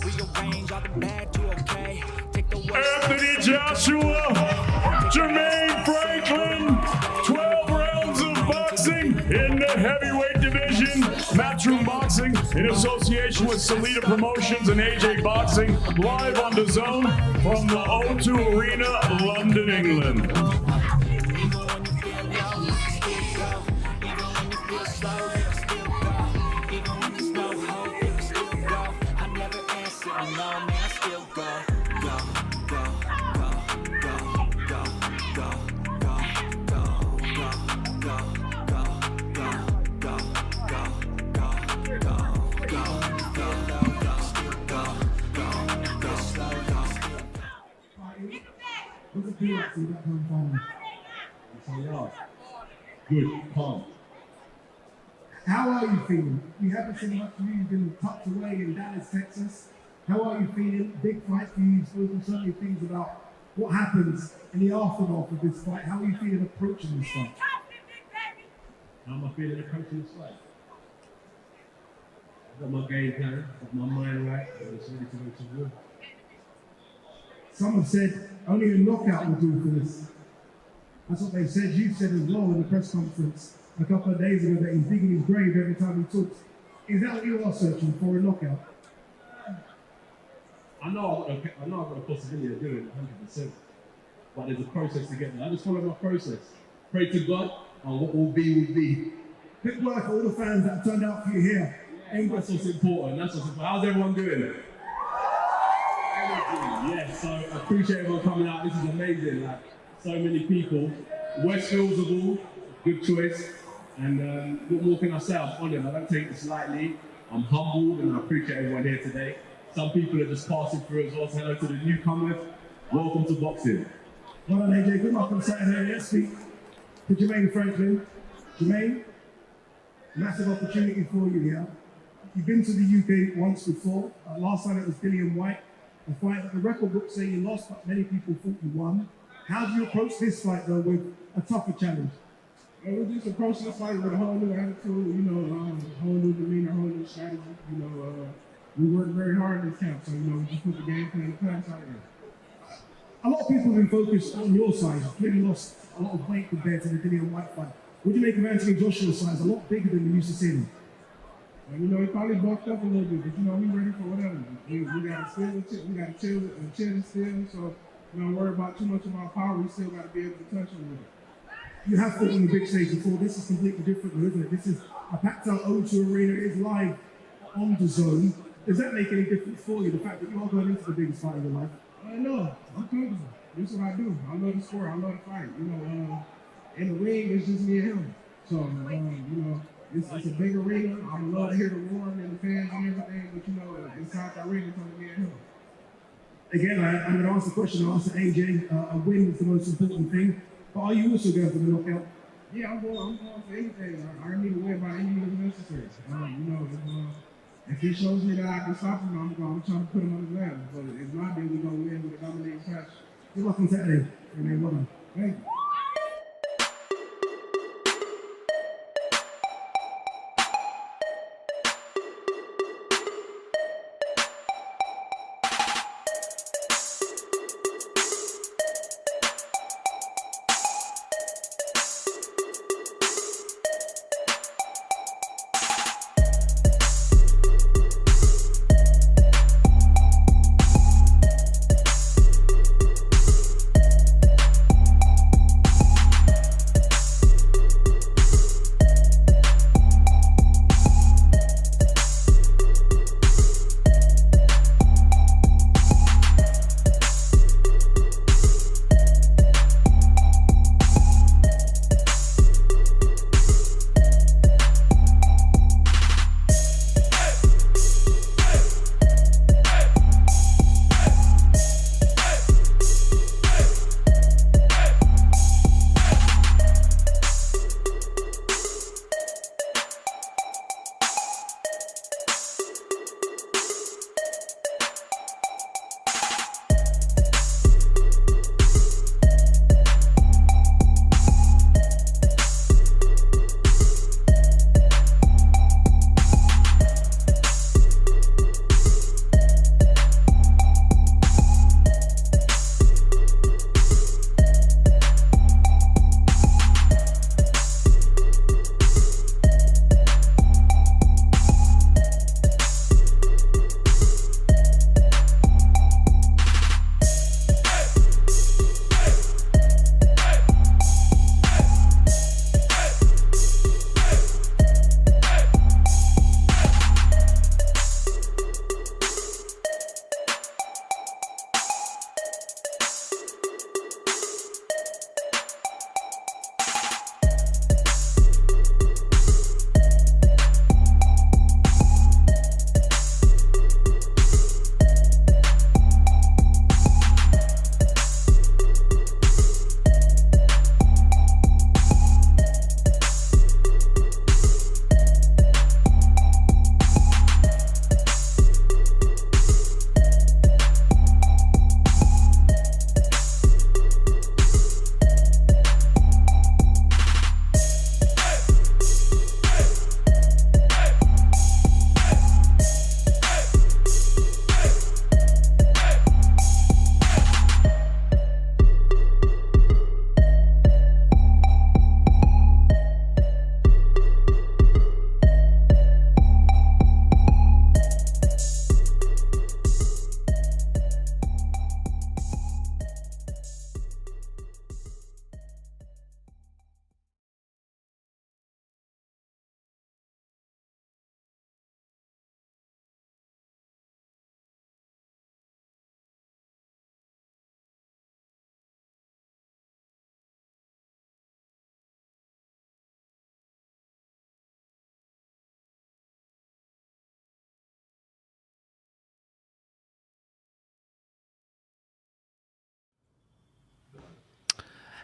Rearrange all the bad to okay. Take the worst. Anthony Joshua, Jermaine Franklin, 12 rounds of boxing in the heavyweight division. Matchroom Boxing in association with Salida Promotions and AJ Boxing, live on the Zone from the O2 Arena, London, England. Good, calm. How are you feeling? We haven't seen much of you. You've been tucked away in Dallas, Texas. How are you feeling? Big fight for you. You've spoken so many things about what happens in the aftermath of this fight. How are you feeling approaching this fight? How am I feeling approaching this fight? I've got my game plan, got my mind right, and it's ready to go to war. Some have said only a knockout will do for this. That's what they said. You said as well in the press conference a couple of days ago that he's digging his grave every time he talks. Is that what you are searching for, a knockout? I know I've got a possibility of doing it 100%, but there's a process to get there. I just follow my process. Pray to God, and what will be. Quick word for all the fans that have turned out for you here. That's what's important. How's everyone doing? Yes, so I appreciate everyone coming out. This is amazing. Like, so many people. Westfield's of all, good choice. And what more can I say? I'm honoured. I don't take this lightly. I'm humbled and I appreciate everyone here today. Some people are just passing through as well. So hello to the newcomers. Welcome to boxing. Well done, AJ. Good luck on Saturday. Let's speak to Jermaine Franklin. Jermaine, massive opportunity for you here. You've been to the UK once before. Last time it was Dillian White. A fight that the record books say you lost, but many people thought you won. How do you approach this fight, though, with a tougher challenge? We just approach this fight with a whole new attitude, whole new demeanor, whole new strategy. We worked very hard in this camp, so, we just put the game plan out there. A lot of people have been focused on your size. You've clearly lost a lot of weight compared to the Dillian White fight. What do you make of Anthony Joshua's size? A lot bigger than we used to see him. He probably bulked up a little bit, but we ready for whatever. We got to chill and still. So don't worry about too much of our power. We still got to be able to touch him with it. You have fought on the big stage before. This is completely different, isn't it? This is a packed out O2 Arena. It is live on the Zone. Does that make any difference for you? The fact that you are going into the biggest fight of your life? I know. I'm comfortable. This is what I do. I know the sport. I know the fight. In the ring, it's just me and him. So it's a big arena. I love to hear the roaring and the fans and everything, but inside the arena, it's only me and him. Again, I'm going to ask the question I asked AJ. A win is the most important thing, but are you also going for the knockout? Yeah, I'm going for anything. I need to win by any means necessary. If he shows me that I can stop him, I'm trying to put him on the ground. But if not, then we're going to win with a dominating match. Good luck on Saturday. Well done. Thank you.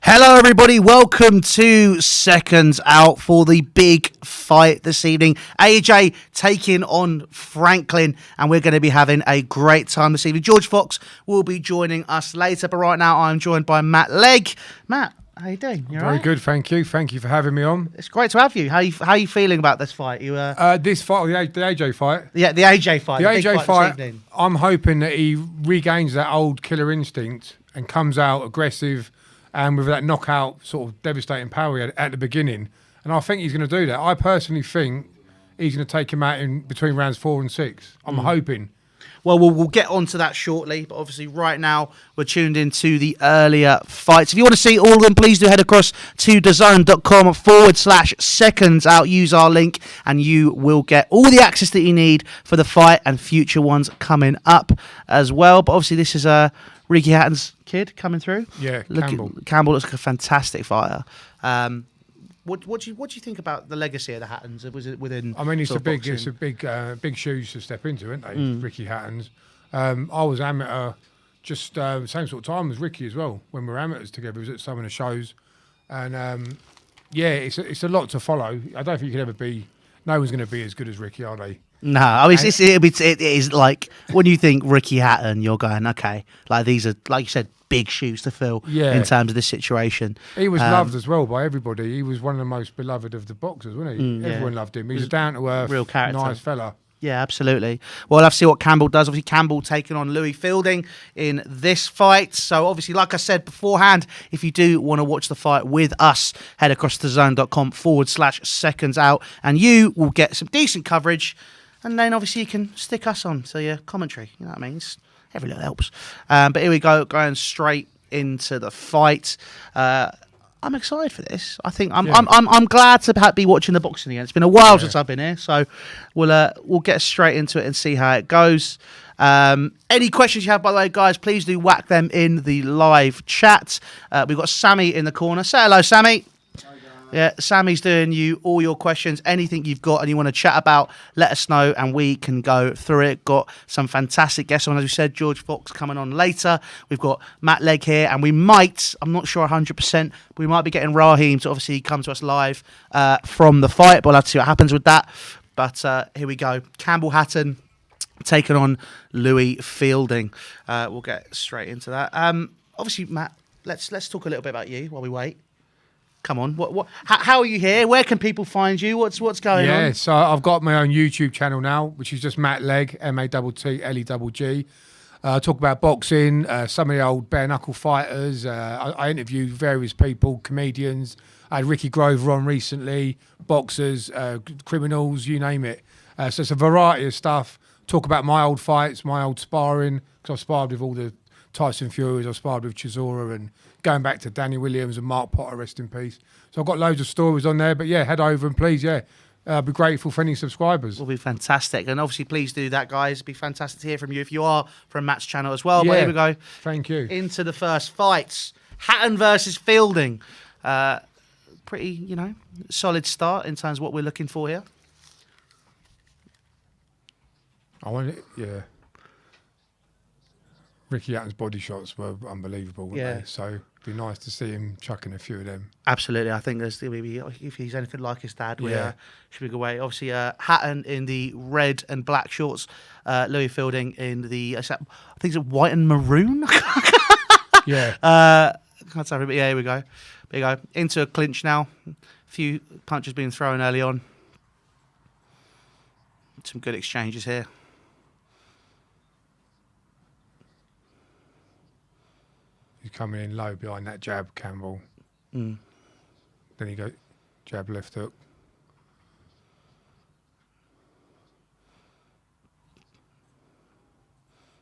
Hello, everybody. Welcome to Seconds Out for the big fight this evening. AJ taking on Franklin, and we're going to be having a great time this evening. George Fox will be joining us later, but right now I'm joined by Matt Legg. Matt, how you doing? You Very good, thank you. Thank you for having me on. It's great to have you. How you feeling about this fight? This fight, the AJ fight. Yeah, the AJ fight. The big AJ fight. this evening. I'm hoping that he regains that old killer instinct and comes out aggressive and with that knockout sort of devastating power he had at the beginning. And I think he's going to do that. I personally think he's going to take him out in between rounds 4 and 6. I'm hoping. Well, we'll get onto that shortly, but obviously right now we're tuned into the earlier fights. If you want to see all of them, please do head across to DAZN.com/seconds out. Use our link and you will get all the access that you need for the fight and future ones coming up as well. But obviously this is Ricky Hatton's kid coming through. Yeah, Campbell. Campbell looks like a fantastic fighter. What do you think about the legacy of the Hattons? Was it within? I mean, it's a big shoes to step into, isn't they? Ricky Hatton's. I was amateur, just same sort of time as Ricky as well. When we were amateurs together, we was at some of the shows, and yeah, it's a lot to follow. I don't think you can ever be. No one's going to be as good as Ricky, are they? No, I mean it is like when you think Ricky Hatton, you're going okay. Like these are, like you said, big shoes to fill in terms of this situation. He was loved as well by everybody. He was one of the most beloved of the boxers, wasn't he? Everyone loved him. He was a down to earth, real character, nice fella. Yeah, absolutely. Well, we'll have to see what Campbell does. Obviously, Campbell taking on Louis Fielding in this fight. So, obviously, like I said beforehand, if you do want to watch the fight with us, head across to DAZN.com/seconds out, and you will get some decent coverage. And then, obviously, you can stick us on to your commentary. You know what I mean? Every little helps. But here we go, going straight into the fight. I'm excited for this. I think I'm glad to be watching the boxing again. It's been a while since I've been here, so we'll get straight into it and see how it goes. Any questions you have, by the way, guys, please do whack them in the live chat. We've got Sammy in the corner. Say hello, Sammy. Yeah, Sammy's doing you all your questions. Anything you've got and you want to chat about, let us know and we can go through it. Got some fantastic guests on, as we said, George Fox coming on later. We've got Matt Legg here, and we might, I'm not sure 100%, but we might be getting Raheem to obviously come to us live from the fight, but we'll have to see what happens with that. But here we go. Campbell Hatton taking on Louis Fielding. We'll get straight into that. Obviously, Matt, let's talk a little bit about you while we wait. Come on, how are you here? Where can people find you? What's going on? Yeah, so I've got my own YouTube channel now, which is just Matt Legg, MATTLEGG. I talk about boxing, some of the old bare knuckle fighters. I interview various people, comedians. I had Ricky Grover on recently, boxers, criminals, you name it. So it's a variety of stuff. Talk about my old fights, my old sparring, because I've sparred with all the Tyson Furies, I've sparred with Chisora, and going back to Danny Williams and Mark Potter, rest in peace. So I've got loads of stories on there, but yeah, head over and please, I'll be grateful for any subscribers. Will be fantastic, and obviously please do that, guys. It'd be fantastic to hear from you if you are from Matt's channel as well. Yeah, but here we go. Thank you. Into the first fights. Hatton versus Fielding. Pretty, solid start in terms of what we're looking for here. Ricky Hatton's body shots were unbelievable, weren't they? So it'd be nice to see him chucking a few of them. Absolutely. I think there's maybe, if he's anything like his dad, should be a good way. Obviously, Hatton in the red and black shorts, Louis Fielding in the, I think it's white and maroon. Yeah. Can't say, but yeah, here we go. There you go. Into a clinch now. A few punches being thrown early on. Some good exchanges here. He's coming in low behind that jab, Campbell. Then he go jab, left hook.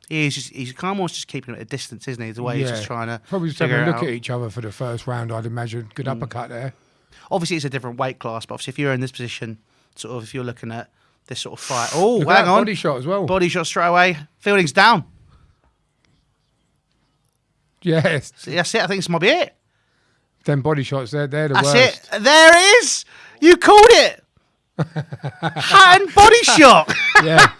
He's kind of almost just keeping it at a distance, isn't he? The way he's just trying to probably just having a look at each other for the first round, I'd imagine. Good uppercut there. Obviously, it's a different weight class, but obviously, if you're in this position, sort of, if you're looking at this sort of fight. Oh, hang on. Body shot as well. Body shot straight away. Fielding's down. Yes. So that's it. I think this might be it. Them body shots, they're the That's worst. it. There it is. You called it. Hatton body shot. Yeah.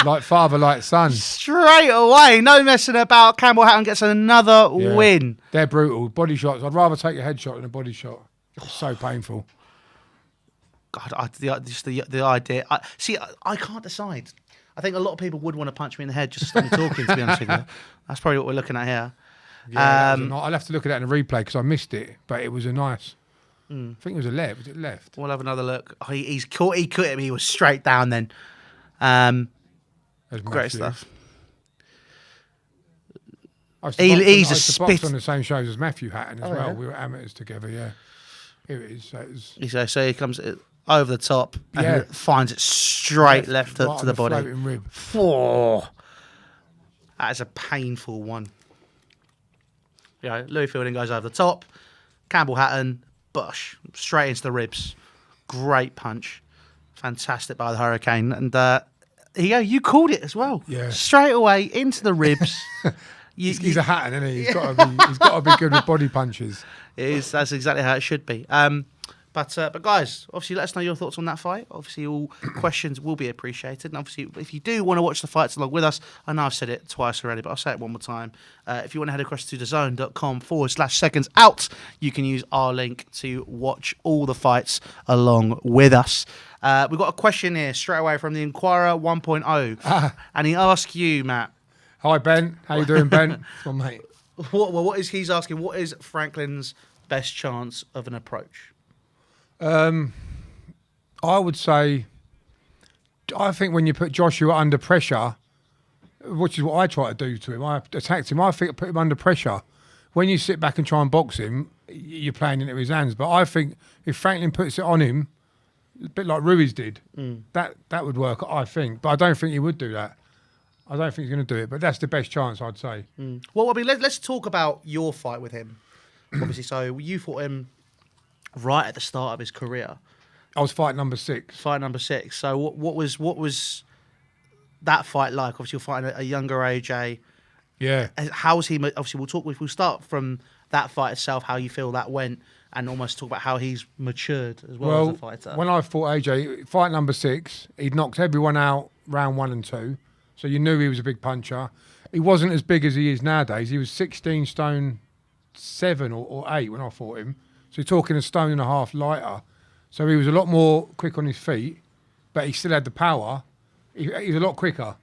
Like father, like son. Straight away. No messing about. Campbell Hatton gets another Yeah. win. They're brutal. Body shots. I'd rather take a headshot than a body shot. It's so painful. God, the idea. I can't decide. I think a lot of people would want to punch me in the head just to stop me talking, to be honest with you. That's probably what we're looking at here. Yeah, I'll have to look at that in a replay because I missed it, but it was a nice. I think it was a left. Was it left? We'll have another look. Oh, he's caught. He caught him. He was straight down then. There's Great Matthew. stuff. I used to He's box a on- I used to box spit. on the same shows as Matthew Hatton as Oh, well. yeah. We were amateurs together. Yeah. Here it is. So it was So he comes over the top and Yeah. finds it straight left right hook on to the body. floating rib. Oh, that is a painful one. Louis Fielding goes over the top. Campbell Hatton, bush, straight into the ribs. Great punch. Fantastic by the Hurricane. And you called it as well. Yeah. Straight away into the ribs. He's a Hatton, isn't he? He's got to be good with body punches. That's exactly how it should be. But guys, obviously, let us know your thoughts on that fight. Obviously, all questions will be appreciated. And obviously, if you do want to watch the fights along with us, I know I've said it twice already, but I'll say it one more time. If you want to head across to thezone.com/seconds out, you can use our link to watch all the fights along with us. We've got a question here straight away from the Inquirer 1.0. And he asks you, Matt. Hi, Ben. How you doing, Ben? Come on, mate. He's asking, what is Franklin's best chance of an approach? I would say, I think when you put Joshua under pressure, which is what I try to do to him, I attacked him. I think I put him under pressure. When you sit back and try and box him, you're playing into his hands. But I think if Franklin puts it on him, a bit like Ruiz did, that would work, I think. But I don't think he would do that. I don't think he's going to do it. But that's the best chance, I'd say. Well, I mean, let's talk about your fight with him. Obviously, so you fought him right at the start of his career. I was fight number 6. Fight number 6. So what was that fight like? Obviously, you're fighting a younger AJ. Yeah. How's he? Obviously, we'll start from that fight itself, how you feel that went, and almost talk about how he's matured as well as a fighter. When I fought AJ, fight number 6, he'd knocked everyone out round 1 and 2. So you knew he was a big puncher. He wasn't as big as he is nowadays. He was 16 stone 7 or 8 when I fought him. So you're talking a stone and a half lighter. So he was a lot more quick on his feet, but he still had the power. He was a lot quicker.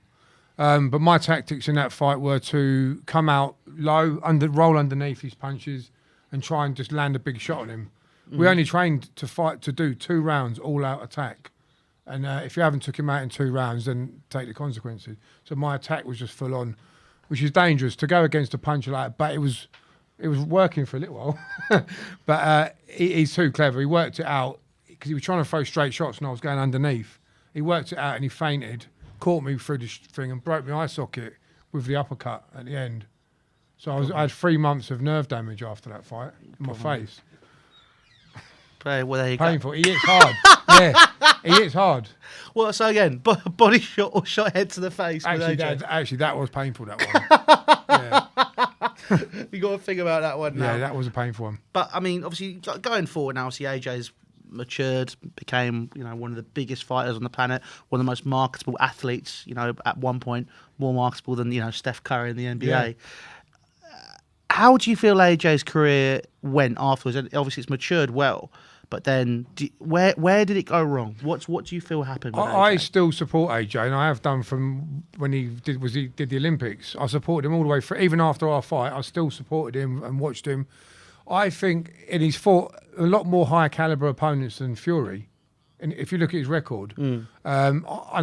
But my tactics in that fight were to come out low, roll underneath his punches, and try and just land a big shot on him. We only trained to do 2 rounds all-out attack. And if you haven't took him out in 2 rounds, then take the consequences. So my attack was just full on, which is dangerous to go against a puncher like that. But it was working for a little while. But he's too clever. He worked it out because he was trying to throw straight shots and I was going underneath. He worked it out and he feinted, caught me through the thing and broke my eye socket with the uppercut at the end. So I had 3 months of nerve damage after that fight in my face. Well, there you Painful. go. He hits hard. Yeah, he hits hard. Well, so again, body shot or shot head to the face. Actually, with AJ. that was painful, that one. Yeah. You got to think about that one now. Yeah, that was a painful one. But I mean, obviously, going forward now, see AJ's matured, became one of the biggest fighters on the planet, one of the most marketable athletes. At one point, more marketable than Steph Curry in the NBA. Yeah. How do you feel AJ's career went afterwards? And obviously, it's matured well, but then where did it go wrong? What do you feel happened with AJ? I still support AJ, and I have done from when he did the Olympics. I supported him all the way through. Even after our fight, I still supported him and watched him. I think, and he's fought a lot more high caliber opponents than Fury. And if you look at his record, and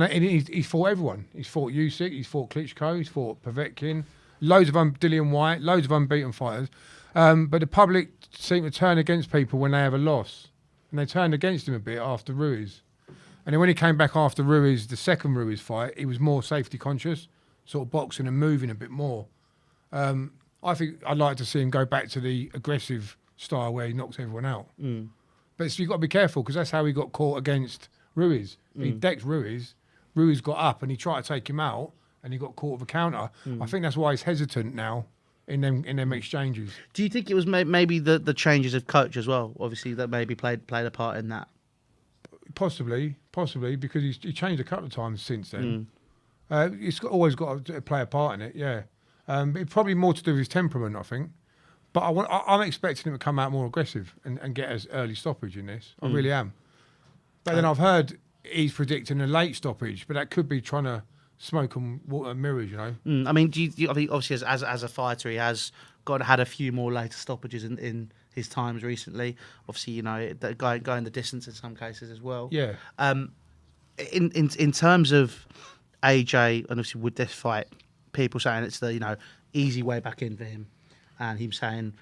he's fought everyone. He's fought Usyk, he's fought Klitschko, he's fought Povetkin, loads of Dillian White, loads of unbeaten fighters. But the public seem to turn against people when they have a loss. And they turned against him a bit after Ruiz. And then when he came back after Ruiz, the second Ruiz fight, he was more safety conscious, sort of boxing and moving a bit more. I think I'd like to see him go back to the aggressive style where he knocks everyone out. But you've got to be careful because that's how he got caught against Ruiz. He decked Ruiz. Ruiz got up and he tried to take him out and he got caught with a counter. I think that's why he's hesitant now in them exchanges. Do you think it was maybe the changes of coach as well? Obviously, that maybe played a part in that. Possibly, because he changed a couple of times since then. Always got to play a part in it, yeah. It probably more to do with his temperament, I think. But I'm expecting him to come out more aggressive and get us early stoppage in this. I really am. But then I've heard he's predicting a late stoppage, but that could be trying to smoke and water mirrors, you know. I mean, I mean, obviously, as a fighter, he has had a few more later stoppages in his times recently. Obviously, you know, going the distance in some cases as well. Yeah. In terms of AJ, and obviously with this fight, people saying it's the easy way back in for him, and him saying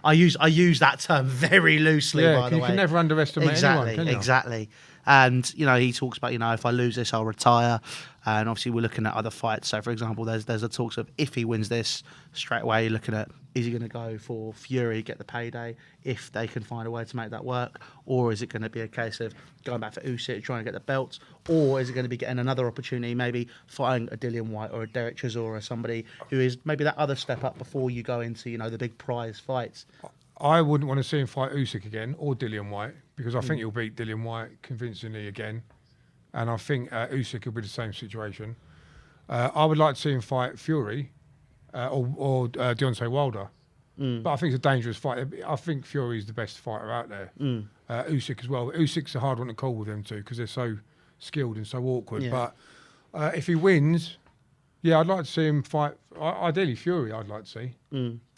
I use that term very loosely. Yeah, by the way, you can never underestimate anyone, can you? Exactly. And he talks about if I lose this, I'll retire. And obviously we're looking at other fights. So for example, there's the talks of if he wins this straight away, you're looking at is he going to go for Fury, get the payday if they can find a way to make that work, or is it going to be a case of going back for Usyk trying to get the belts, or is it going to be getting another opportunity, maybe fighting a Dillian White or a Derek Chisora, or somebody who is maybe that other step up before you go into the big prize fights. I wouldn't want to see him fight Usyk again or Dillian White because I think he'll beat Dillian White convincingly again, and I think Usyk will be the same situation. I would like to see him fight Fury or Deontay Wilder, but I think it's a dangerous fight. I think Fury is the best fighter out there. Usyk as well. Usyk's a hard one to call with them two because they're so skilled and so awkward. Yeah. But if he wins, yeah, I'd like to see him fight. Ideally, Fury. I'd like to see.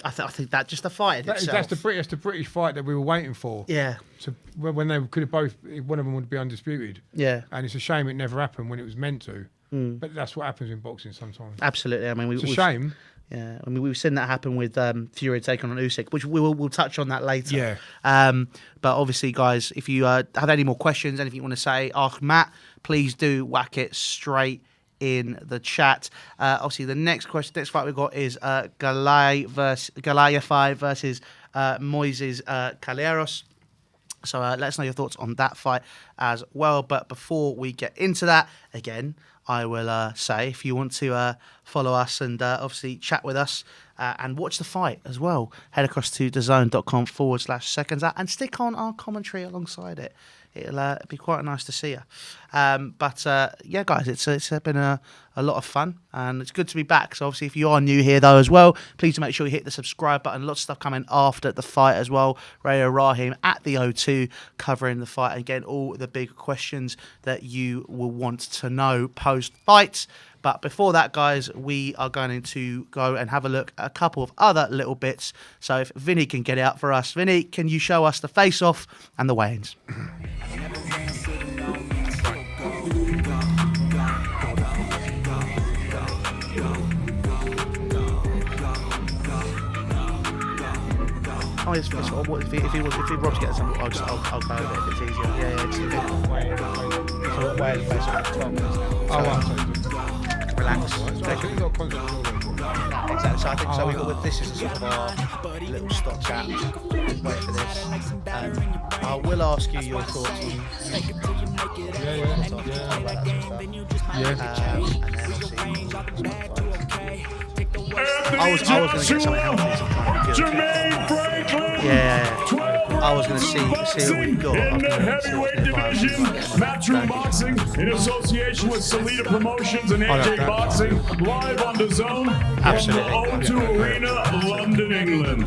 I think that just the fight itself. That's the British fight that we were waiting for. Yeah. So when they could have both, one of them would be undisputed. Yeah. And it's a shame it never happened when it was meant to. But that's what happens in boxing sometimes. Absolutely. I mean, it's a shame. Yeah, I mean, we've seen that happen with Fury taking on Usyk, which we'll touch on that later. Yeah. But obviously, guys, if you have any more questions, anything you want to say, ask Matt, please do whack it straight in the chat. Obviously, the next fight we've got is Yafai versus Moises Calleros. So let us know your thoughts on that fight as well. But before we get into that, again, I will say if you want to follow us and obviously chat with us and watch the fight as well, head across to thezone.com/SecondsOut and stick on our commentary alongside it. It'll be quite nice to see you. But yeah, guys, it's been a lot of fun and it's good to be back. So obviously, if you are new here though as well, please make sure you hit the subscribe button. Lots of stuff coming after the fight as well. Radio Rahim at the O2 covering the fight and getting all the big questions that you will want to know post-fight. But before that, guys, we are going to go and have a look at a couple of other little bits. So if Vinny can get it out for us. Vinny, can you show us the face-off and the weigh-ins? Oh, if he Rob's getting something, I'll go over it if it's easier. Yeah, it's easier. So way the face off 12 minutes now. Oh, right. Relax. Exactly. So I think so. This is a sort of our little stopgap. Wait for this. I will ask you your thoughts on. I was going to get something healthy. Jermaine Franklin. Yeah. I was going to see what we've got. In the heavyweight division, Matchroom Boxing in association with Salida Promotions and AJ Boxing, live on the Zone Absolutely. from the O2 Arena, London, England.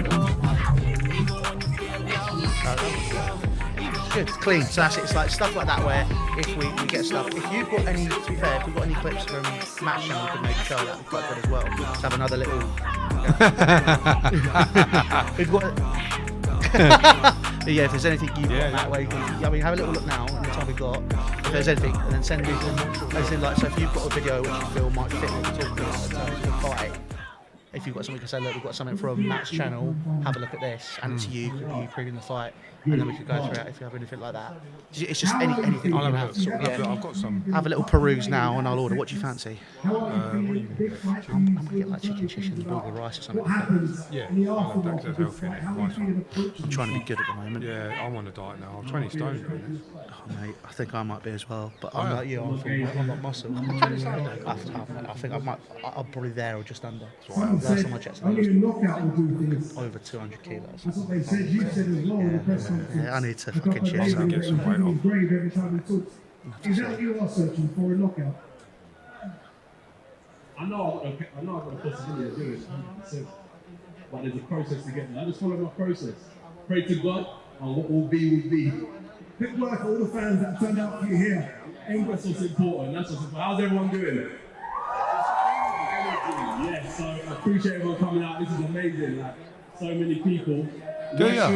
Good, clean. So that's it. It's like stuff like that where if we get stuff. If you've got any, to be fair, if we've got any clips from Match Channel, we could maybe show that. We've got good as well. Let's have another little. We've got. But yeah, if there's anything you've got that way, have a little look now on the time we've got. If there's anything, and then send me some. As in, like, so if you've got a video which you feel might fit what we're talking about in terms of the fight. If you've got something, you can say, look, we've got something from Matt's channel, have a look at this, and it's you previewing the fight, and then we could go through it if you have anything like that. It's just anything you can have. I've got some. Have a little peruse now, and I'll order. What do you fancy? I'm going to get like chicken and bulgur rice or something like that. Yeah, I'll have that because it's healthy. I'm trying to be good at the moment. Yeah, I'm on a diet now. I'm 20 stone. Oh, mate, I think I might be as well, but I'm like you. I'm not muscle. I think I'm probably there or just under. Last said time I checked, only a knockout will do things. over 200 kilos. That's what they said. You said as well in the press conference. Yeah, I need to A couple fucking of check days some. ago, Get some that weight he off. was brave every time he talks. Is that what you are searching for, a knockout? I know I've got a possibility of doing it, 100%. But there's a process to get there. I just follow my process. Pray to God, and what will be. Big word for all the fans that turned out for you here. That's what's important. That's what's important. How's everyone doing? Yes, so I appreciate everyone coming out. This is amazing. Like, so many people. Do ya?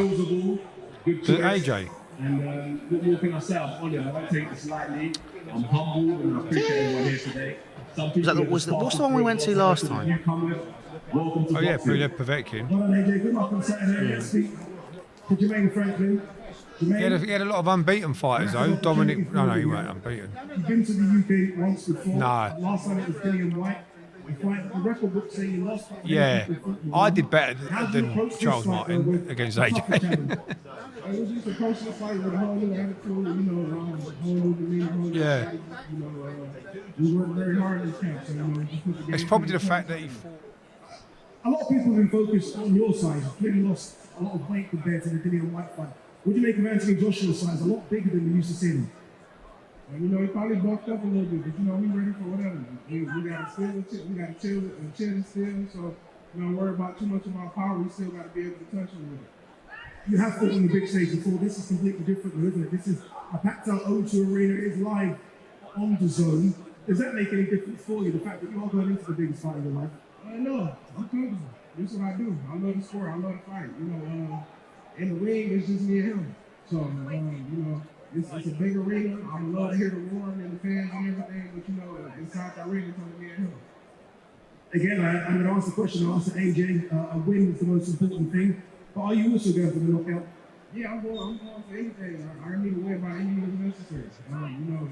Good To choice. AJ. And what more can I say? I'm honoured. I don't take this lightly. I'm humbled and I appreciate everyone here today. Some people What's the one we went to last time? Welcome to Oh yeah, boxing. Lev Povetkin. Well done, AJ. Good luck on Saturday. Let's speak to Jermaine Franklin. Jermaine, He had a lot of unbeaten fighters though. Dominic, no, he weren't unbeaten. you've been to the UK once before. No. Last time it was Dillian White. You fight the record book saying you lost. Yeah, I did better How do you than approach this Charles fight, Martin with against a tougher AJ. challenge? I was just approaching the fight with a whole new attitude, you know, whole new demeanor, whole new Yeah. strategy, you know, we worked very hard in this camp, so, you know, just put the game It's probably the plan. fact that he fought. A lot of people have been focused on your size. You've clearly lost a lot of weight compared to the Dillian White fight. What do you make of Anthony Joshua's size? A lot bigger than we used to see him. And, you know, he probably bulked up a little bit, but, you know, we ready for whatever. We got to still, we got to chill and still, so, you don't worry about too much of our power. We still got to be able to touch him with it. You have fought on the big stage before. This is completely different, though, isn't it? This is a packed out O2 arena. It's live on the zone. Does that make any difference for you, the fact that you are going into the biggest fight of your life? I know. I'm comfortable. This is what I do. I love the sport. I love the fight. You know, in the ring, it's just me and him. So, you know, it's a big arena. I love to hear the roaring and the fans and everything, but, you know, inside the arena, it's only me and him. Again, I'm going to ask the question I asked AJ. A win is the most important thing. But are you also going for the knockout? Yeah, I'm going for anything. I need to win by any means necessary. You know,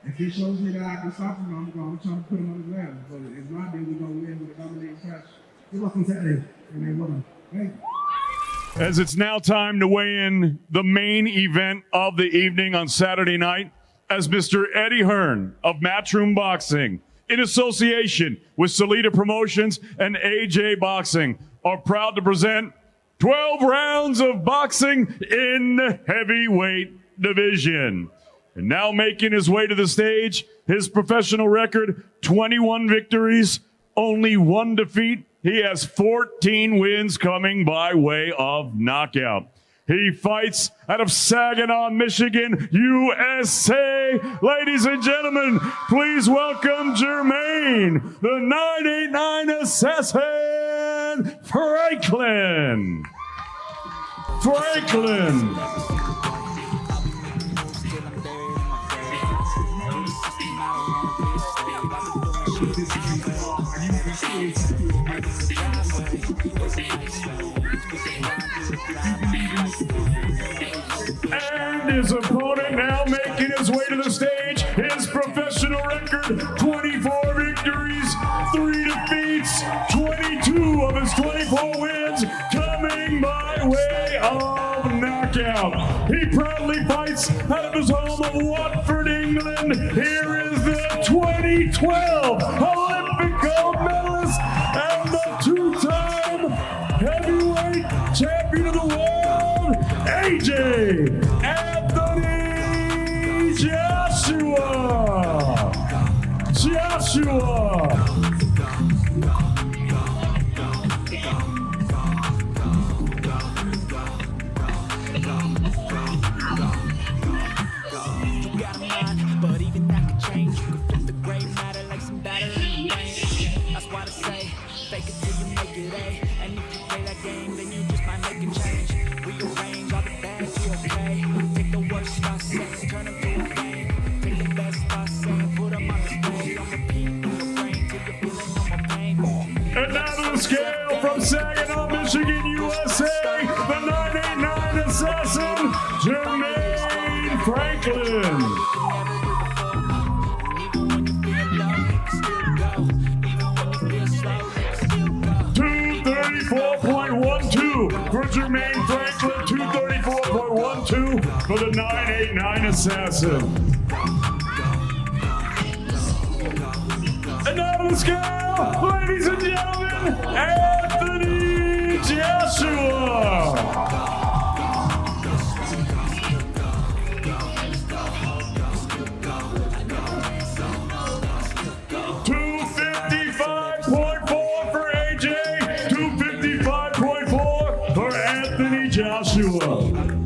if he shows me that I can stop him, I'm trying to put him on the ground. But if not, then we're going to win with a dominating catch. Good luck on Saturday. Amen. Well done. Thank you. As it's now time to weigh in the main event of the evening on Saturday night, as Mr. Eddie Hearn of Matchroom Boxing, in association with Salida Promotions and AJ Boxing, are proud to present 12 rounds of boxing in the heavyweight division. And now making his way to the stage, his professional record, 21 victories, only 1 defeat. He has 14 wins coming by way of knockout. He fights out of Saginaw, Michigan, USA. Ladies and gentlemen, please welcome Jermaine, the 989 Assassin, Franklin. And his opponent now making his way to the stage. His professional record, 24 victories, 3 defeats, 22 of his 24 wins coming by way of knockout. He proudly fights out of his home of Watford, England. Here is the 2012 Olympic gold medalist and the 2-time heavyweight champion of the world, AJ Anthony Joshua. But even that could change. You could flip the gray matter like some batter in the rain. That's why I say, fake it till you make it A. And if you play that game, then you just might make a change. Rearrange all the bad to okay. Take the worst I say, turn them to a game. Take the best I say, put them on display. On repeat in your brain till you're feeling no more pain. And now to the scale from Saginaw, Michigan, USA, the 989 Assassin, Jermaine Franklin. 234.12 for Jermaine Franklin, 234.12 for the 989 Assassin. And now to the scale, ladies and gentlemen, Anthony Joshua. 255.4 for AJ, 255.4 for Anthony Joshua.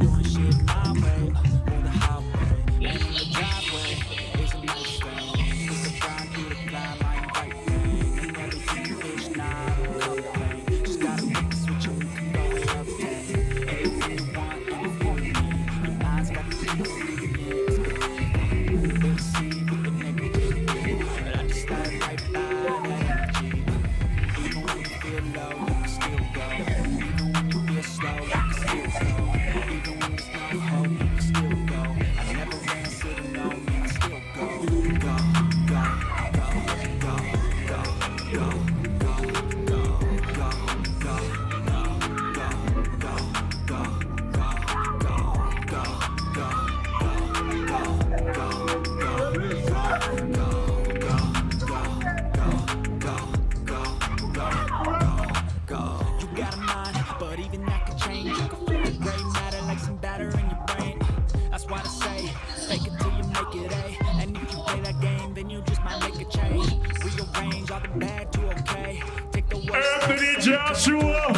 Anthony Joshua,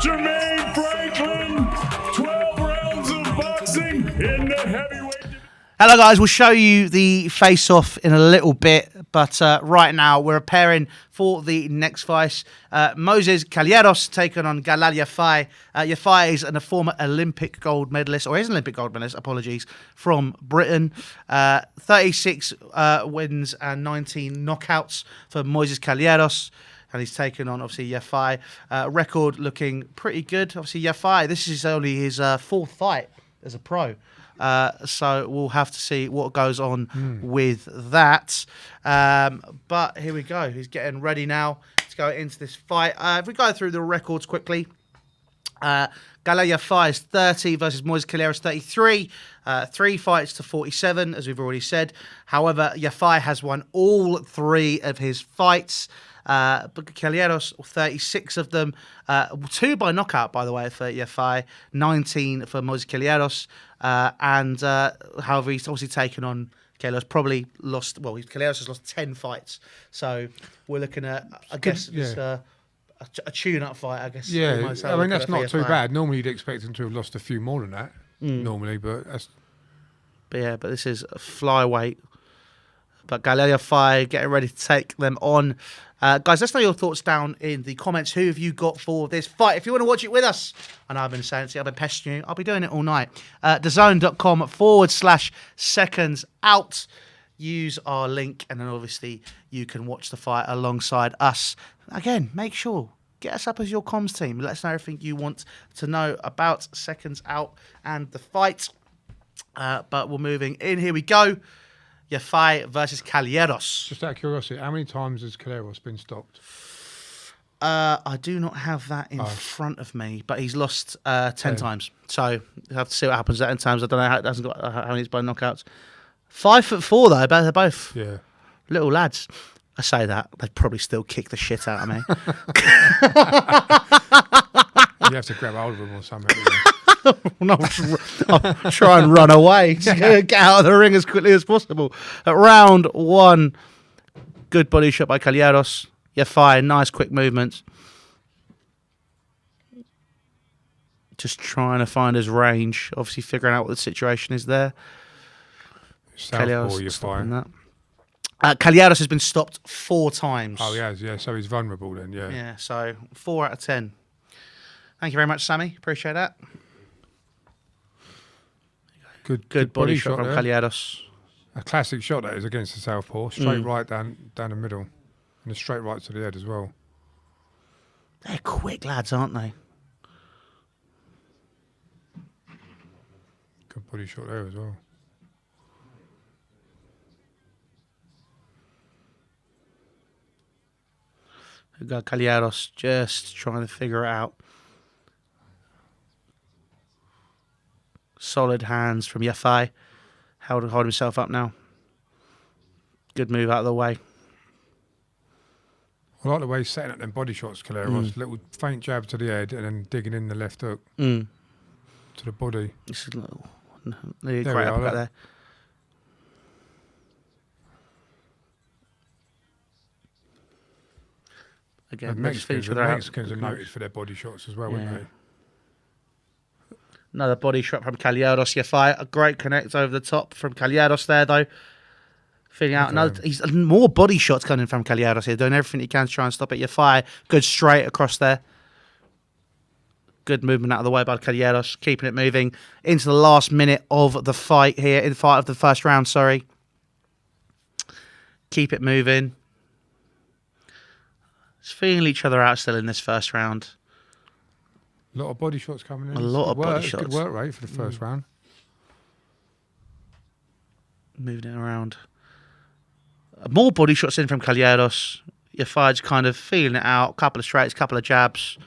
Jermaine Franklin, 12 rounds of boxing in the heavyweight division. Hello guys, we'll show you the face-off in a little bit, but right now we're preparing for the next fight. Moses Calleros taking on Galal Yafai. Yafai is a former Olympic gold medalist, or is an Olympic gold medalist, apologies, from Britain. 36 wins and 19 knockouts for Moses Calleros. And he's taken on, obviously, Yafai. Record looking pretty good. Obviously, Yafai, this is only his fourth fight as a pro. So we'll have to see what goes on with that. But here we go. He's getting ready now to go into this fight. If we go through the records quickly, Galal Yafai is 30 versus Moses Calleros 33. 3 fights to 47, as we've already said. However, Yafai has won all 3 of his fights. But Calleros, 36 of them. 2 by knockout, by the way, for Yafai. 19 for Moses Calleros. However, he's obviously taken on Calleros, probably lost. Well, Calleros has lost 10 fights. So we're looking at, I guess, it's a tune-up fight, I guess. Yeah, almost, I mean, that's not too bad. Normally, you'd expect him to have lost a few more than that, normally, but that's... But this is a flyweight. But Galal Yafai getting ready to take them on. Guys, let's know your thoughts down in the comments. Who have you got for this fight? If you want to watch it with us, I know I've been saying it, I've been pestering you. I'll be doing it all night. DAZN.com/seconds-out. Use our link, and then obviously you can watch the fight alongside us. Again, make sure, get us up as your comms team. Let us know everything you want to know about Seconds Out and the fight. But we're moving in. Here we go. Yafai versus Calleros. Just out of curiosity, how many times has Calleros been stopped? I do not have that in front of me, but he's lost 10 times. So you have to see what happens at 10 times. I don't know how it hasn't got how many it's by knockouts. 5'4" though, they're both little lads. I say that, they'd probably still kick the shit out of me. You have to grab hold of them or something. No, I'll try and run away. Get out of the ring as quickly as possible. At round 1, good body shot by Calleros. Yafai, nice quick movements. Just trying to find his range. Obviously figuring out what the situation is there. Calleros stopping that. Calleros has been stopped 4 times. Oh, he has, yeah. So he's vulnerable then, yeah. Yeah, so 4 out of 10. Thank you very much, Sammy. Appreciate that. Good body shot from Calleros. A classic shot that is against the southpaw. Straight right down the middle. And a straight right to the head as well. They're quick lads, aren't they? Good body shot there as well. We've got Calleros just trying to figure it out. Solid hands from Yafai. Hold himself up now. Good move out of the way. I like the way he's setting up them body shots, Calleros. Little faint jab to the head and then digging in the left hook to the body. This is a little... There Great we are, uppercut look. there. Again, they just finish with The their Mexicans are noted for their body shots as well, aren't they? Another body shot from Calleros. Yafai, a great connect over the top from Calleros there, though. Feeling out another. He's more body shots coming from Calleros here, doing everything he can to try and stop it. Yafai, good straight across there. Good movement out of the way by Calleros, keeping it moving into the last minute of the fight here, in the fight of the first round, sorry. Keep it moving. Just feeling each other out still in this first round. A lot of body shots coming in. A lot of body shots. Good work rate for the first round. Moving it around. More body shots in from Calleros. Yafai's kind of feeling it out. Couple of straights, couple of jabs.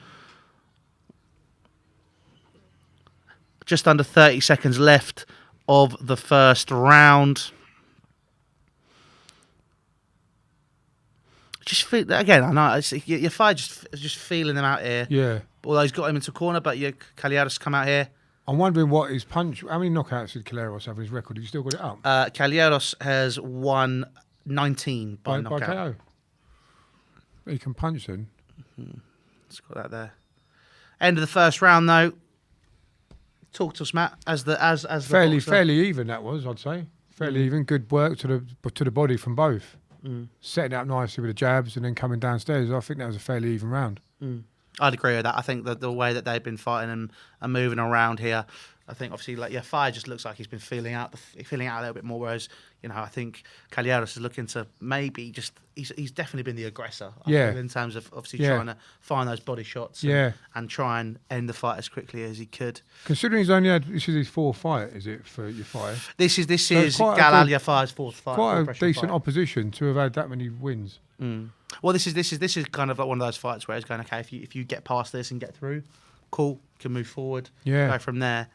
Just under 30 seconds left of the first round. Just feel again. I know Yafai just feeling them out here. Yeah. Although he's got him into corner, but Calleros come out here. I'm wondering what his punch. How many knockouts did Calleros have in his record? Have you still got it up? Calleros has won 19 by knockout. By KO. He can punch then. It's got that there. End of the first round though. Talk to us, Matt. As the Fairly even that was, I'd say. Fairly even. Good work to the body from both. Setting it up nicely with the jabs and then coming downstairs. I think that was a fairly even round. I'd agree with that. I think that the way that they've been fighting and moving around here, I think obviously like Yafai just looks like he's been feeling out a little bit more. Whereas I think Calleros is looking to maybe just he's definitely been the aggressor. I feel, in terms of obviously trying to find those body shots. And try and end the fight as quickly as he could. Considering he's only had this is his fourth fight, is it for Yafai? This is Galal Yafai's fourth fight. Quite a decent opposition to have had that many wins. Well, this is kind of like one of those fights where it's going, okay, if you get past this and get through, cool, can move forward, go from there.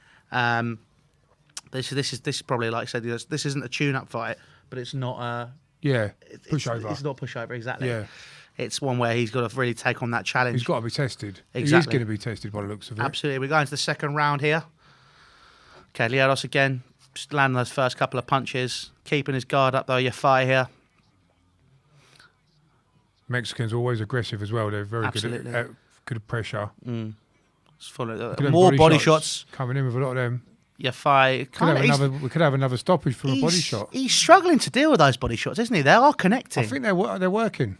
This is probably, like I said, this isn't a tune-up fight, but it's not pushover. It's not pushover, exactly. Yeah. It's one where he's got to really take on that challenge. He's got to be tested. Exactly. He is going to be tested by the looks of it. Absolutely. We're going to the second round here. Calleros again, just landing those first couple of punches, keeping his guard up though. Yafai here. Mexicans are always aggressive as well. They're very good at pressure. More body shots coming in with a lot of them. Yafai we could have another stoppage from a body shot. He's struggling to deal with those body shots, isn't he? They are connecting. I think they're working.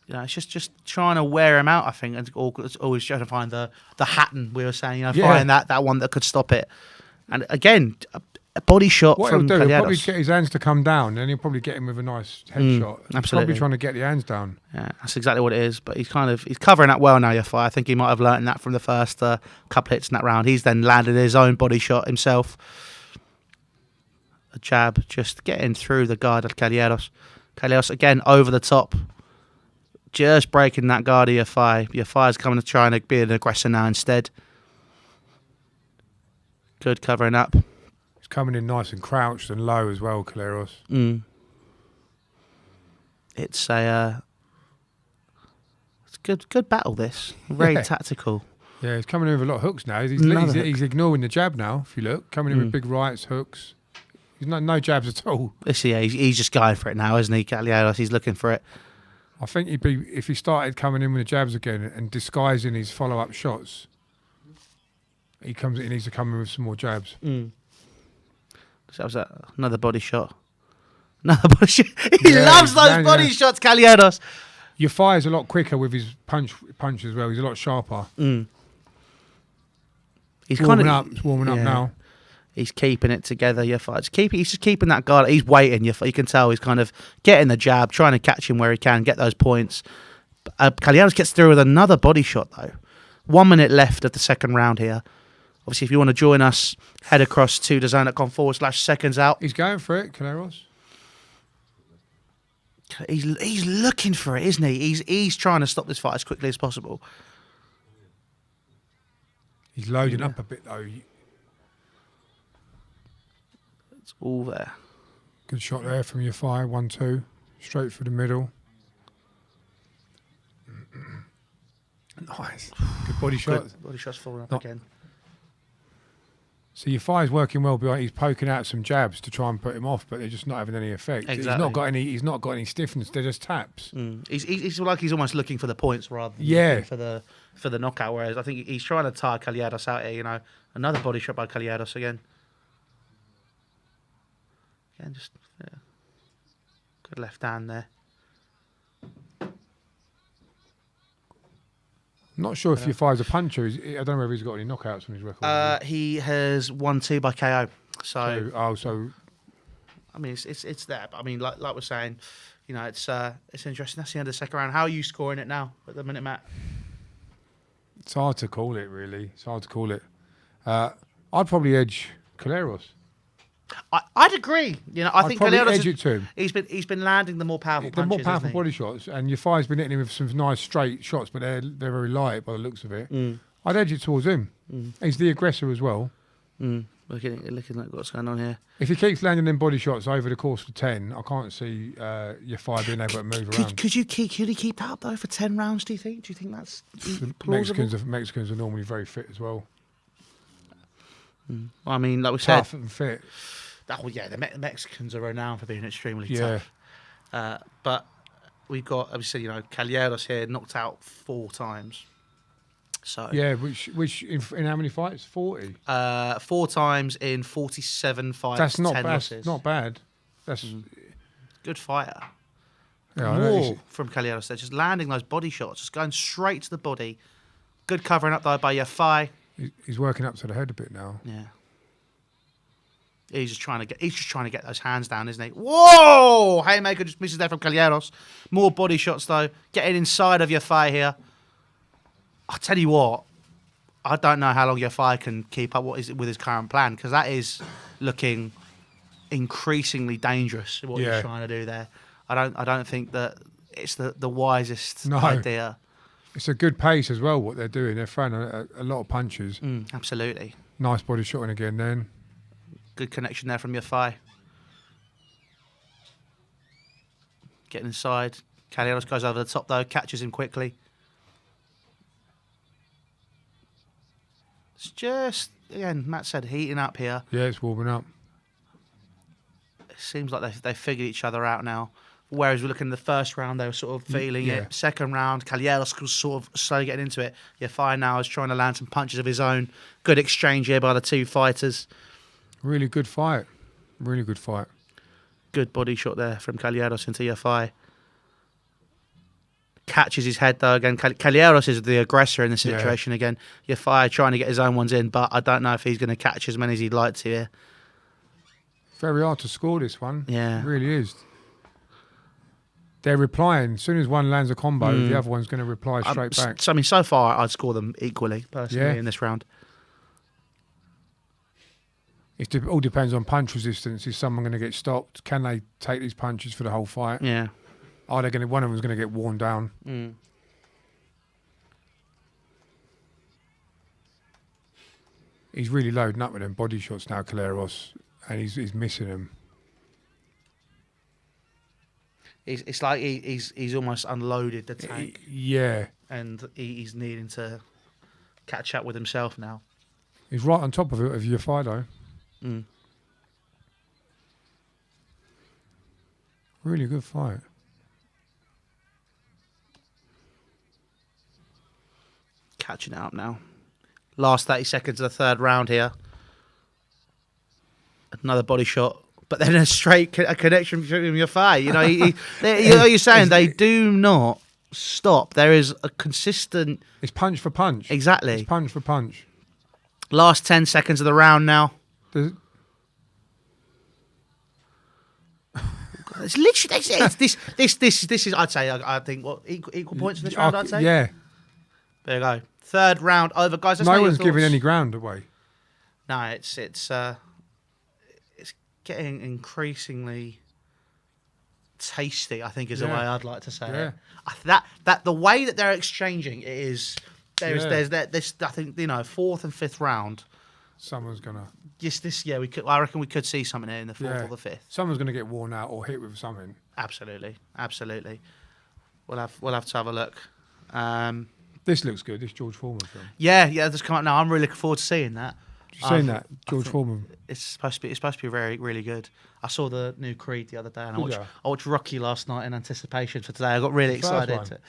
It's just trying to wear him out. I think, and always trying to find the Hatton. We were saying, find that one that could stop it. And again, a body shot what from he'll do, Calleros. he'll probably get his hands to come down, and he'll probably get him with a nice headshot. Absolutely. Probably trying to get the hands down. Yeah, that's exactly what it is. But he's covering that well now, Yafai. I think he might have learned that from the first couple hits in that round. He's then landed his own body shot himself. A jab, just getting through the guard of Calleros. Calleros again over the top, just breaking that guard of Yafai. Yafai's coming to try and be an aggressor now instead. Good covering up. He's coming in nice and crouched and low as well, Calleros. It's good battle. This very tactical. Yeah, he's coming in with a lot of hooks now. He's ignoring the jab now. If you look, coming in with big rights, hooks. He's no jabs at all. He's just going for it now, isn't he, Calleros? He's looking for it. I think if he started coming in with the jabs again and disguising his follow-up shots, he needs to come in with some more jabs. So that was another body shot. Another body shot. He loves those body shots, Calleros. Yafai is a lot quicker with his punch as well. He's a lot sharper. He's warming up now. He's keeping it together. Yafai. He's just keeping that guard. He's waiting. Yafai. You can tell he's kind of getting the jab, trying to catch him where he can, get those points. Calleros gets through with another body shot though. 1 minute left of the second round here. Obviously, if you want to join us, head across to DAZN.com/SecondsOut. He's going for it, Calleros. He's looking for it, isn't he? He's trying to stop this fight as quickly as possible. He's loading up a bit though. It's all there. Good shot there from Yafai, 1-2, straight through the middle. Nice. Good body shot. Good body shots falling up Not- again. So Yafai's working well behind. He's poking out some jabs to try and put him off, but they're just not having any effect. Exactly. He's not got any stiffness. They're just taps. He's like he's almost looking for the points rather than Yeah. looking for the knockout. Whereas I think he's trying to tire Calleros out here. You know, another body shot by Calleros again. Again, just good left hand there. Not sure if Yafai's a puncher. I don't know whether he's got any knockouts on his record. He has won 2 by KO. So I mean, it's there. But I mean, like we're saying, you know, it's interesting. That's the end of the second round. How are you scoring it now at the minute, Matt? it's hard to call it, really. It's hard to call it. I'd probably edge Calleros. I'd agree. You know, I think probably Calleros edge it to him. He's been landing the more powerful The punches. more powerful hasn't he? body shots, and Yafai's been hitting him with some nice straight shots, but they're very light by the looks of it. I'd edge it towards him. He's the aggressor as well. Looking at what's going on here. If he keeps landing them body shots over the course of 10, I can't see Yafai being able to move around. Could he keep up though for 10 rounds? Do you think? Do you think that's plausible? Mexicans are normally very fit as well. I mean, like we said, Tough and fit. oh yeah, the Mexicans are renowned for being extremely Yeah. tough. But we've got obviously, you know, Calleros here knocked out 4 times. So Yeah, which in how many fights? 40. 4 times in 47 fights. That's not 10 bad. losses. Not bad. That's Good fighter. yeah, I know More from Calleros. They're just landing those body shots, just going straight to the body. Good covering up though by Yafai. he's working up to the head a bit now. Yeah. He's just trying to get those hands down, isn't he? Whoa! Haymaker just misses there from Calleros. More body shots though. Getting inside of Yafai here. I'll tell you what. I don't know how long Yafai can keep up with his current plan, because that is looking increasingly dangerous. What he's trying to do there. I don't think that it's the wisest idea. It's a good pace as well. What they're doing, they're throwing a lot of punches. Absolutely. Nice body shotting again. Then Good connection there from Yafai. Getting inside. Calleros goes over the top though, catches him quickly. It's just, again, Matt said, heating up here. yeah, it's warming up. It seems like they've figured each other out now. Whereas we look in the first round, they were sort of feeling Yeah. it. Second round, Calleros was sort of slowly getting into it. Yafai now is trying to land some punches of his own. Good exchange here by the 2 fighters. Really good fight. Really good fight. Good body shot there from Calleros into Yafai. Catches his head though again. Calleros is the aggressor in the situation again. Yafai trying to get his own ones in, but I don't know if he's going to catch as many as he'd like to here. Very hard to score this one. Yeah. It really is. They're replying. As soon as one lands a combo, the other one's going to reply straight back. So, I mean, so far I'd score them equally personally Yeah. in this round. It all depends on punch resistance. Is someone going to get stopped? Can they take these punches for the whole fight? Yeah. Are they going to? One of them's going to get worn down. He's really loading up with them body shots now, Calleros, and he's missing them. It's like he's almost unloaded the tank, Yeah, and he's needing to catch up with himself now. he's right on top of it of Yafai though. Really good fight. Catching it up now. Last 30 seconds of the third round here. Another body shot, but then a straight connection between Yafai. You know, you're saying they do not stop. There is a consistent. It's punch for punch. Exactly. It's punch for punch. Last 10 seconds of the round now. There's- It's literally this is I'd say I think what equal points in this round. I'd say. Yeah. There you go. Third round over, guys. Let's know No your one's giving thoughts. any ground away. No, it's getting increasingly tasty. I think is the way Yeah. I'd like to say Yeah. it. That the way that they're exchanging it is there's Yeah. this I think, you know, 4th and 5th round. Someone's gonna. I reckon we could see something here in the 4th or the 5th. Someone's gonna get worn out or hit with something. Absolutely. We'll have to have a look. This looks good. This George Foreman film. Yeah, that's come out now. I'm really looking forward to seeing that. Have you seen that George Foreman? It's supposed to be very, really good. I saw the new Creed the other day, and Did I watched Rocky last night in anticipation for today. I got really The first excited. one?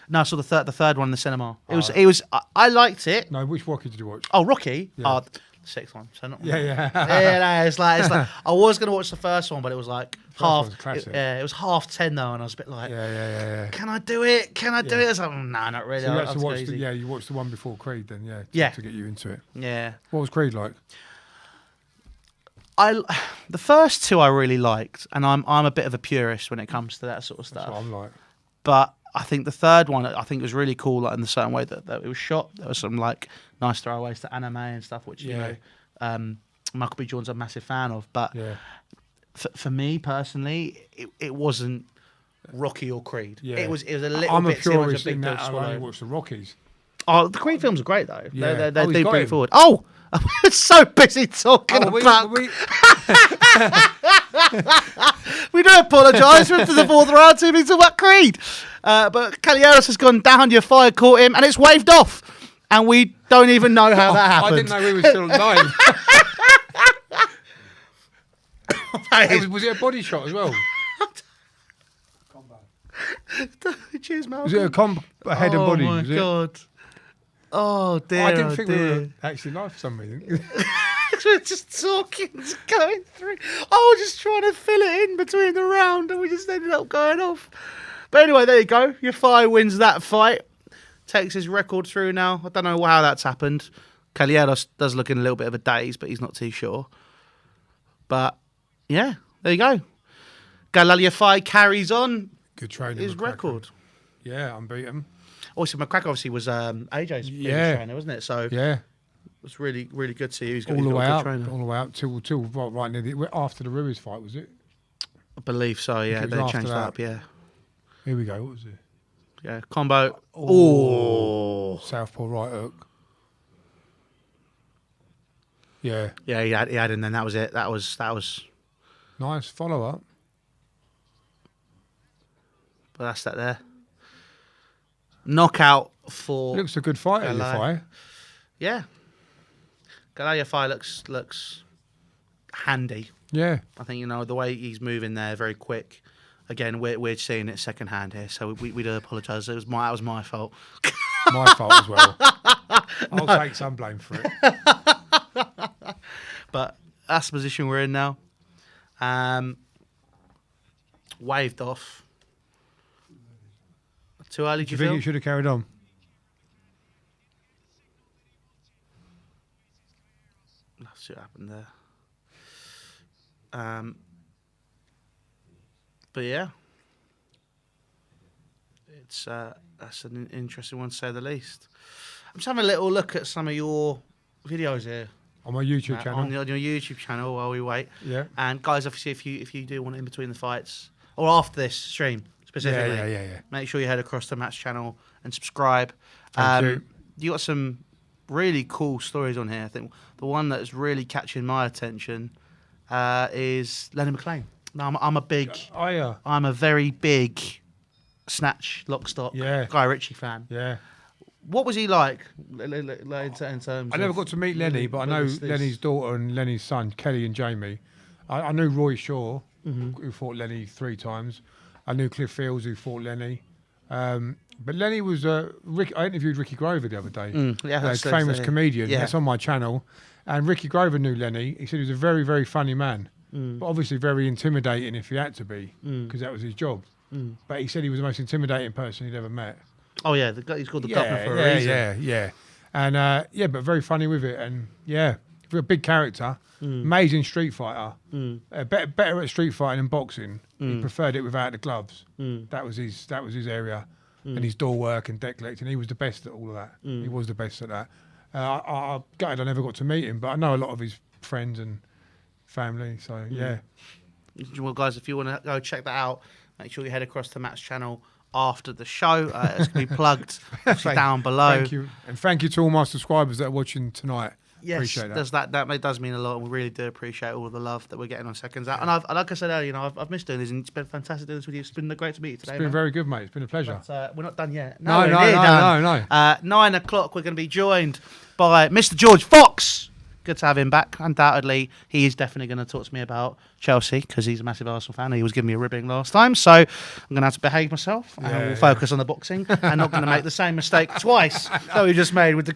No, I saw the third one in the cinema. It was. I liked it. No, which Rocky did you watch? Oh, Rocky. Yeah. Oh, the sixth one. So not. Yeah. No, it's like I was gonna watch the first one, but it was like one's half. a classic. It was 10:30 though, and I was a bit like, Yeah. can I do it? Can I do it? I was like, no, not really. So you I'll had to take watch it easy. you watched the one before Creed then, Yeah. to get you into it. Yeah. What was Creed like? The first two I really liked, and I'm a bit of a purist when it comes to that sort of That's stuff. what I'm like. But I think the third one, I think was really cool, like in the certain way that it was shot. There was some like nice throwaways to anime and stuff, which you know, Michael B. Jordan's a massive fan of. But for me personally, it wasn't Rocky or Creed. Yeah. It was a little I'm bit a too much purist a big in pill that to I swallow. only watched the Rockies. Oh, the Creed films are great though. Yeah. They Oh, he's do got bring him. it forward. Oh, I was so busy talking about. We do apologise for the fourth round to me talking about Creed. But Calleros has gone down, Yafai caught him, and it's waved off. And we don't even know how that happened. I didn't know we were still live. Was it a body shot as well? Cheers, Malcolm. Was it a head and body? Oh, my was it? God. Oh, dear. I didn't think we dear. were actually live for some reason. We're just talking, just going through. I was just trying to fill it in between the round, and we just ended up going off. But anyway, there you go. Yafai wins that fight, takes his record through now. I don't know how that's happened. Calleros does look in a little bit of a daze, but he's not too sure. But yeah, there you go. Galal Yafai carries on Good training. his McCracken. record. Yeah, unbeaten. Also, McCracken obviously was AJ's previous trainer, wasn't it? So Yeah. it's really, really good to see. He's got, All he's the got way a good up. trainer. All the way up till right near the after the Ruiz fight, was it? I believe so. Yeah, it was they after changed that that. up. Yeah, Here we go. What was it? yeah. Combo. Oh. Southpaw right hook. Yeah. Yeah, he had, and then that was it. That was. Nice follow up. But that's that there. Knockout for. Looks a good fighter, Galal. Yafai. Yeah. Galal Yafai looks handy. Yeah. I think the way he's moving there, very quick. Again, we're seeing it second hand here, so we do apologise. That was my fault. My fault as well. I'll take some blame for it. But that's the position we're in now. Waved off. Too early, Do you think it should have carried on? Let's see what happened there. But yeah, it's that's an interesting one to say the least. I'm just having a little look at some of your videos here On my YouTube channel. on your YouTube channel while we wait. Yeah. And guys, obviously, if you do want it in between the fights or after this stream specifically, Yeah. make sure you head across to Matt's channel and subscribe. Thank you. You got some really cool stories on here. I think the one that's really catching my attention is Lenny McLean. Now, I'm a very big Snatch, Lock, Stock, Guy Ritchie fan. Yeah. What was he like in terms I never got to meet Lenny, but I know Lenny's daughter and Lenny's son, Kelly and Jamie. I knew Roy Shaw, who fought Lenny 3 times. I knew Cliff Fields, who fought Lenny. But Lenny was I interviewed Ricky Grover the other day. Famous comedian. Yeah. That's on my channel. And Ricky Grover knew Lenny. He said he was a very, very funny man, but obviously very intimidating if he had to be, because that was his job. But he said he was the most intimidating person he'd ever met. Oh yeah, he's called the governor for a reason. Yeah. And but very funny with it, and a big character, amazing street fighter, better at street fighting than boxing. He preferred it without the gloves. That was his area, and his door work and deck collecting. He was the best at all of that. He was the best at that. I'm gutted I never got to meet him, but I know a lot of his friends and family. So yeah. Well, guys, if you want to go check that out, make sure you head across to Matt's channel after the show. It's going to be plugged down below. Thank you. And thank you to all my subscribers that are watching tonight. Yes, Appreciate that. That does mean a lot. And we really do appreciate all the love that we're getting on Seconds Out. And like I said earlier, I've missed doing this, and it's been fantastic doing this with you. It's been great to meet you today. It's been very good, mate. It's been a pleasure. But, we're not done yet. No. 9 o'clock, we're going to be joined by Mr. George Fox. Good to have him back. Undoubtedly, he is definitely going to talk to me about Chelsea because he's a massive Arsenal fan. He was giving me a ribbing last time, so I'm going to have to behave myself and we'll focus on the boxing and not going to make the same mistake twice that we just made with the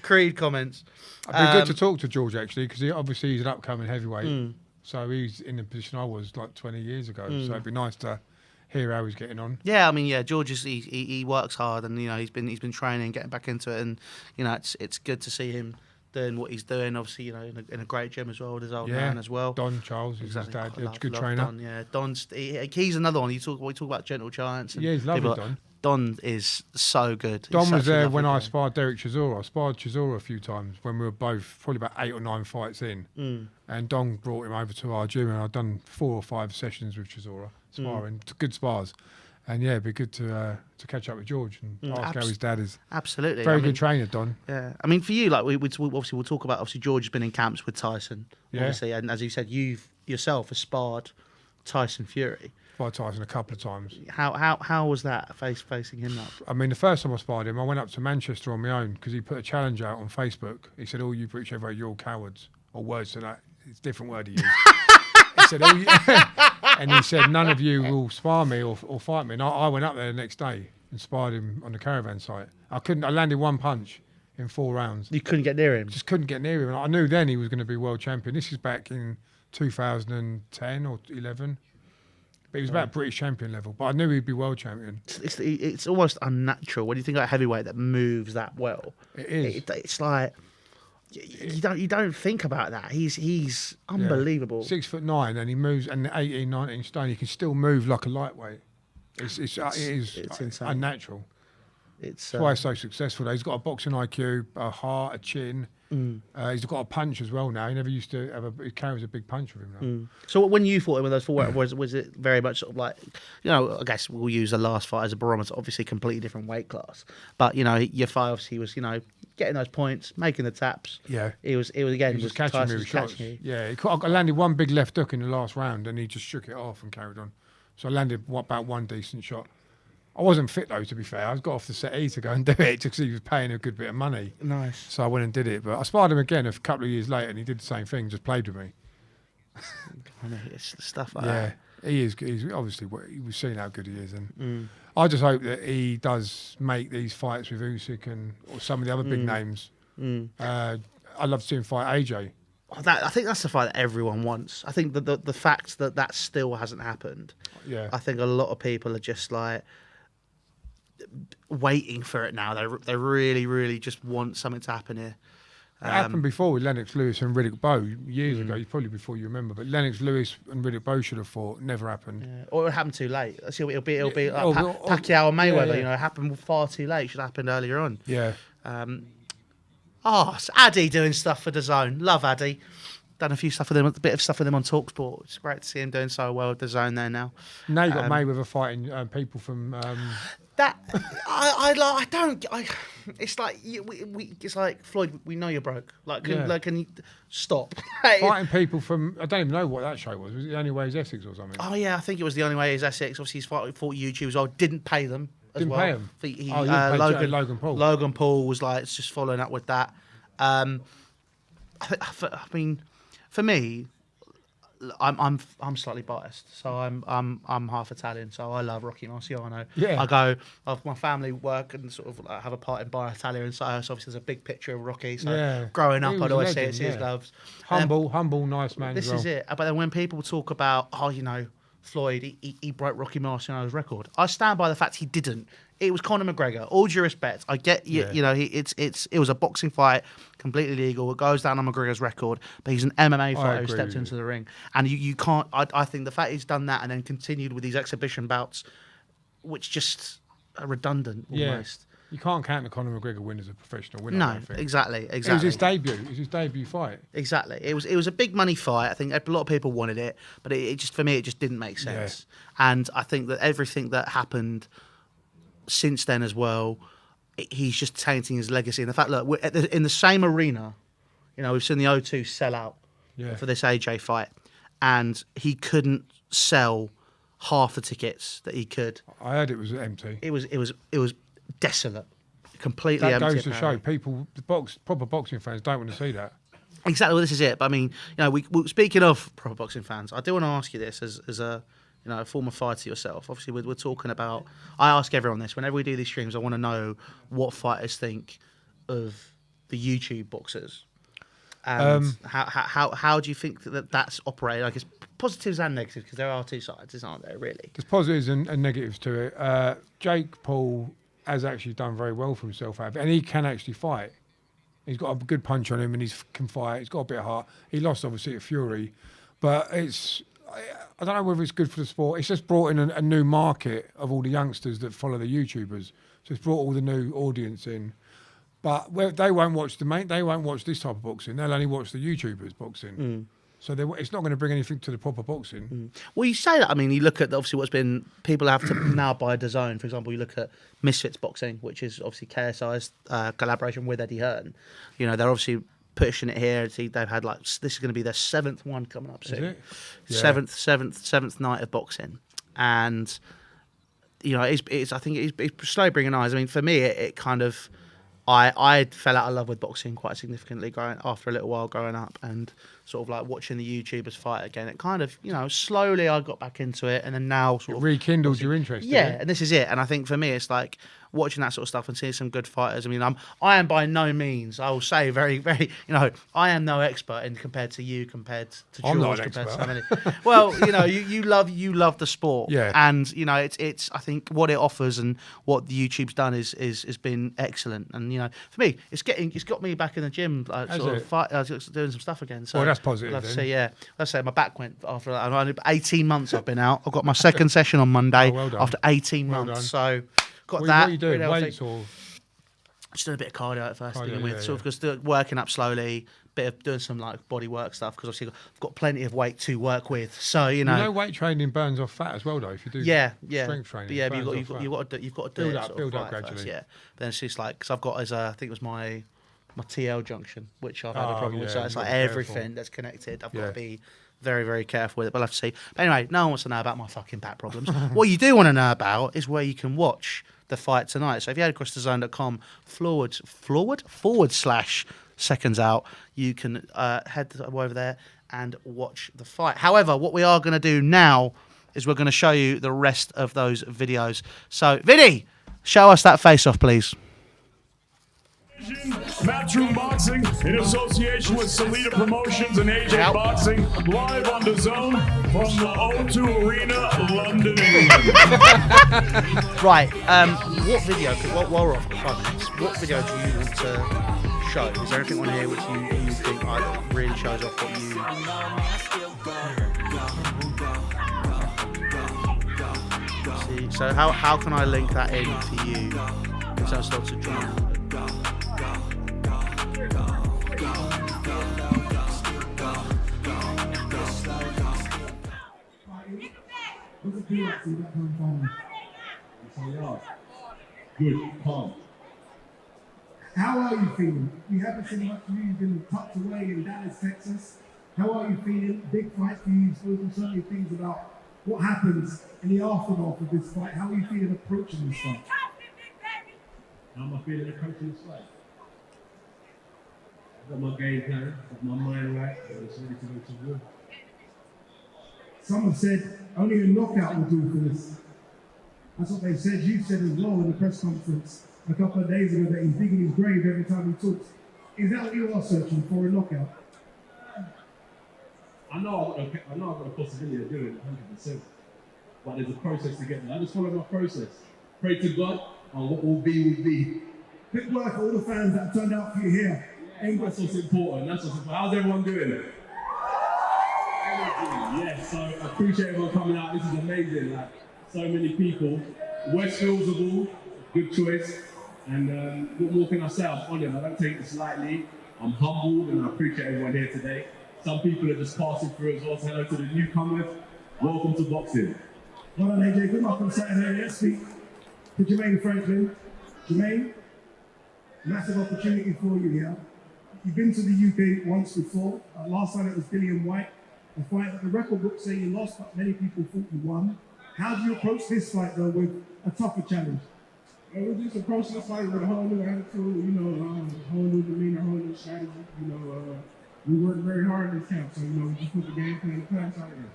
Creed comments. It'd be good to talk to George actually because obviously he's an upcoming heavyweight, so he's in the position I was like 20 years ago. So it'd be nice to hear how he's getting on. Yeah, I mean, George is he works hard and he's been training, getting back into it, and it's good to see him doing what he's doing, obviously, in a great gym as well with his old man as well. Don Charles is his dad. Good trainer. Don, Don's he's another one. We talk about gentle giants. And he's lovely, Don. Don is so good. Don was there when I sparred Derek Chisora. I sparred Chisora a few times when we were both probably about 8 or 9 fights in. And Don brought him over to our gym, and I'd done 4 or 5 sessions with Chisora sparring. Good spars. And it'd be good to catch up with George and ask how his dad is. Absolutely, very good trainer, Don. Yeah, I mean, for you, like we'll talk about. Obviously, George has been in camps with Tyson. Obviously, and as you said, you've yourself has sparred Tyson Fury. Sparred Tyson a couple of times. How was that facing him up? I mean, the first time I sparred him, I went up to Manchester on my own because he put a challenge out on Facebook. He said, "All you British heavyweight, you're all cowards," or words to that. It's a different word he used. He said, and he said, none of you will spar me or fight me. And I went up there the next day and sparred him on the caravan site. I landed 1 punch in 4 rounds. You couldn't get near him? Just couldn't get near him. And I knew then he was going to be world champion. This is back in 2010 or 11. But he was about British champion level. But I knew he'd be world champion. It's almost unnatural when you think about a heavyweight that moves that well. It is. It's like... You don't think about that. He's unbelievable. 6'9", and he moves, and 18, 19 stone. He can still move like a lightweight. It is insane. Unnatural. That's why he's so successful. He's got a boxing IQ, a heart, a chin. He's got a punch as well now. He never used to have he carries a big punch with him now. So when you fought him with those 4, was it very much sort of like, I guess we'll use the last fight as a barometer, obviously completely different weight class. But, Yafai obviously was, getting those points, making the taps. Yeah. He was just catching me with shots. Yeah, I landed 1 big left hook in the last round and he just shook it off and carried on. So I landed about 1 decent shot. I wasn't fit though, to be fair. I got off the settee to go and do it because he was paying a good bit of money. Nice. So I went and did it. But I sparred him again a couple of years later and he did the same thing, just played with me. It's stuff like that. Yeah, he is. He's obviously, we've seen how good he is. And I just hope that he does make these fights with Usyk or some of the other big names. I'd love to see him fight AJ. I think that's the fight that everyone wants. I think the fact that still hasn't happened. Yeah. I think a lot of people are just like waiting for it now. They really, really just want something to happen here. It happened before with Lennox Lewis and Riddick Bowe years ago, probably before you remember. But Lennox Lewis and Riddick Bowe should have fought. Never happened. Yeah. Or it happened too late. It'll be like Pacquiao and Mayweather. It happened far too late. It should have happened earlier on. Yeah. It's Addy doing stuff for the Zone. Love Addy. Done a bit of stuff with him on TalkSport. It's great to see him doing so well with the Zone there now. Now you got Mayweather fighting people from. It's like it's like Floyd. We know you're broke. Can you stop? Fighting people from. I don't even know what that show was. Was it The Only Way Is Essex or something? Oh yeah, I think it was The Only Way Is Essex. Obviously, he's fought YouTube as well. Didn't pay them. Didn't pay him. Logan Paul. Logan Paul was like it's just following up with that. I mean, for me, I'm slightly biased, so I'm half Italian, so I love Rocky Marciano. Yeah. I go, my family work and sort of have a part in Bar Italia, and so obviously there's a big picture of Rocky. So growing up, I'd always see his gloves. Humble, nice man. This is it. But then when people talk about, Floyd, he broke Rocky Marciano's record. I stand by the fact he didn't. It was Conor McGregor. All due respect, I get it was a boxing fight, completely legal. It goes down on McGregor's record, but he's an MMA fighter who stepped into the ring, and you can't. I think the fact he's done that and then continued with these exhibition bouts, which just are redundant almost. You can't count the Conor McGregor win as a professional winner. No, exactly. It was his debut. It was his debut fight. Exactly. It was a big money fight. I think a lot of people wanted it, but it just for me it just didn't make sense. Yeah. And I think that everything that happened since then as well, he's just tainting his legacy. And the fact, look, we're in the same arena, you know, we've seen the O2 sell out for this AJ fight, and he couldn't sell half the tickets that he could. I heard it was empty. It was desolate, completely That empty. goes to show people, proper boxing fans don't want to see that. Exactly, well, this is it. But I mean, you know, we speaking of proper boxing fans, I do want to ask you this as a, you know, a former fighter yourself. Obviously, we're talking about. I ask everyone this whenever we do these streams. I want to know what fighters think of the YouTube boxers, and how do you think that's operated? I guess positives and negatives, because there are two sides, aren't there? Really, There's positives and negatives to it. Jake Paul has actually done very well for himself, and he can actually fight. He's got a good punch on him, and he can fight. He's got a bit of heart. He lost obviously at Fury, but I don't know whether it's good for the sport. It's just brought in a new market of all the youngsters that follow the YouTubers. So it's brought all the new audience in. But they won't watch they won't watch this type of boxing. They'll only watch the YouTubers boxing. So it's not going to bring anything to the proper boxing. Well, you say that. I mean, you look at obviously what's been. People have to now buy DAZN. For example, you look at Misfits Boxing, which is obviously KSI's collaboration with Eddie Hearn. You know, they're obviously pushing it here. They've had this is going to be their 7th one coming up soon. Is it? Yeah. Seventh night of boxing, and you know, it's I think it's slowly bringing eyes. I mean, for me, it kind of. I fell out of love with boxing quite significantly after a little while growing up, and sort of like watching the YouTubers fight again. It kind of, you know, slowly I got back into it, and then now sort of rekindled your interest. Yeah, and this is it. And I think for me, it's like watching that sort of stuff and seeing some good fighters. I mean, I am by no means, I will say, very, very, you know, I am no expert compared to you, compared to George, I'm not an compared to expert. so many. Well, you know, you love the sport, yeah. And you know, it's I think what it offers and what the YouTube's done is been excellent. And you know, for me, it's got me back in the gym, doing some stuff again. So well, that's positive. I'd say, yeah. Let's say my back went after that. Only 18 months I've been out. I've got my second session on Monday after 18 months. So got that. What are you doing? Weights or? Just doing a bit of cardio at first, Cardio, sort of just working up slowly, bit of doing some like body work stuff, because obviously I've got plenty of weight to work with. So you know, weight training burns off fat as well, though. If you do strength training, but yeah, but you've got to do it, build up gradually. First, yeah, then it's just like, because I've got I think it was my TL junction, which I've had a problem with. So it's like everything that's connected. I've got to be very, very careful with it. But I'll have to see. But anyway, no one wants to know about my fucking back problems. What you do want to know about is where you can watch the fight tonight. So if you head across to DAZN.com /SecondsOut, you can head over there and watch the fight. However, what we are going to do now is we're going to show you the rest of those videos. So, Vinny, show us that face-off, please. Matchroom Boxing in association with Salida Promotions and AJ Boxing, live on DAZN from the O2 Arena, London, England. Right, what video, while we're off for 5 minutes, what video do you want to show? Is there anything on here which you think really shows off what you... See, so how can I link that in for you in terms of to join? What's it feel like to see that come from? Good, calm. How are you feeling? We haven't seen much of you. You've been tucked away in Dallas, Texas. How are you feeling? Big fight for you. You've spoken so many things about what happens in the aftermath of this fight. How are you feeling approaching this fight? How am I feeling approaching this fight? I've got my game plan, got my mind right, so it's ready to go to war. Someone said only a knockout will do for this. That's what they said. You said as well in the press conference a couple of days ago that he's digging his grave every time he talks. Is that what you are searching for, a knockout? I know I've got a possibility of doing it 100%, but there's a process to get there. I just follow my process. Pray to God, and what will be will be. Quick word for all the fans that turned out for you here. That's what's important. How's everyone doing it? Yes, so I appreciate everyone coming out. This is amazing. Like, so many people. Westfield's of all, good choice. And what more can I say? I'm honoured. I don't take this lightly. I'm humbled, and I appreciate everyone here today. Some people are just passing through as well. So hello to the newcomers. Welcome to boxing. Well done, AJ. Good luck on Saturday. Let's speak to Jermaine Franklin. Jermaine, Massive opportunity for you here. You've been to the UK once before. Last time it was Dillian White. A fight that the record books say you lost, but many people thought you won. How do you approach this fight, though, with a tougher challenge? We just approach this fight with a whole new attitude, whole new demeanor, whole new strategy. We worked very hard in this camp, so we just put the game plan in place out there.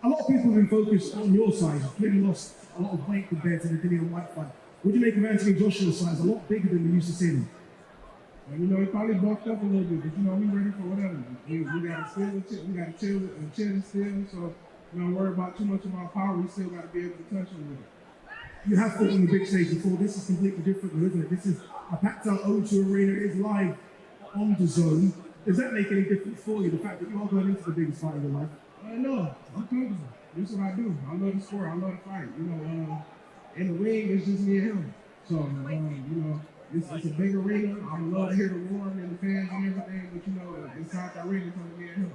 A lot of people have been focused on your size. You've clearly lost a lot of weight compared to the Dillian White fight. What do you make of Anthony Joshua's size? A lot bigger than we used to see him. He probably bulked up a little bit, but we ready for whatever. We got to chill and still. So don't worry about too much of our power. We still got to be able to touch him with it. You have fought on the big stage before. This is completely different, isn't it? This is a packed out O2 arena. It is live on the zone. Does that make any difference for you? The fact that you are going into the biggest fight of your life? No, I'm comfortable. This is what I do. I love the sport. I love the fight. In the ring, it's just me and him. So, it's a big arena. I love to hear the roar and the fans and everything, but inside that ring, it's only me and him.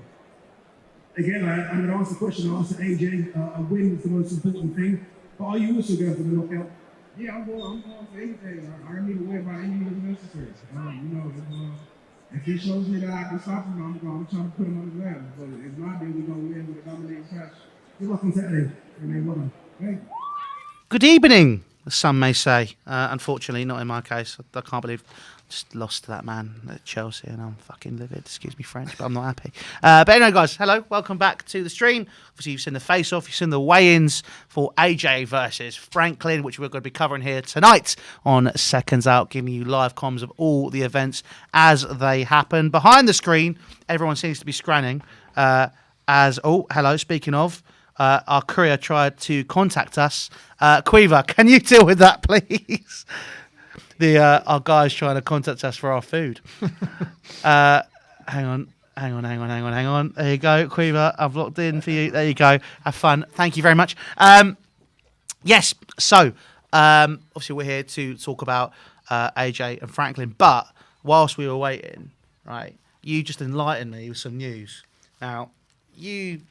Again, I'm going to ask the question I asked AJ. A win is the most important thing. But are you also going for the knockout? Yeah, I'm going for anything. I need to win by any means necessary. If he shows me that I can stop him, I'm trying to put him on the ground. But if not, then we're going to win with a dominating fashion. Good luck on Saturday. Well done. Thank you. Good evening, as some may say. Unfortunately, not in my case. I can't believe I just lost to that man at Chelsea, and I'm fucking livid. Excuse me, French, but I'm not happy. But anyway, guys, hello. Welcome back to the stream. Obviously, you've seen the face-off. You've seen the weigh-ins for AJ versus Franklin, which we're going to be covering here tonight on Seconds Out, giving you live comms of all the events as they happen. Behind the screen, everyone seems to be scranning. Hello, speaking of, our courier tried to contact us. Quiver, can you deal with that, please? Our guy's trying to contact us for our food. Hang on. There you go, Quiver. I've locked in for you. There you go. Have fun. Thank you very much. Yes, so obviously we're here to talk about AJ and Franklin, but whilst we were waiting, right, you just enlightened me with some news. Now, you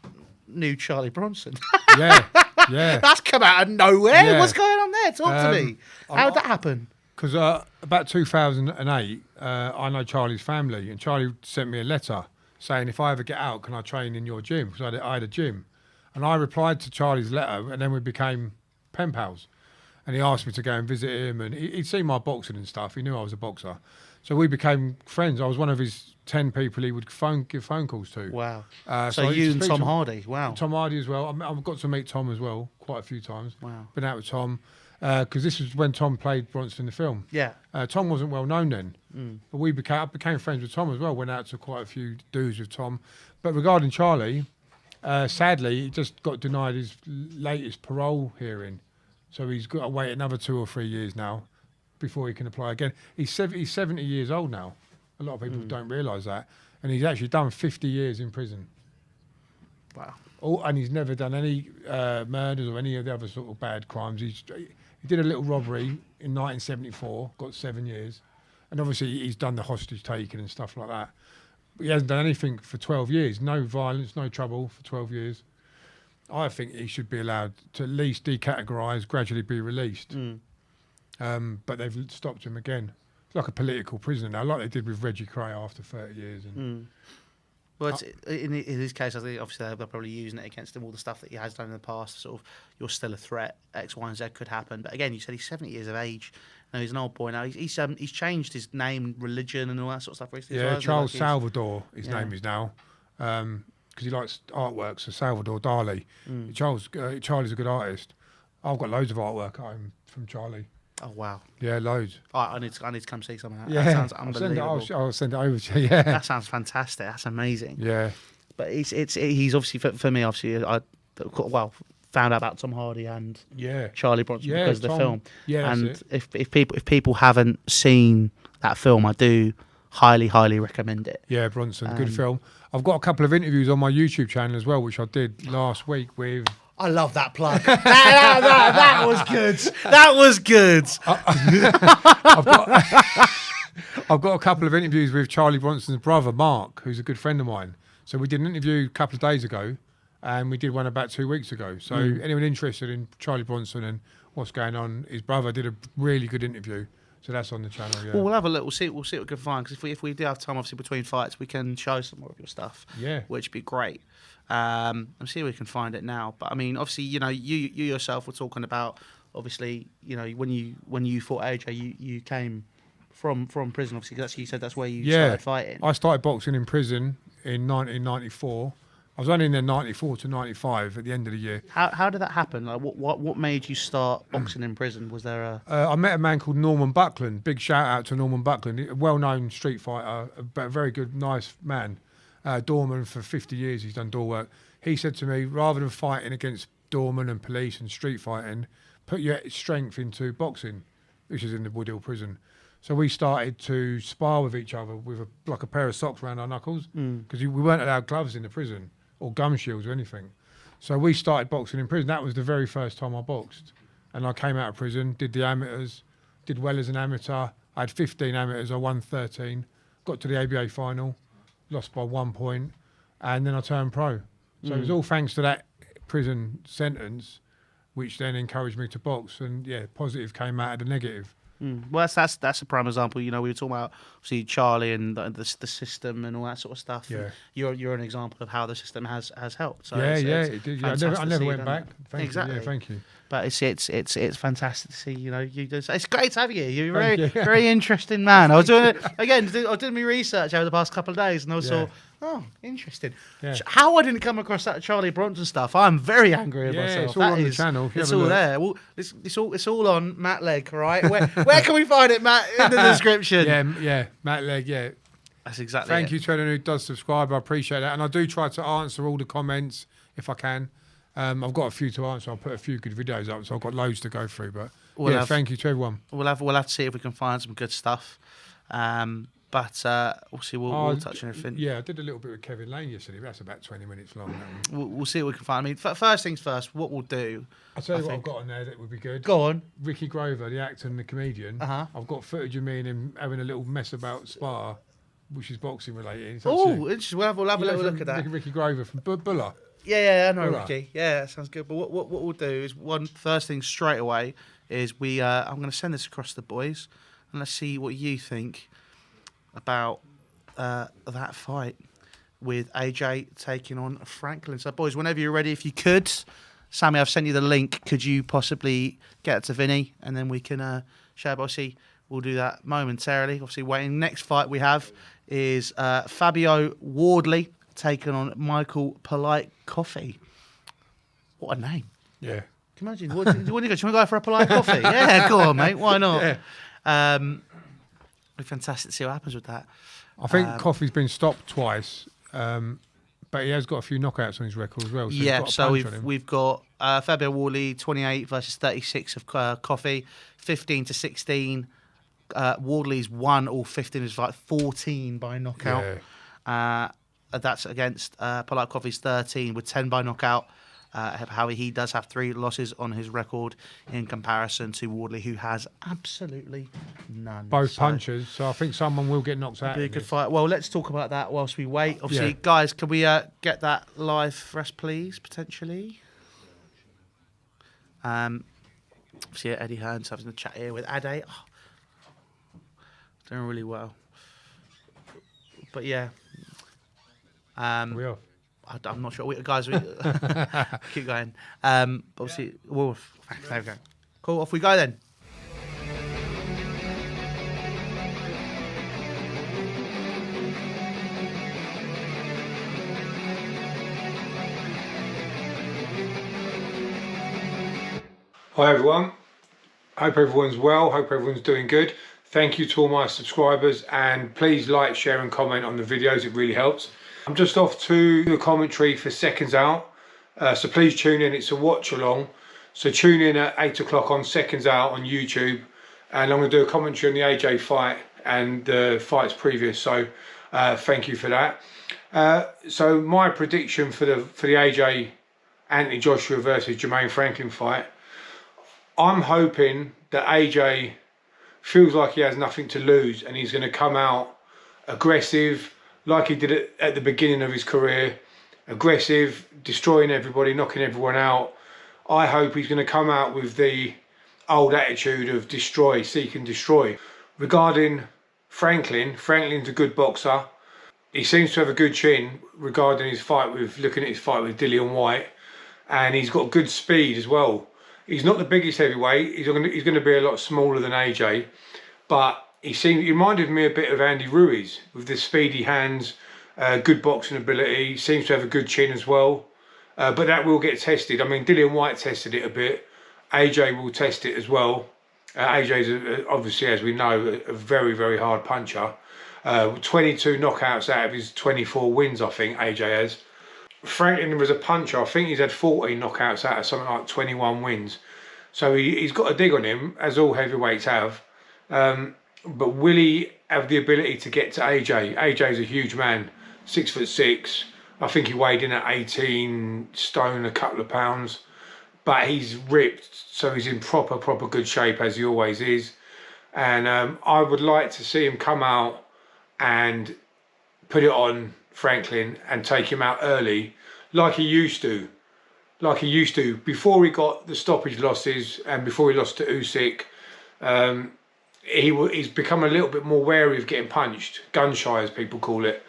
knew Charlie Bronson. Yeah. That's come out of nowhere. Yeah. What's going on there? Talk to me. How did that happen? Because about 2008, I know Charlie's family, and Charlie sent me a letter saying, if I ever get out, can I train in your gym? Because I had a gym. And I replied to Charlie's letter, and then we became pen pals. And he asked me to go and visit him, and he'd seen my boxing and stuff. He knew I was a boxer. So we became friends. I was one of his 10 people he would give phone calls to. Wow. So you and Tom Hardy. Wow. Tom Hardy as well. I've got to meet Tom as well quite a few times. Wow. Been out with Tom. Because this was when Tom played Bronson in the film. Yeah. Tom wasn't well known then. But I became friends with Tom as well. Went out to quite a few dues with Tom. But regarding Charlie, sadly, he just got denied his latest parole hearing. So he's got to wait another 2 or 3 years now before he can apply again. He's 70 years old now. A lot of people don't realise that. And he's actually done 50 years in prison. Wow. And he's never done any murders or any of the other sort of bad crimes. He did a little robbery in 1974, got 7 years. And obviously he's done the hostage taking and stuff like that. But he hasn't done anything for 12 years. No violence, no trouble for 12 years. I think he should be allowed to at least decategorise, gradually be released. But they've stopped him again. It's like a political prisoner now, like they did with Reggie Cray after 30 years. Well, in his case, I think obviously they're probably using it against him, all the stuff that he has done in the past. Sort of, you're still a threat. X, Y, and Z could happen. But again, you said he's 70 years of age. No, he's an old boy now. He's changed his name, religion, and all that sort of stuff recently. Yeah, well, Charles Salvador, his name is now, because he likes artwork. So Salvador Dali. Charlie's a good artist. I've got loads of artwork at home from Charlie. Oh wow! Yeah, loads. I need to come see some of that. Yeah, that sounds unbelievable. I'll send it over to you. Yeah, that sounds fantastic. That's amazing. Yeah, but he's obviously for me. Obviously, I found out about Tom Hardy and Charlie Bronson because of the film. Yeah, and if people haven't seen that film, I do highly recommend it. Yeah, Bronson, good film. I've got a couple of interviews on my YouTube channel as well, which I did last week with. I love that plug. that was good. That was good. I've got a couple of interviews with Charlie Bronson's brother, Mark, who's a good friend of mine. So we did an interview a couple of days ago, and we did one about 2 weeks ago. So anyone interested in Charlie Bronson and what's going on, his brother did a really good interview. So that's on the channel. Yeah. Well, we'll have a look. We'll see what we can find. Because if we do have time, obviously between fights, we can show some more of your stuff. Yeah. Which would be great. And see if we can find it now. But I mean, obviously, you yourself were talking about, obviously, when you fought AJ, you came from prison. Obviously, you said that's where you started fighting. I started boxing in prison in 1994. I was only in there 94 to 95 at the end of the year. How did that happen? Like, what made you start boxing in prison? Was there a... I met a man called Norman Buckland. Big shout out to Norman Buckland, a well-known street fighter, a very good, nice man. Doorman for 50 years, he's done door work. He said to me, rather than fighting against doormen and police and street fighting, put your strength into boxing, which is in the Woodhill prison. So we started to spar with each other with a pair of socks around our knuckles, because we weren't allowed gloves in the prison or gum shields or anything. So we started boxing in prison. That was the very first time I boxed. And I came out of prison, did the amateurs, did well as an amateur. I had 15 amateurs, I won 13, got to the ABA final, lost by 1 point, and then I turned pro. So it was all thanks to that prison sentence, which then encouraged me to box. And yeah, positive came out of the negative. Well, that's a prime example. We were talking about obviously Charlie and the system and all that sort of stuff. Yeah, you're an example of how the system has helped. So it did. I never went back. Exactly. You. Yeah, thank you. But it's fantastic to see. You do. It's great to have you. You're a very interesting man. I was doing my research over the past couple of days, and I saw. Oh, interesting. Yeah. How I didn't come across that Charlie Bronson stuff, I'm very angry at myself. It's all on the channel. It's all there. Well, it's all on Matt Legg, right? Where can we find it, Matt? In the description. Yeah, Matt Legg, yeah. That's exactly Thank you to anyone who does subscribe. I appreciate that. And I do try to answer all the comments if I can. I've got a few to answer. I'll put a few good videos up, so I've got loads to go through. But thank you to everyone. We'll have to see if we can find some good stuff. But we'll see. We'll touch on everything. Yeah, I did a little bit with Kevin Lane yesterday. But that's about 20 minutes long. We'll see what we can find. I mean, first things first. What we'll do. I'll tell you what I've got on there that would be good. Go on. Ricky Grover, the actor and the comedian. I've got footage of me and him having a little mess about spar, which is boxing related. Oh, interesting. We'll have a little look at that. Ricky Grover from Buller. Yeah, I know Ricky. Yeah, that sounds good. But what we'll do is first thing straight away is I'm going to send this across to the boys, and let's see what you think about that fight with AJ taking on Franklin. So, boys, whenever you're ready, if you could, Sammy, I've sent you the link. Could you possibly get it to Vinny, and then we can share? Obviously, we'll do that momentarily. Obviously, waiting. Next fight we have is Fabio Wardley taking on Michael Polite Coffie. What a name! Yeah. Can you imagine? What do you want to go for a polite coffee? Yeah, go on, mate. Why not? Yeah. It'd be fantastic to see what happens with that. I think Coffee's been stopped twice, but he has got a few knockouts on his record as well. So we've got Fabio Wardley 28 versus 36 of Coffee, 15 to 16. Wardley's won all 15. It's like 14 by knockout. Yeah. That's against Polite Coffee's 13 with 10 by knockout. How he does have 3 losses on his record in comparison to Wardley, who has absolutely none. Both punches, so I think someone will get knocked out. Be a good fight. Well, let's talk about that whilst we wait. Obviously, guys, can we get that live for us, please, potentially? Obviously, Eddie Hearn's having a chat here with Ade. Oh, doing really well. But yeah. We are. I'm not sure. Guys, keep going. Obviously, Wolf. There we go. Cool, off we go then. Hi everyone. Hope everyone's well. Hope everyone's doing good. Thank you to all my subscribers, and please like, share and comment on the videos. It really helps. I'm just off to the commentary for Seconds Out, so please tune in. It's a watch along, so tune in at 8 o'clock on Seconds Out on YouTube, and I'm going to do a commentary on the AJ fight and the fights previous, so thank you for that. So my prediction for the AJ Anthony Joshua versus Jermaine Franklin fight, I'm hoping that AJ feels like he has nothing to lose and he's going to come out aggressive, like he did at the beginning of his career, aggressive, destroying everybody, knocking everyone out. I hope he's going to come out with the old attitude of destroy, seek and destroy. Regarding Franklin's a good boxer. He seems to have a good chin regarding his fight with, looking at his fight with Dillian White, and he's got good speed as well. He's not the biggest heavyweight. He's going to be a lot smaller than AJ, but he reminded me a bit of Andy Ruiz with the speedy hands, good boxing ability. He seems to have a good chin as well, but that will get tested. I mean, Dillian White tested it a bit. AJ will test it as well. AJ's obviously, as we know, a very, very hard puncher. 22 knockouts out of his 24 wins, I think AJ has. Franklin was a puncher. I think he's had 14 knockouts out of something like 21 wins. So he's got a dig on him, as all heavyweights have. But will he have the ability to get to AJ? AJ's a huge man, 6'6". I think he weighed in at 18 stone, a couple of pounds. But he's ripped, so he's in proper good shape, as he always is. And I would like to see him come out and put it on Franklin and take him out early, like he used to. Before he got the stoppage losses and before he lost to Usyk. He's become a little bit more wary of getting punched, gun shy as people call it.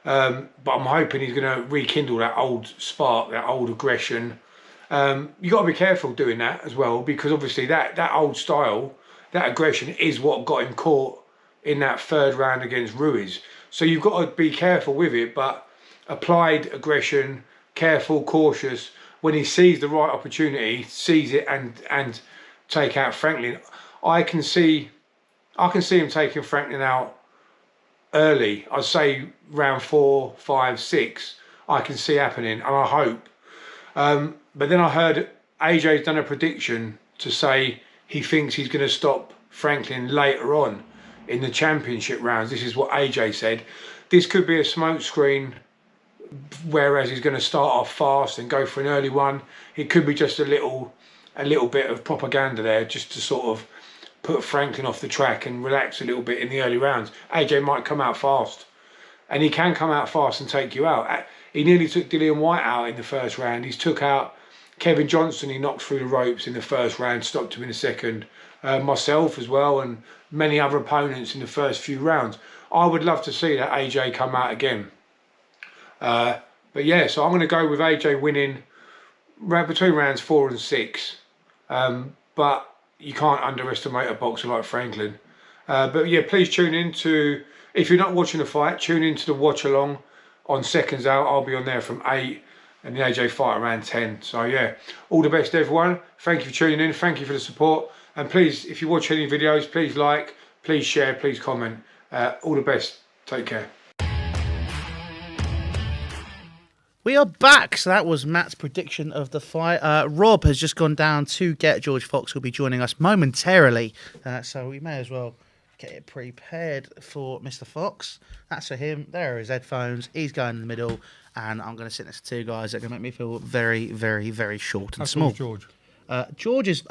But I'm hoping he's going to rekindle that old spark, that old aggression. You got to be careful doing that as well, because obviously that old style, that aggression is what got him caught in that third round against Ruiz. So you've got to be careful with it, but applied aggression, careful, cautious. When he sees the right opportunity, seize it and take out Franklin. I can see him taking Franklin out early. I'd say round 4, 5, 6. I can see happening, and I hope. But then I heard AJ's done a prediction to say he thinks he's going to stop Franklin later on in the championship rounds. This is what AJ said. This could be a smokescreen, whereas he's going to start off fast and go for an early one. It could be just a little bit of propaganda there, just to sort of put Franklin off the track and relax a little bit in the early rounds. AJ might come out fast, and he can come out fast and take you out. He nearly took Dillian White out in the first round. He's took out Kevin Johnson. He knocked through the ropes in the first round, stopped him in the second. Myself as well, and many other opponents in the first few rounds. I would love to see that AJ come out again. But yeah, so I'm going to go with AJ winning between rounds 4 and 6. But you can't underestimate a boxer like Franklin. But yeah, please tune in to, if you're not watching the fight, tune in to the watch along on Seconds Out. I'll be on there from 8 and the AJ fight around 10. So yeah, all the best everyone. Thank you for tuning in. Thank you for the support. And please, if you watch any videos, please like, please share, please comment. All the best. Take care. We are back. So that was Matt's prediction of the fight. Rob has just gone down to get George Fox, who'll be joining us momentarily. So we may as well get it prepared for Mr. Fox. That's for him. There are his headphones. He's going in the middle. And I'm going to sit next to two guys that are going to make me feel very, very, very short and small. George. George is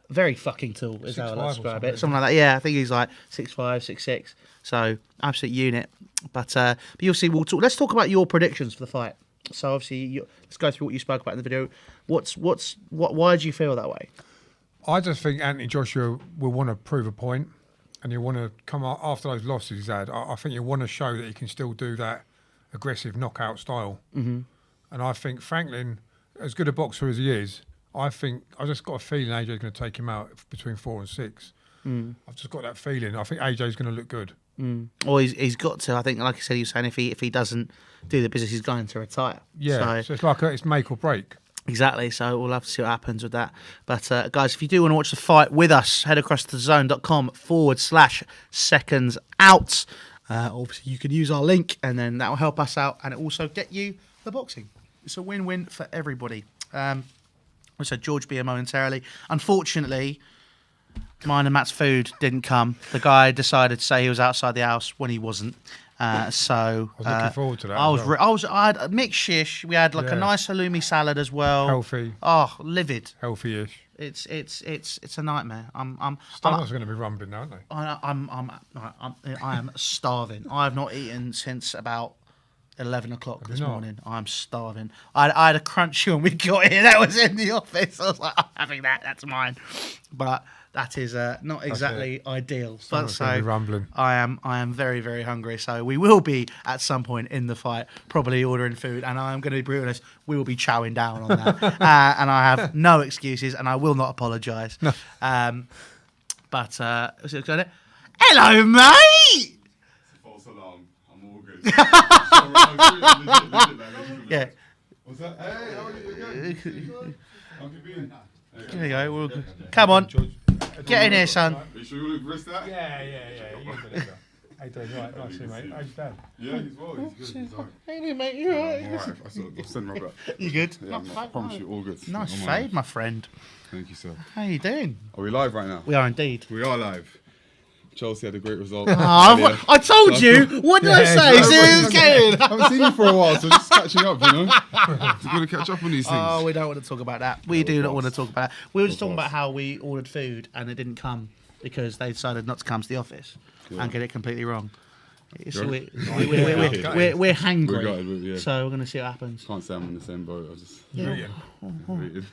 very fucking tall, is how I describe it. Something like that. Yeah, I think he's like 6'5", 6'6". So absolute unit. But you'll see. Let's talk about your predictions for the fight. So obviously, let's go through what you spoke about in the video. Why do you feel that way? I just think Anthony Joshua will want to prove a point, and he'll want to come out after those losses he's had. I think he'll want to show that he can still do that aggressive knockout style. Mm-hmm. And I think Franklin, as good a boxer as he is, I just got a feeling AJ's going to take him out between 4 and 6. I've just got that feeling. I think AJ's going to look good. Well, he's got to. I think, like I said, he was saying if he doesn't do the business, he's going to retire. Yeah, so it's like it's make or break. Exactly. So we'll have to see what happens with that. But guys, if you do want to watch the fight with us, head across to thezone.com/seconds-out. Obviously, you can use our link, and then that will help us out, and it also get you the boxing. It's a win-win for everybody. So George be here momentarily. Unfortunately, mine and Matt's food didn't come. The guy decided to say he was outside the house when he wasn't. So I was looking forward to that. I had a mixed shish. We had like a nice halloumi salad as well. Healthy. Oh, livid. Healthy-ish. It's a nightmare. Stomach's going to be rumbling now, aren't they? I am starving. I have not eaten since about 11 o'clock this morning. I'm starving. I had a crunchy when we got here. That was in the office. I was like, I'm having that. That's mine. But That is not exactly ideal. But Someone's gonna be rumbling. I am very, very hungry. So we will be at some point in the fight probably ordering food, and I am going to be brutally honest. We will be chowing down on that, and I have no excuses, and I will not apologise. No. But hello, mate. False alarm. I'm all good. Yeah. What's that? Hey, how are you? Good. How have you been? There you go. We're all good. Come on, get in here, son. Are you sure you want to risk that? Yeah. How you doing? Right, nice to see you, mate. How's your dad? Yeah, he's well. He's good. He's all right. Hey, mate, you alright? I'm all right. I'll send my back. You good? Yeah, I promise you, all good. Nice I'm all fade, right. my friend. Thank you, sir. How you doing? Are we live right now? We are indeed. We are live. Chelsea had a great result. Oh, I told you. What did I say? See who's getting? I haven't seen you for a while, so just catching up, you know? We're going to catch up on these things. Oh, we don't want to talk about that. We do not want to talk about that. We were just talking about how we ordered food and it didn't come because they decided not to come to the office and get it completely wrong. So we're hangry, We're gutted, yeah. so we're going to see what happens. Can't say I'm in the same boat. I was just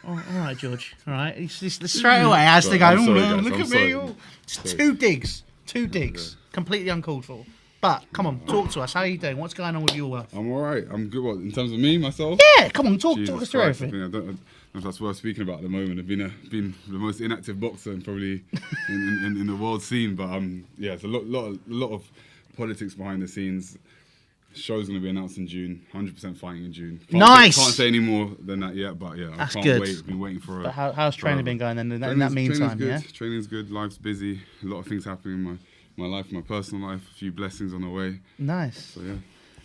All right, George. All right. He's straight away has to go, I'm sorry, "Oh, guys, look I'm at sorry. me. Oh." It's two digs. Completely uncalled for. But come on, talk to us. How are you doing? What's going on with your work? I'm all right. I'm good. What, in terms of me, myself? Yeah, come on, talk Jesus us through Christ, everything. I don't know if that's worth speaking about at the moment. I've been the most inactive boxer and probably in the world scene. But yeah, it's a lot of politics behind the scenes. Show's going to be announced in June. 100% fighting in June. Can't say any more than that yet. But yeah, That's I can't good. wait. I've been waiting for it. But how's training been going then in that meantime? Yeah. Training's good. Life's busy. A lot of things happening in my life, my personal life. A few blessings on the way. Nice. So yeah.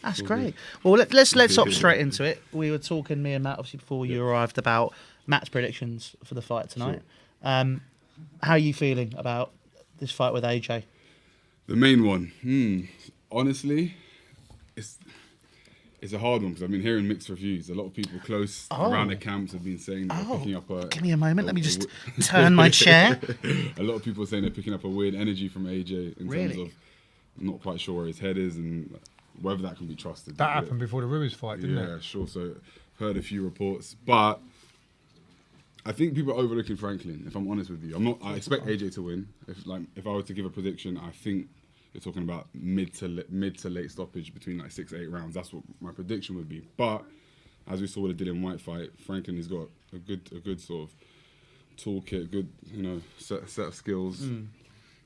That's great. Well, let's hop straight into it. We were talking, me and Matt, obviously before you arrived, about Matt's predictions for the fight tonight. How are you feeling about this fight with AJ? The main one. Honestly, it's a hard one because I've been hearing mixed reviews. A lot of people close around the camps have been saying they're picking up a... Give me a moment. Let me just turn my chair. A lot of people are saying they're picking up a weird energy from AJ in terms of not quite sure where his head is and whether that can be trusted. That happened before the Ruiz fight, didn't it? Yeah, sure. So heard a few reports, but I think people are overlooking Franklin. If I'm honest with you, I expect AJ to win. If I were to give a prediction, I think you're talking about mid to late stoppage between like 6 to 8 rounds. That's what my prediction would be. But as we saw with the Dillian White fight, Franklin has got a good sort of toolkit, good set of skills.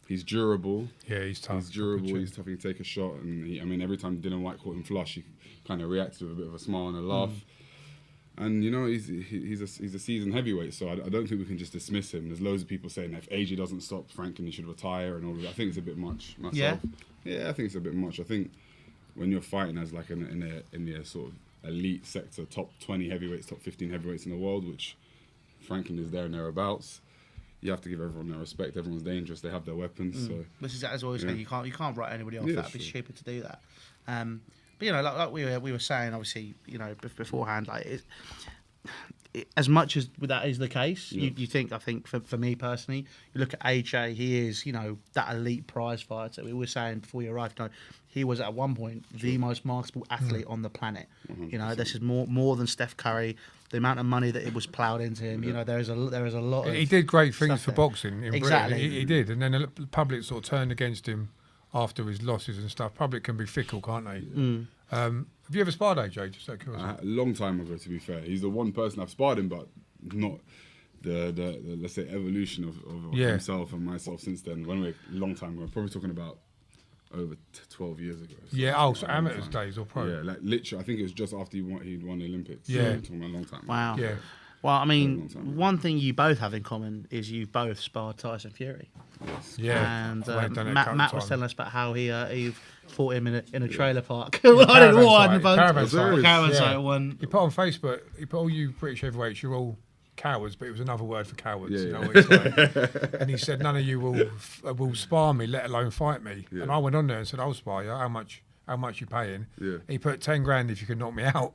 He's durable. Yeah, he's tough. He's durable. He's tough. He can take a shot, and every time Dillian White caught him flush, he kind of reacted with a bit of a smile and a laugh. And he's a seasoned heavyweight, so I don't think we can just dismiss him. There's loads of people saying that if AJ doesn't stop Franklin, he should retire and all of that. I think it's a bit much myself. Yeah, I think it's a bit much. I think when you're fighting as like in the sort of elite sector, top 20 heavyweights, top 15 heavyweights in the world, which Franklin is there and thereabouts, you have to give everyone their respect. Everyone's dangerous. They have their weapons. So This is as always saying, you can't write anybody off. That'd be stupid to do that. But like we were saying, obviously, beforehand, like as much as that is the case, you think, I think for me personally, you look at AJ, he is that elite prize fighter. We were saying before you arrived, he was at one point the most marketable athlete on the planet. 100%. This is more than Steph Curry. The amount of money that it was ploughed into him, there is a lot. He did great things for there. boxing in Exactly. Britain. He did, and then the public sort of turned against him after his losses and stuff. Public can be fickle, can't they? Have you ever sparred AJ? Just out of curiosity. A long time ago, to be fair. He's the one person I've sparred him, but not the let's say evolution of himself and myself since then. When we're a long time ago, probably talking about over 12 years ago. So amateurs days or pro? Yeah, like literally, I think it was just after he'd won the Olympics. Yeah. So we're talking about a long time. Wow. Yeah. Well, I mean, one thing you both have in common is you both sparred Tyson Fury. Yeah. And I've done it a Matt couple was times. telling us about how he fought him in a trailer park. I didn't want Caravan site. one. He put on Facebook, all you British heavyweights, you're all cowards, but it was another word for cowards. Yeah, You know yeah. what he's like. And he said, none of you will spar me, let alone fight me. Yeah. And I went on there and said, I'll spar you. How how much you paying? Yeah. He put 10 grand if you can knock me out.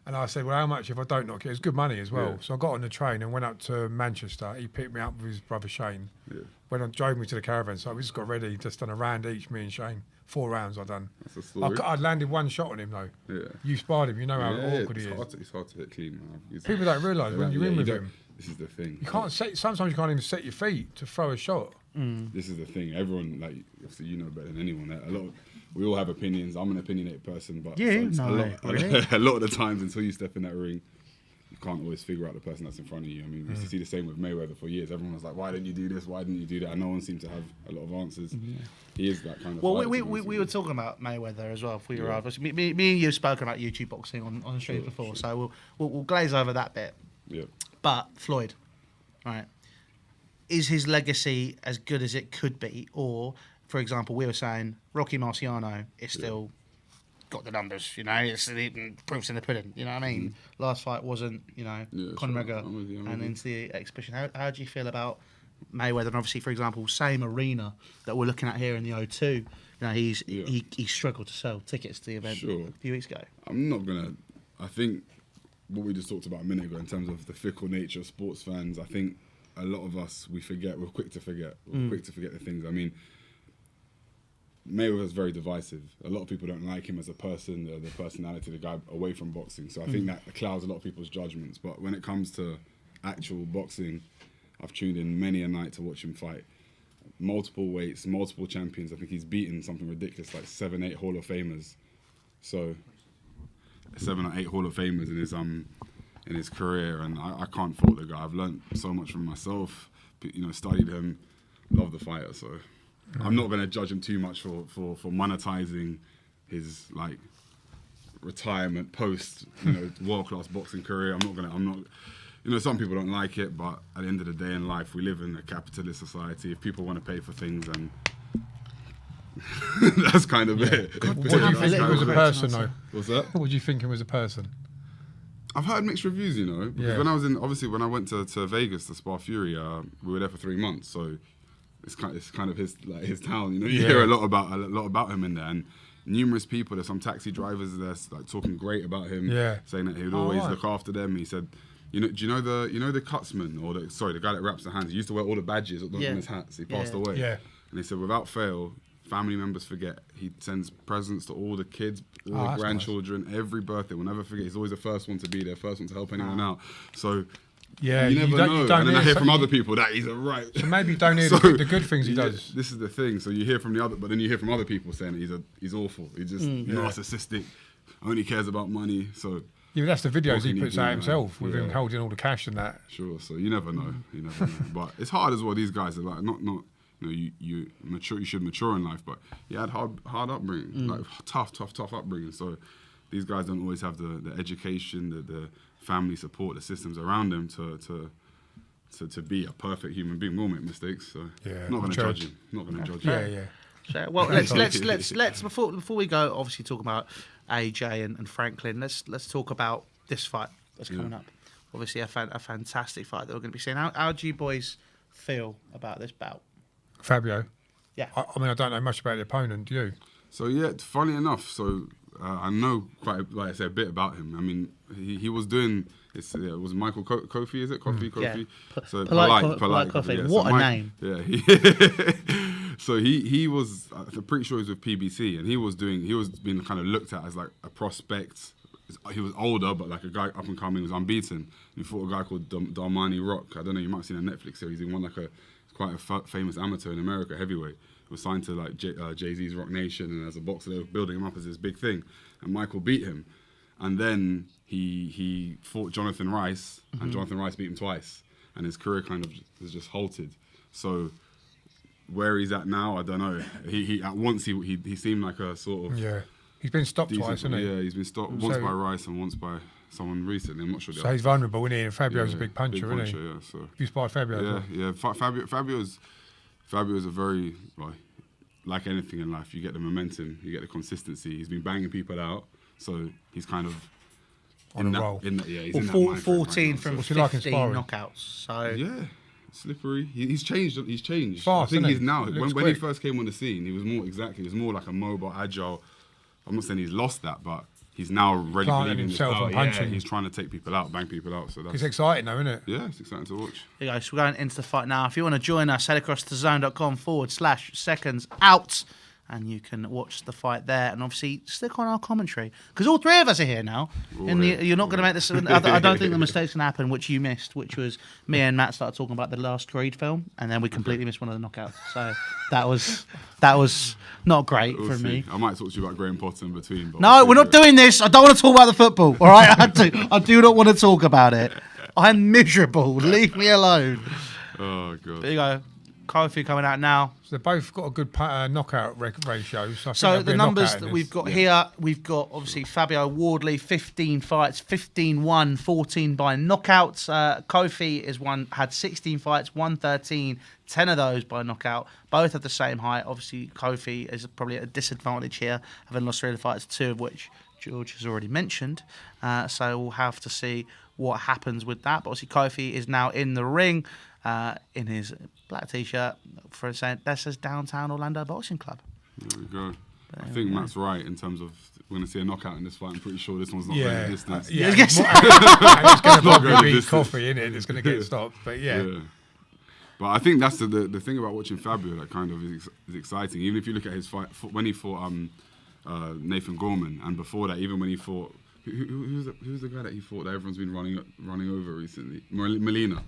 And I said, well, how much if I don't knock you? It's good money as well. Yeah. So I got on the train and went up to Manchester. He picked me up with his brother Shane. Yeah. Went on, drove me to the caravan. So we just got ready, just done a round each, me and Shane. 4 rounds I done. That's a story. I landed 1 shot on him though. Yeah. You sparred him, you know how awkward it's he is. it's hard to hit clean, man. People don't realise when you're in with you him. This is the thing. You can't sometimes you can't even set your feet to throw a shot. This is the thing. Everyone, like, obviously, you know better than anyone. We all have opinions. I'm an opinionated person, but Yeah, a lot of the times, until you step in that ring, you can't always figure out the person that's in front of you. I mean, we used to see the same with Mayweather for years. Everyone was like, "Why didn't you do this? Why didn't you do that?" And no one seemed to have a lot of answers. He is that kind of. Well, fighter, we to be honest were with talking about Mayweather as well before you Yeah. arrived. Me and you have spoken about YouTube boxing on the street before, so we'll glaze over that bit. you. Yeah. But Floyd, right, is his legacy as good as it could be? Or, for example, we were saying Rocky Marciano is still got the numbers, you know, it's proofs in the pudding, you know what I mean? Last fight wasn't, you know, Yeah, Conor sure. McGregor I'm with you. and into the exhibition. How do you feel about Mayweather? And obviously, for example, same arena that we're looking at here in the O2, you know, he struggled to sell tickets to the event Sure. a few weeks ago. I'm not gonna. I think what we just talked about a minute ago in terms of the fickle nature of sports fans. I think a lot of us we're quick to forget. We're quick to forget the things. I mean, Mayweather's very divisive. A lot of people don't like him as a person, the personality, the guy away from boxing. So I think that clouds a lot of people's judgments. But when it comes to actual boxing, I've tuned in many a night to watch him fight. Multiple weights, multiple champions. I think he's beaten something ridiculous, like 7, 8 Hall of Famers. So 7 or 8 Hall of Famers in his career, and I can't fault the guy. I've learned so much from myself. You know, studied him, love the fighter. So I'm not going to judge him too much for monetizing his like retirement post, you know, world class boxing career. I'm not. You know, some people don't like it, but at the end of the day in life, we live in a capitalist society. If people want to pay for things, and that's kind of it. What do you think he was a person though? What's that? What do you think him as a person? I've heard mixed reviews, you know. Because when I went to Vegas to spar Fury, we were there for 3 months, so it's kind of his town, you know. You hear a lot about him in there, and numerous people. There's some taxi drivers there like talking great about him, saying that he would always look after them. He said, do you know the cutsman or the guy that wraps the hands? He used to wear all the badges on his hats. He passed away. Yeah. And he said, without fail, family members forget. He sends presents to all the kids, all the grandchildren, every birthday. We'll never forget. He's always the first one to be there, first one to help anyone out. So you never know. And then I hear from other people that he's a right. So maybe you don't hear the good things he does. This is the thing. So you hear from but then you hear from other people saying he's awful. He's just narcissistic, only cares about money. So yeah, but that's the videos he can puts you do, out man? himself with him holding all the cash and that. Sure. So you never know. You never know. But it's hard as well. These guys are like not. You know, you mature. You should mature in life, but he had hard upbringing, like tough upbringing. So these guys don't always have the education, the family support, the systems around them to be a perfect human being. We'll make mistakes, so not going to judge him. Not going to judge him. Yeah. So, well, let's before we go, obviously talk about AJ and Franklin. Let's talk about this fight that's coming up. Obviously, a fantastic fight that we're going to be seeing. How do you boys feel about this bout? Fabio. Yeah. I mean, I don't know much about the opponent. Do you? So yeah, funny enough, so I know quite, like I said, a bit about him. I mean, he was doing. It was Michael Coffie, is it? Coffee. Yeah. So Polite Coffee. Yeah. What so a name. Yeah. So he was. I'm pretty sure he was with PBC, and he was being kind of looked at as like a prospect. He was older, but like a guy up and coming, was unbeaten. He fought a guy called Darmani Rock. I don't know. You might have seen a Netflix series. He won like quite a famous amateur in America, heavyweight. He was signed to like Jay-Z's Rock Nation, and as a boxer, they were building him up as this big thing. And Michael beat him, and then he fought Jonathan Rice, and Jonathan Rice beat him twice, and his career kind of was just halted. So where he's at now, I don't know. He at once he seemed like a sort of He's been stopped decent, twice, hasn't he? Yeah, he's been stopped once by Rice and once by someone recently. I'm not sure. So he's vulnerable, isn't he? And Fabio's a big puncher, isn't he? Yeah, so You sparred Fabio. yeah. Fabio's a very like anything in life. You get the momentum, you get the consistency. He's been banging people out, so he's kind of on a roll. He's in that mind frame 14 right now, from What's he like in 15 sparring? knockouts. So yeah, slippery. He's changed. Fast, I think isn't he's he? now. Looks When he quick. first came on the scene, he was more like a mobile, agile I'm not saying he's lost that, but he's now ready Planting believing himself himself. and Yeah, punching. he's trying to take people out, bang people out. So It's that's exciting though, isn't it? yeah, it's exciting to watch. There you go. So we're going into the fight now. If you want to join us, head across to zone.com/SecondsOut. And you can watch the fight there, and obviously stick on our commentary because all three of us are here now. You're not going to make this. I don't think the mistake's going to happen, which you missed, which was me and Matt started talking about the last Creed film, and then we completely missed one of the knockouts. So that was not great We'll for see. me. I might talk to you about Graham Potter in between. But No, we're not doing this. I don't want to talk about the football. All right, I do not want to talk about it. I'm miserable. Leave me alone. Oh god. There you go. Coffee coming out now. So they've both got a good knockout ratio. So, I think So there'll be the a numbers knockout in that this. we've got here, we've got obviously Fabio Wardley, 15 fights, 15-1, 14 by knockouts. Coffie had 16 fights, 113, 10 of those by knockout. Both at the same height. Obviously, Coffie is probably at a disadvantage here, having lost 3 of the fights, 2 of which George has already mentioned. So we'll have to see what happens with that. But obviously, Coffie is now in the ring. In his black t-shirt for saying that says Downtown Orlando Boxing Club. There we go. I think Matt's right in terms of we're going to see a knockout in this fight. I'm pretty sure this one's not going the distance. Yeah, it's going to probably be Coffee in it. It's going to get stopped, but yeah. But I think that's the thing about watching Fabio that kind of is exciting. Even if you look at his fight when he fought Nathan Gorman, and before that, even when he fought who's the guy that he fought that everyone's been running over recently, Molina.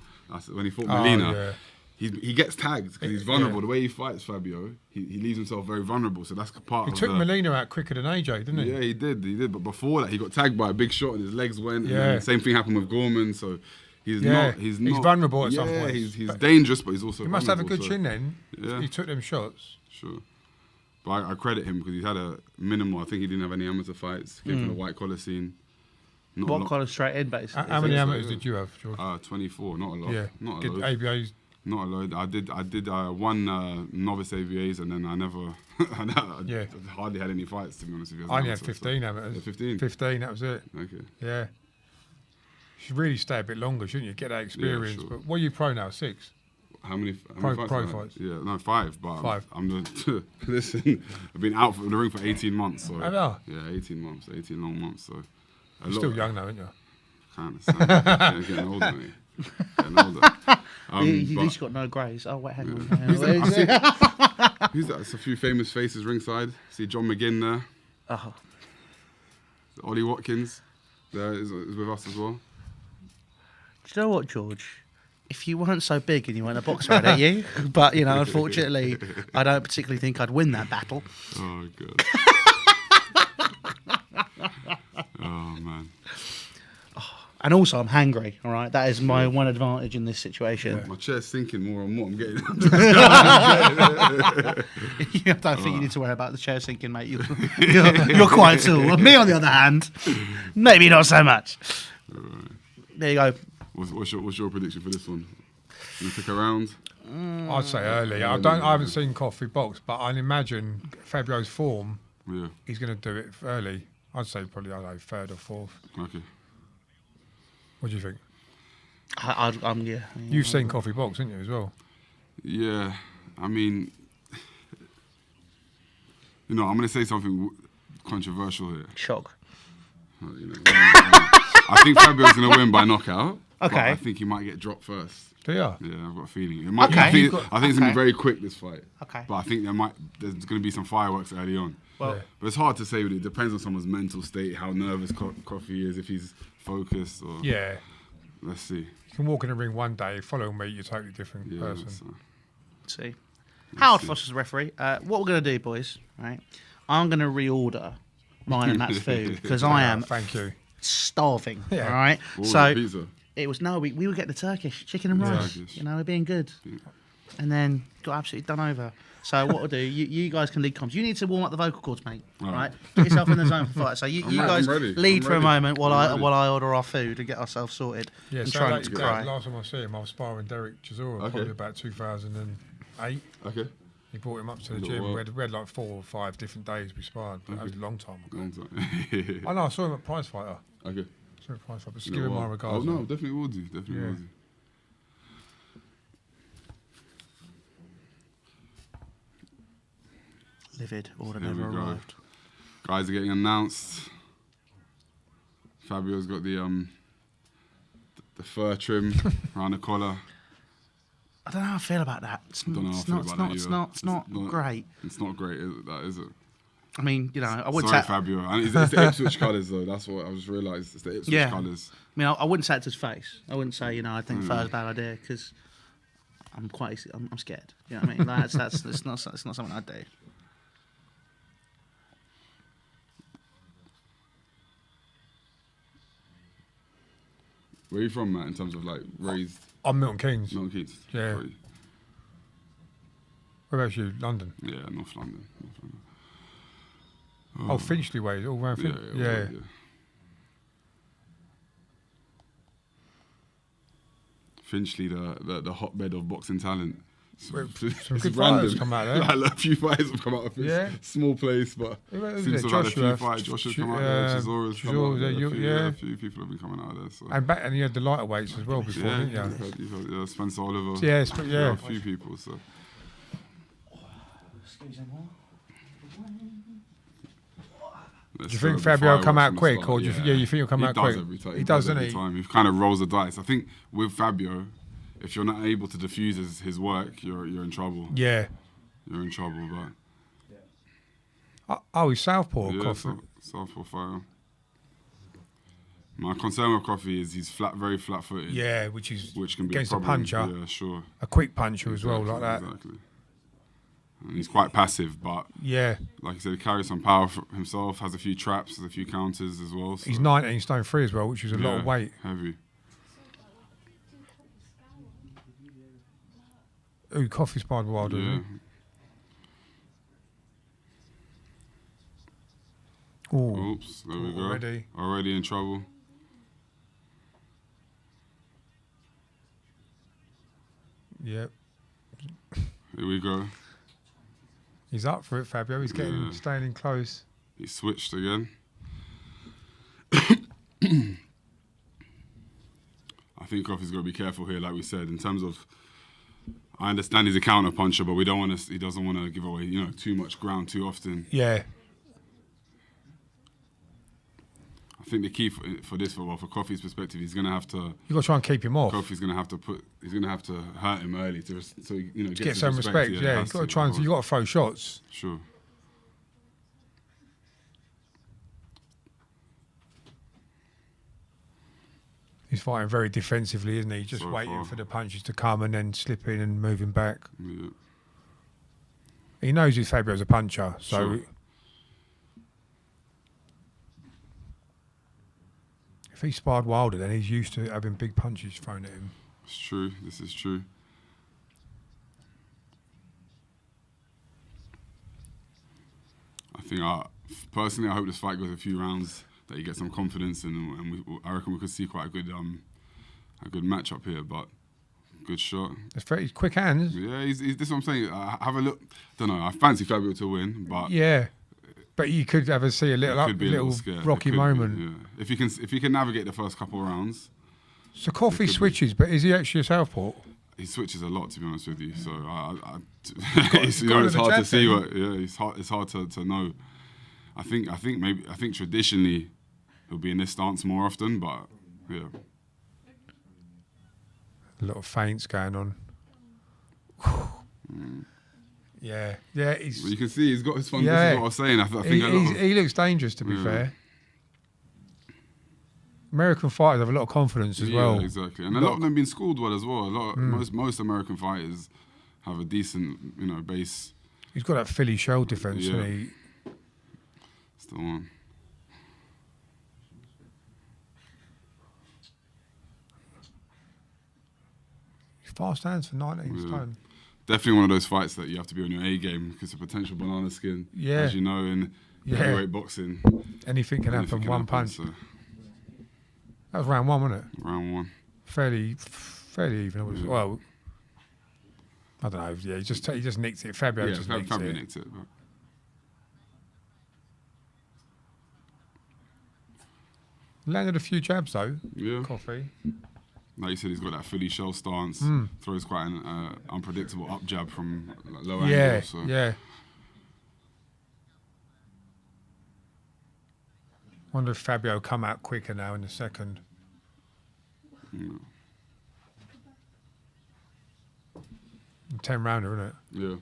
When he fought Molina, he gets tagged because he's vulnerable. The way he fights Fabio, he leaves himself very vulnerable. So that's part of He took Molina out quicker than AJ, didn't he? Yeah, he did. But before that, he got tagged by a big shot and his legs went. Yeah. And the same thing happened with Gorman. So he's not. He's vulnerable at some point. He's dangerous, but he's also. He must have a vulnerable, good chin then. Yeah. He took them shots. Sure. But I credit him because he's had a minimal. I think he didn't have any amateur fights. Came from the white collar scene. What collar straight in, basically? How many amateurs did you have, George? 24, not a lot. Yeah. Not a Good lot. ABAs. Not a load. I did one novice AVAs and then I never. I hardly had any fights, to be honest with you. I only had 15 amateurs. Yeah, 15. 15, that was it. Okay. Yeah. You should really stay a bit longer, shouldn't you? Get that experience. sure. But what are you pro now? 6? How many Pro fights? fights. Yeah, no, 5. But 5. Listen, I've been out from the ring for 18 months. So Have yeah, 18 months, 18 long months. So You're still young now, aren't you? Kind of. Yeah, getting older, mate. Getting older. He's at least got no greys. Oh, wait, hang on. Who's that? It's a few famous faces ringside. See John McGinn there. Oh. Ollie Watkins there is with us as well. Do you know what, George? If you weren't so big and you weren't a boxer, I'd hit you. But, unfortunately, I don't particularly think I'd win that battle. Oh, God. Oh, man. And also, I'm hangry, all right? That is my one advantage in this situation. My chair's sinking more and more. I'm getting... I don't think you need to worry about the chair sinking, mate. You're quite tall. Me, on the other hand, maybe not so much. Right. There you go. What's your prediction for this one? You pick a round? I'd say early. I haven't seen Coffee box, but I imagine Fabio's form. Yeah. He's going to do it early. I'd say probably 3rd or 4th. Okay. What do you think? Yeah. You've seen Coffee box, haven't you, as well? Yeah. I mean, I'm going to say something controversial here. Shock. I think Fabio's going to win by knockout. Okay. But I think he might get dropped first. Do you? Yeah, I've got a feeling. It might, Okay. I think it's going to be very quick, this fight. Okay. But I think there's going to be some fireworks early on. Well, But it's hard to say. It depends on someone's mental state, how nervous Coffee is, if he's focused. Or Yeah. Let's see. You can walk in the ring one day, follow me, you're a totally different Yeah. person. see. Howard Foster's the referee. What we're going to do, boys, right? I'm going to reorder mine and Matt's food because I am Thank you. starving, Yeah. all right? What was So the pizza? it was, we were getting the Turkish, chicken and rice. Turkish. We're being good. And then got absolutely done over. So what we'll do, you guys can lead comms. You need to warm up the vocal cords, mate. All right? Get yourself in the zone for fight. So you guys ready. lead I'm for a ready. moment while I'm ready. I order our food and get ourselves sorted. Yeah, and so try not like to that, cry. last time I see him, I was sparring Derek Chisora, Okay. probably about 2008. Okay. He brought him up to the Little gym. while. We had like 4 or 5 different days we sparred, but that was a long time ago. Long time. I know, I saw him at Prize Fighter. Okay. Saw him at Prize Fighter, but just Little give him my while. regards. Oh, no, mate. definitely will do. Definitely Yeah. will do. Livid order Here never we go. arrived. Guys are getting announced. Fabio's got the fur trim around the collar. I don't know how I feel about that. It's not great. It's not great, is it? I mean, you know, I wouldn't Sorry, say. Fabio. And it's the Ipswich colours, though. That's what I just realised. It's the Ipswich colours. I mean, I wouldn't say it to his face. I wouldn't say, you know, I think fur's a bad idea because I'm scared. You know what I mean? Like, it's not something I'd do. Where are you from, Matt, in terms of, like, raised... I'm Milton Keynes. Milton Keynes? Yeah. Right. What about you? London? Yeah, North London. Oh, Finchley way, all around Finchley. Yeah. Right, Finchley, the hotbed of boxing talent. Some good fighters come out there. Like, a few fighters have come out of this small place, but seems to have had a few fights. Joshua's come out there, Chizora's come out there. A few people have been coming out of there. So. And you had the lighter weights as well before, didn't you? You've had Spencer Oliver. Yeah. A few people, so. Do you think Fabio will come out quick, or do you think he'll come out quick? He does every time. He kind of rolls the dice. I think with Fabio, if you're not able to diffuse his work, you're in trouble. Yeah. You're in trouble, but... he's southpaw, Coffie. Southpaw fighter. My concern with Coffie is he's very flat-footed. Yeah, which can be against a puncher. Yeah, sure. A quick puncher as well, like that. Exactly. And he's quite passive, but like I said, he carries some power for himself, has a few traps, has a few counters as well. So. He's 19 stone 3 as well, which is a lot of weight. Heavy. Ooh, Coffee sparred Wilder. Yeah. Ooh. Oops, there we go. Already in trouble. Yep. Here we go. He's up for it, Fabio. He's staying in close. He switched again. I think Coffee's got to be careful here, like we said, in terms of. I understand he's a counter puncher, but he doesn't want to give away, too much ground too often. Yeah. I think the key for Coffee's perspective, he's going to have to. You got to try and keep him off. Coffee's going to have to he's going to have to hurt him early to get some respect. Yeah, you got to try and you got to throw shots. Sure. He's fighting very defensively, isn't he? Just waiting for the punches to come and then slipping and moving back. Yeah. He knows his Fabio's a puncher, so. Sure. If he sparred Wilder, then he's used to having big punches thrown at him. It's true. This is true. I think, personally, I hope this fight goes a few rounds, that he gets some confidence, and I reckon we could see quite a good matchup here. But good shot. It's very quick hands. Yeah, this is what I'm saying. Have a look. Don't know. I fancy Fabio to win, but yeah. But you could see a little rocky moment. Yeah. If he can navigate the first couple of rounds. So Coffee switches, but is he actually a southpaw? He switches a lot, to be honest with you. So it's hard to see. It's hard to know. I think traditionally he'll be in this stance more often, but yeah. A lot of feints going on. Yeah. Well, you can see he's got his fun. This is what I was saying. I think he looks dangerous, to be fair. American fighters have a lot of confidence as well. Yeah, exactly. And a lot of them been schooled well as well. Most American fighters have a decent, base. He's got that Philly shell defense, yeah. and he. It's the one. Fast hands for 19 stone. Definitely one of those fights that you have to be on your A game because of potential banana skin. Yeah. As you know, in heavyweight boxing. Anything can happen. One punch. So. That was round 1, wasn't it? Round 1. Fairly even. Well, I don't know. Yeah, he just nicked it. Fabio just nicked it. But. Landed a few jabs though. Yeah. Coffee. Like you said, he's got that Philly shell stance. Throws quite an unpredictable up jab from low angle. So. Yeah. Wonder if Fabio come out quicker now in the second. 10 rounder, isn't it? Yeah.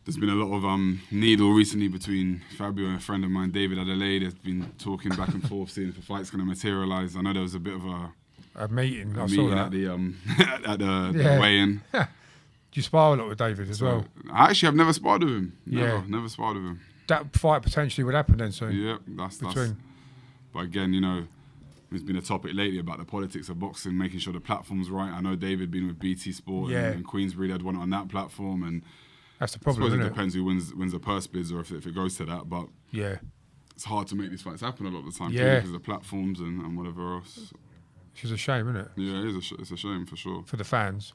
There's been a lot of needle recently between Fabio and a friend of mine, David Adelaide. They've been talking back and forth, seeing if the fight's going to materialise. I know there was a bit of a meeting. I saw meeting that. at the the weigh-in. Do you spar a lot with David as well? I actually have never sparred with him. Never sparred with him. That fight potentially would happen then soon. Yeah, that's. But again, you know, there's been a topic lately about the politics of boxing, making sure the platform's right. I know David being with BT Sport and Queensbury, they'd want it on that platform, and that's the problem. I suppose isn't it depends who wins the purse bids or if it goes to that. But it's hard to make these fights happen a lot of the time because of the platforms and whatever else. Which is a shame, isn't it? Yeah, it's a shame for sure. For the fans.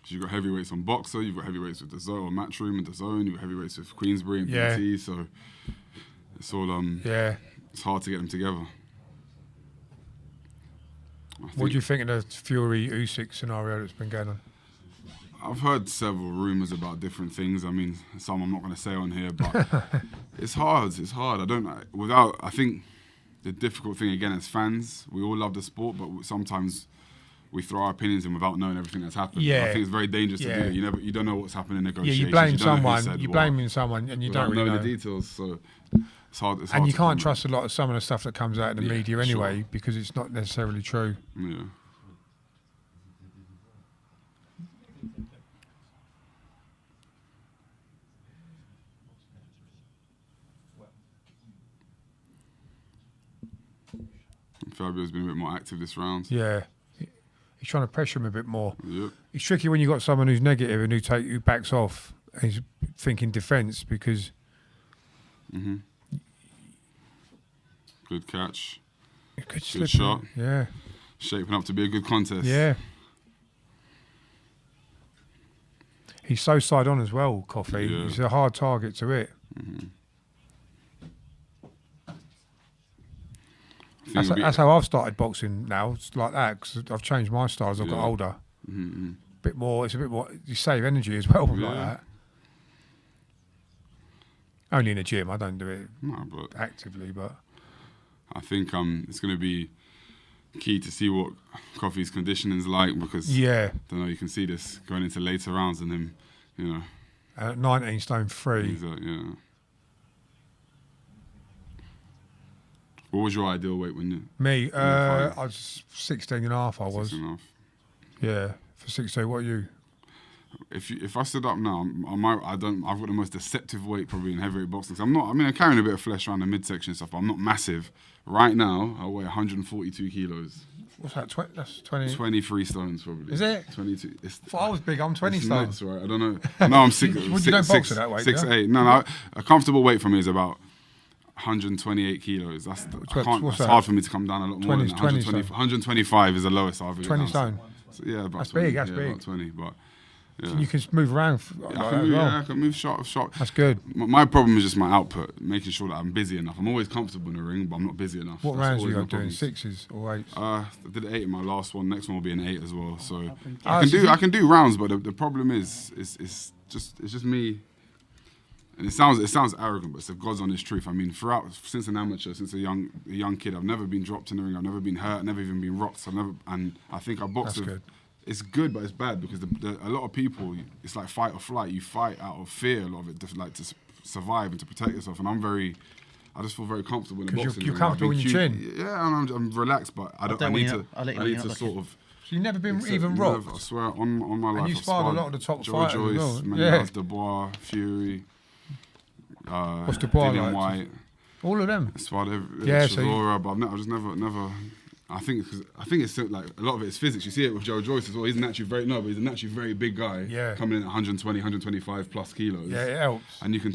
You've got heavyweights on Boxer, you've got heavyweights with the Zone or Matchroom and the Zone, you've got heavyweights with Queensbury and BT, so it's all it's hard to get them together. What do you think of the Fury Usyk scenario that's been going on? I've heard several rumours about different things. I mean, some I'm not going to say on here, but it's hard. It's hard. I think the difficult thing again as fans, we all love the sport, but sometimes we throw our opinions in without knowing everything that's happened. I think it's very dangerous to do that. You don't know what's happening in negotiations. Yeah, you blame someone. You blaming someone, and you don't really know the details. So it's hard. And you can't trust a lot of some of the stuff that comes out in the media anyway, because it's not necessarily true. Yeah. Fabio's been a bit more active this round. Yeah. He's trying to pressure him a bit more. Yep. It's tricky when you've got someone who's negative and who backs off and he's thinking defence because... Good catch. Good shot. Yeah. Shaping up to be a good contest. Yeah. He's so side on as well, Coffee. Yeah. He's a hard target to hit. That's how I've started boxing now. It's like that because I've changed my style as I've got older. Bit more. It's a bit more. You save energy as well like that. Only in the gym. I don't do it actively, but I think it's going to be key to see what Coffee's conditioning's like because I don't know. You can see this going into later rounds and him, you know, at 19 stone 3. What was your ideal weight when you... Me? I was 16 and a half, I was. 16 and a half. Yeah, for 16. What are you? If I stood up now, I've got the most deceptive weight probably in heavyweight boxing. I'm carrying a bit of flesh around the midsection and stuff, but I'm not massive. Right now, I weigh 142 kilos. What's that? That's 20... 23 stones probably. Is it? 22. I was big, I'm 20 stones. Nuts, right? I don't know. No, I'm 6. You don't box at that weight, 6'8". No, a comfortable weight for me is about 128 kilos. It's hard for me to come down a lot more than 120. 125 is the lowest I've ever 20 stone. So, yeah, about that's 20, big. That's big. About 20, but so you can move around. I can move sharp. That's good. My problem is just my output, making sure that I'm busy enough. I'm always comfortable in the ring, but I'm not busy enough. What rounds are you doing? 6s or 8s? I did 8 in my last one. Next one will be an 8 as well. So I can do rounds, but the problem is it's just me. And it sounds arrogant, but it's the God's honest truth. I mean, since an amateur, since a young kid, I've never been dropped in the ring. I've never been hurt. Never even been rocked. And I think I boxed. That's good. It's good, but it's bad because a lot of people, it's like fight or flight. You fight out of fear, a lot of it, like to survive and to protect yourself. And I just feel very comfortable in the boxing. You're comfortable in your chin. Yeah, and I'm relaxed, but I need to sort of. So you've never been even rocked? I swear on my life. And you sparred a lot of the top Joe fighters Joyce, as well. Dubois, Fury. What's Dubois Dillian like? White. All of them. Sparred Chisora, but I've just never. I think it's like a lot of it is physics. You see it with Joe Joyce as well. He's naturally very big guy. Yeah. Coming in at 120, 125 plus kilos. Yeah, it helps. And you can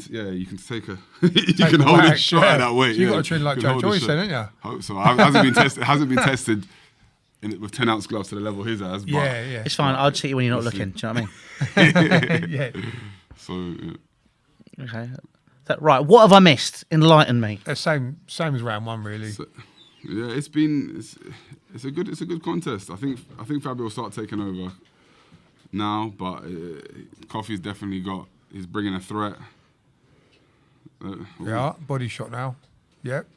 take can hold a shot at that weight. So you got to train like Joe Joyce, then, haven't you? Hope so. It hasn't been tested. With 10-ounce gloves to the level his has. But yeah. It's fine. I'll cheat you when you're not looking. Do you know what I mean? Yeah. So, yeah. Okay. Right. What have I missed? Enlighten me. Same as round 1, really. So, yeah, it's a good contest. I think Fabio will start taking over now, but Coffee's definitely he's bringing a threat. Yeah, body shot now. Yep.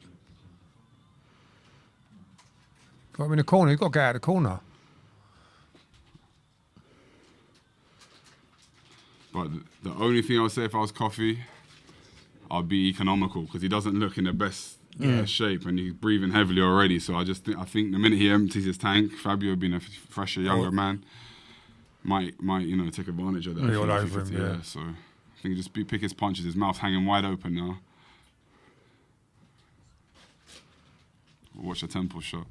Got him in the corner. He's got to get out of the corner. But the only thing I would say if I was Coffee, I'd be economical because he doesn't look in the best shape and he's breathing heavily already. So I think the minute he empties his tank, Fabio being a fresher, younger man, might take advantage of that. Be all over him, yeah. So I think just pick his punches. His mouth's hanging wide open now. Watch a temple shot.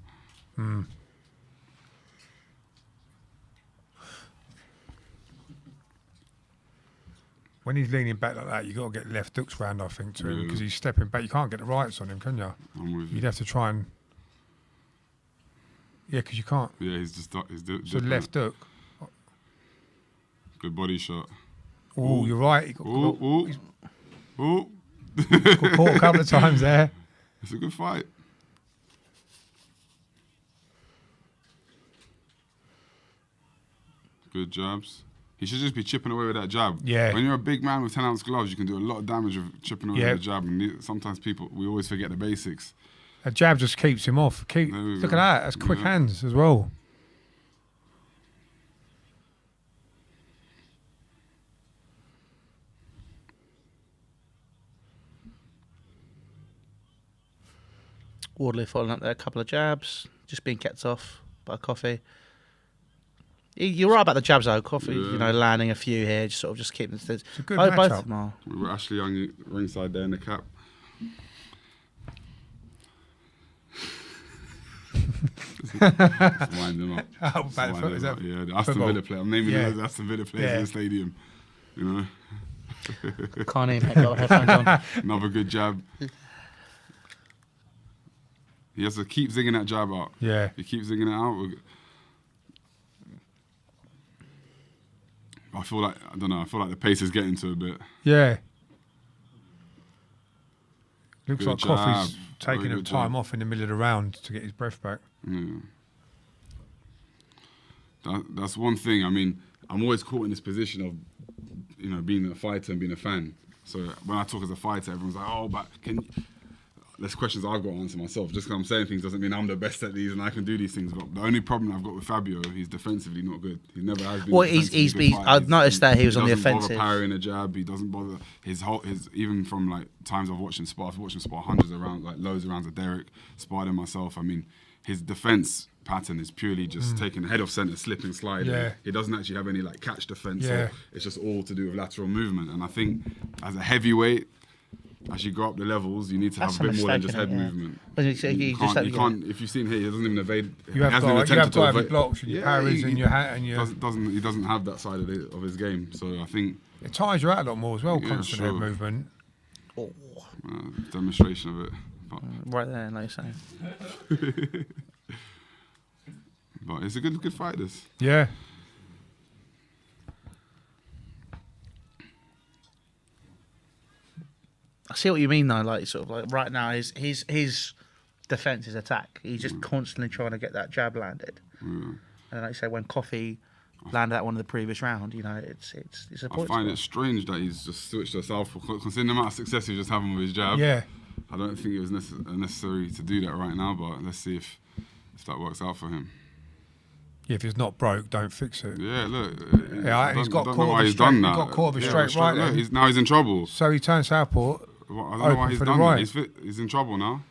When he's leaning back like that, you got to get left hooks round, I think, to him because he's stepping back. You can't get the rights on him, can you? I'm with you. You'd have to try and. Yeah, because you can't. Yeah, he's just So left hook. Good body shot. Oh, you're right. He got Ooh. got caught a couple of times there. It's a good fight. Good jabs. He should just be chipping away with that jab. Yeah. When you're a big man with 10-ounce gloves, you can do a lot of damage with chipping away with the jab. And sometimes we always forget the basics. A jab just keeps him off. Look at that. That's quick hands as well. Wardley following up there, a couple of jabs, just being kept off by Coffee. You're right about the jabs though, Coffee. Landing a few here, just keeping the. It's a good matchup. We were Ashley Young ringside there in the cap. Just wind them up. Yeah, the Aston Villa player. I'm naming the Aston Villa players in the stadium. Can't even got headphones on. Another good jab. He has to keep zigging that jab out. Yeah. He keeps zigging it out. I feel like the pace is getting to a bit. Yeah. Looks Good like jab. Coffee's taking Very a good time jab. off in the middle of the round to get his breath back. Yeah. That's one thing. I mean, I'm always caught in this position of, being a fighter and being a fan. So when I talk as a fighter, everyone's like, "Oh, but there's questions I've got to answer myself. Just because I'm saying things doesn't mean I'm the best at these and I can do these things. But the only problem I've got with Fabio, he's defensively not good. He never has been. Well, I've noticed that he was on the offensive. He doesn't bother parrying a jab. He doesn't bother his even from like times I've watched him spar hundreds of rounds, like loads of rounds of Derek, sparred him myself. I mean, his defense pattern is purely just taking head off center, slipping, sliding. Yeah. He doesn't actually have any like catch defense. Yeah. So it's just all to do with lateral movement. And I think as a heavyweight, as you go up the levels, you need to have a bit more than just head movement. You can't. If you've seen here, he doesn't even evade. You have to have blocks and your parries and your hat and your. He doesn't have that side of his game. So I think it tires you out a lot more as well. Yeah, constant head movement. Demonstration of it. But, right there, like you're saying. But it's a good fight. This. Yeah. I see what you mean though. Like sort of like right now, his defense is attack. He's just constantly trying to get that jab landed. And like you say, when Coffee landed that one in the previous round, it's a point. I find it strange that he's just switched to southpaw, considering the amount of success he's just having with his jab. Yeah. I don't think it was necessary to do that right now, but let's see if that works out for him. Yeah, if it's not broke, don't fix it. Yeah, look. Yeah, he's got I don't know why he's done that. He got caught with a straight right there. Now he's in trouble. So he turns southpaw. I don't know why he's done that. He's in trouble now.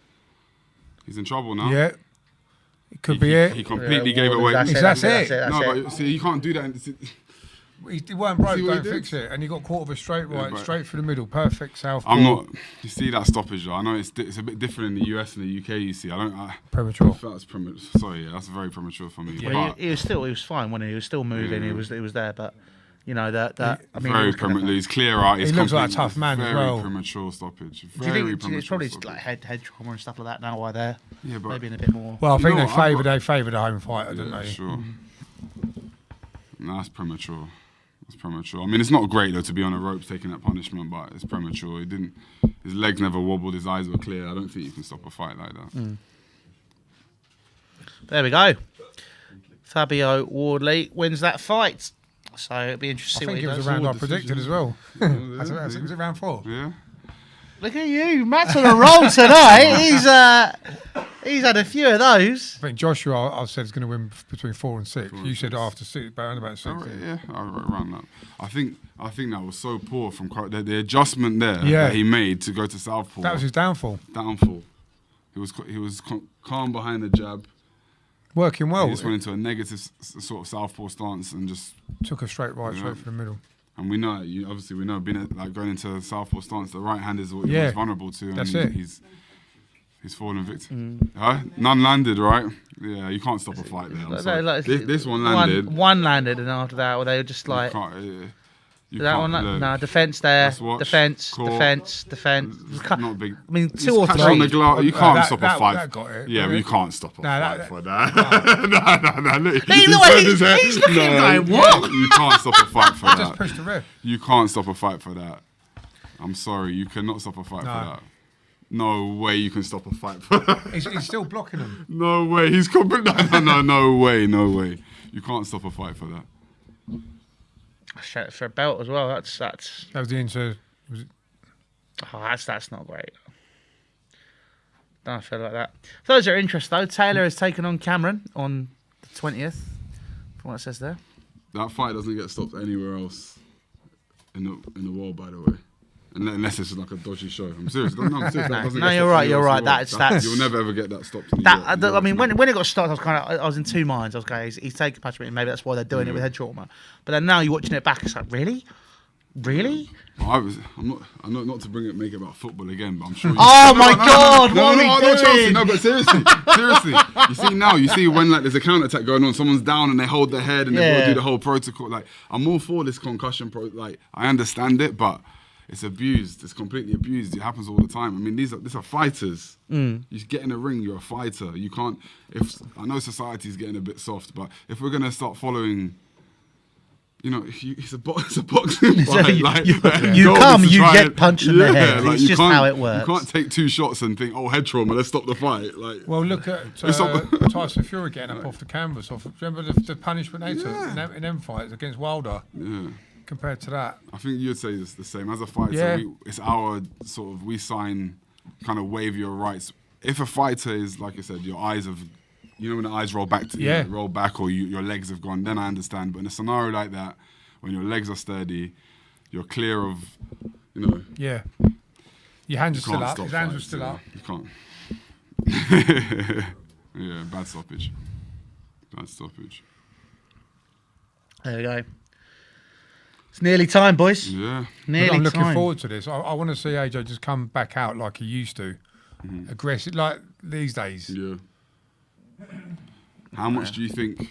He's in trouble now. Yeah. It could be it. He completely gave away. That's it. No, but see, you can't do that. He weren't broke, don't fix it. And he got caught with a straight right, straight through the middle. Perfect southpaw. I'm not. You see that stoppage, though? I know it's a bit different in the US and the UK, you see. Premature. That's premature. Sorry, that's very premature for me. Yeah, he was fine when he was still moving. He was there, but that. I mean, very premature. He's clear out. He looks like a tough man as well. Very premature stoppage. Do you think it's probably like head trauma and stuff like that now? Why they're maybe in a bit more. Well, I think they favoured a home fighter, didn't they? Sure. No, that's premature. That's premature. I mean, it's not great though to be on the ropes taking that punishment, but it's premature. His legs never wobbled. His eyes were clear. I don't think you can stop a fight like that. There we go. Fabio Wardley wins that fight. So it'll be interesting. I think it was a round I predicted as well. Was it round 4? Yeah. Look at you, Matt's on a roll tonight. He's had a few of those. I think Joshua, I said, is going to win between 4 and 6. You said after 6, about 6. Yeah, around that. I think that was so poor from the adjustment there Yeah. that he made to go to southpaw. That was his downfall. He was calm behind the jab. Working well. He just went into a negative sort of southpaw stance and just Took a straight right, straight for the middle. And we know, obviously, going into a southpaw stance, the right hand is what he Yeah. was vulnerable to. That's and it. He's fallen victim. None landed, right? Yeah, you can't stop a fight there. I'm sorry. This one landed. One landed, and after that, well, they were just like. That one, no, defence there. Defence. Not big. I mean, It's 2 or catch 3. on the glass. You can't stop a fight. That got it. Yeah, but you can't stop a fight for that. No. He's looking going, what? You can't stop a fight for that. Just pushed the ref. You can't stop a fight for that. I'm sorry, you cannot stop a fight for that. No way you can stop a fight for that. He's still blocking him. No way. He's no way. You can't stop a fight for that. For a belt as well. That's. That was the answer. Oh, that's not great. Don't feel like that. Those are interesting though. Taylor has taken on Cameron on the 20th. From what it says there. That fight doesn't get stopped anywhere else in the world, by the way. Unless it's like a dodgy show. I'm serious. No, you're right. That's. You'll never ever get that stopped. I mean, when it got started, I was in two minds. I was going, he's taking punishment, and maybe that's why they're doing it with head trauma. But then now you're watching it back, it's like, really? I'm not to make it about football again, but I'm sure. Oh my God! What are we doing? Chelsea, no, but seriously. You see when like there's a counter attack going on, someone's down and they hold their head and they've got to do the whole protocol. Like I'm all for this concussion like I understand it, but it's abused. It's completely abused. It happens all the time. I mean, these are fighters. You get in a ring, you're a fighter. You can't. I know society's getting a bit soft, but if we're gonna start following. It's a boxing fight. You get punched in the head. It's just how it works. You can't take 2 shots and think, head trauma, let's stop the fight. Well, look at Tyson Fury getting up off the canvas. Remember the punishment they took in them fights against Wilder? Yeah. Compared to that. I think you'd say it's the same. As a fighter, it's our sort of, we sign, kind of waive your rights. If a fighter is, like I said, your eyes have... when the eyes roll back roll back or your legs have gone, then I understand. But in a scenario like that, when your legs are sturdy, you're clear of, Yeah. Your hands are still up. His hands are still up. You can't. Yeah, bad stoppage. There we go. It's nearly time, boys. Yeah. I'm looking forward to this. I want to see AJ just come back out like he used to. Aggressive, like these days. Yeah. How much do you think?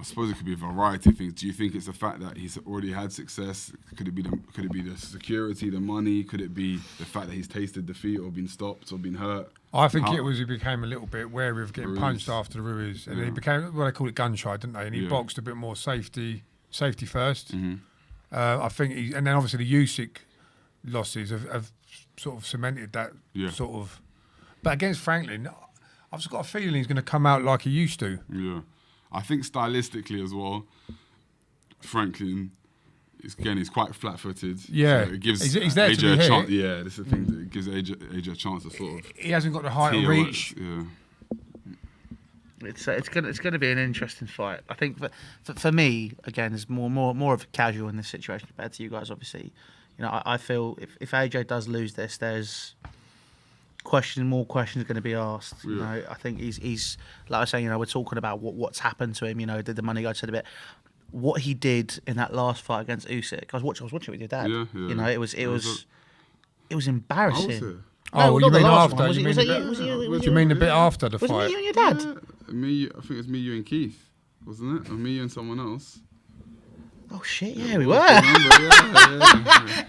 I suppose it could be a variety of things. Do you think it's the fact that he's already had success? Could it be the security, the money? Could it be the fact that he's tasted defeat or been stopped or been hurt? I think he became a little bit wary of getting punched after the Ruiz, and he became they call it gun shy, didn't they? And he boxed a bit more safety first. I think and then obviously the Usyk losses have sort of cemented that sort of. But against Franklin, I've just got a feeling he's going to come out like he used to. Yeah. I think stylistically as well, Franklin, he's quite flat-footed. Yeah. So it gives he's there AJ to be a chance. hit. Yeah, this is the thing. It gives AJ a chance to sort of... He hasn't got the height and reach. Yeah. It's going to be an interesting fight. I think for me, again, is more of a casual in this situation compared to you guys, obviously. I feel if AJ does lose this, there's... more questions are going to be asked. I think he's like I was saying. We're talking about what's happened to him. Did the money go to the bit? What he did in that last fight against Usyk. I was watching it with your dad. Yeah. It was embarrassing. You mean after? Was you mean the bit after the fight? Was it you and your dad? Me. I think it was me, you, and Keith, wasn't it? Or me, you, and someone else. Oh shit! Yeah, we were.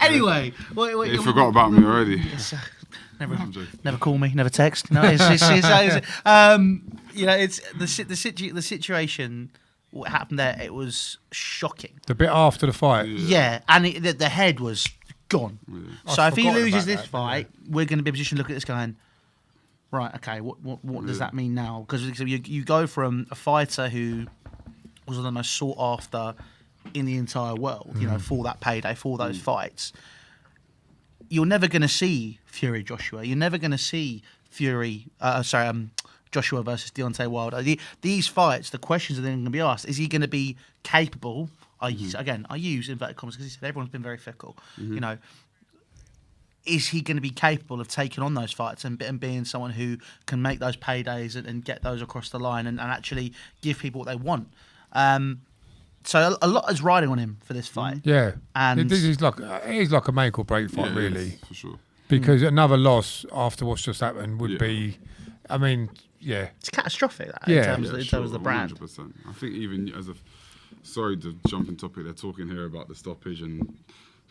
Anyway, you forgot about me already. Never call me, never text. No, it's the situation. What happened there? It was shocking. The bit after the fight. Yeah, and the head was gone. Yeah. So if he loses this fight, we're going to be in a position to look at this going, right? Okay, what does that mean now? Because you go from a fighter who was one of the most sought after in the entire world, for that payday, for those fights. you're never going to see Fury Joshua. You're never going to see Joshua versus Deontay Wilder. These fights, the questions are then going to be asked: is he going to be capable? I use inverted commas because he said everyone's been very fickle. You know, is he going to be capable of taking on those fights and being someone who can make those paydays and get those across the line and actually give people what they want? So a lot is riding on him for this fight. Yeah, and this is like a make or break fight, really, for sure. Because another loss after what's just happened would be, I mean, it's catastrophic. That Yeah. in terms of the brand. 100%. I think even sorry to jump in topic. They're talking here about the stoppage and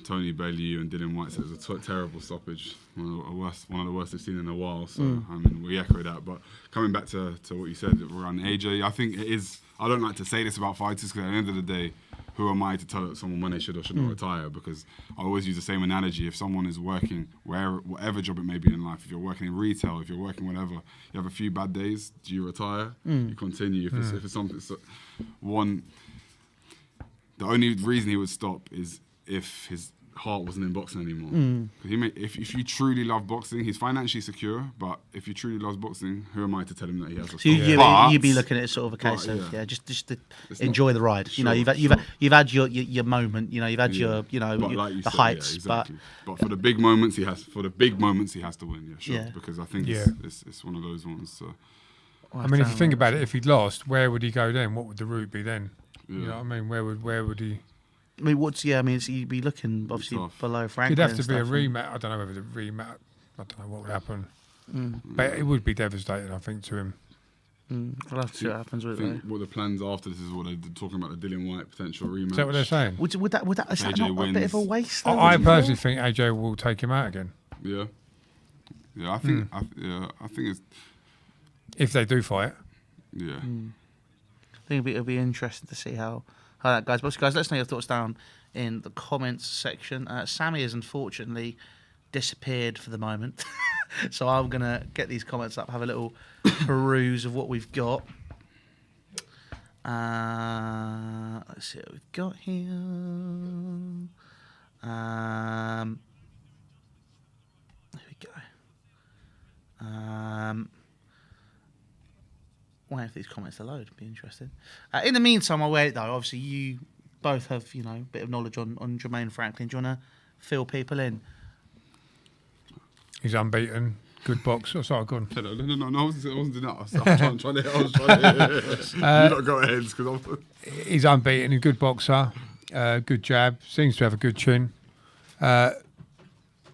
Tony Bellew and Dylan White said it was a terrible stoppage, one of the worst they've seen in a while. So I mean, we echo that. But coming back to what you said around AJ, I think it is. I don't like to say this about fighters because at the end of the day, who am I to tell someone when they should or should not retire? Because I always use the same analogy. If someone is working whatever job it may be in life, if you're working in retail, if you're working whatever, you have a few bad days. Do you retire? You continue. If it's something, the only reason he would stop is if his heart wasn't in boxing anymore. If you truly love boxing, he's financially secure, but if he truly loves boxing, who am I to tell him that he has to stop? You'd be looking at it sort of a case of just to enjoy the ride. Sure, you know, you've had your moment. You know, you've had your the heights, exactly. But for the big moments, he has to win. Yeah, sure. Because I think it's one of those ones. So. I mean, if you think about it, if he'd lost, where would he go then? What would the route be then? Yeah. You know what I mean? Where would he? I mean, you'd be looking obviously below Franklin. It'd have to be a rematch. I don't know whether the rematch. I don't know what would happen, but it would be devastating. I think to him. We'll have to see what happens with it. What the plans after this is what they're talking about, the Dylan White potential rematch. Is that what they're saying? Would that is that not a bit of a waste? I personally think AJ will take him out again. Yeah. I think it's. If they do fight. Yeah. I think it'll be interesting to see how that goes. But guys, let us know your thoughts down in the comments section. Sammy has unfortunately disappeared for the moment. So I'm going to get these comments up, have a little peruse of what we've got. Let's see what we've got here. There we go. Wait for these comments to load. Be interesting. In the meantime, I'll wait though. Obviously, you both have a bit of knowledge on Jermaine Franklin. Do you want to fill people in? He's unbeaten. Good box. Oh, sorry, go on. No, I wasn't doing that. I was trying to. You lot go ahead because he's unbeaten. He's a good boxer. Good jab. Seems to have a good chin.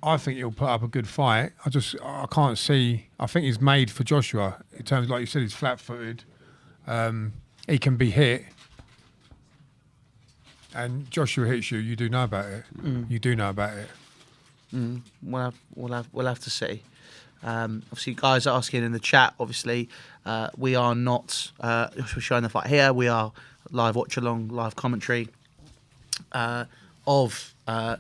I think he'll put up a good fight. I can't see. I think he's made for Joshua in terms, like you said, he's flat-footed. He can be hit, and Joshua hits you. You do know about it. You do know about it. We'll have to see. Obviously, guys are asking in the chat. Obviously, we are not showing the fight here. We are live watch-along, live commentary of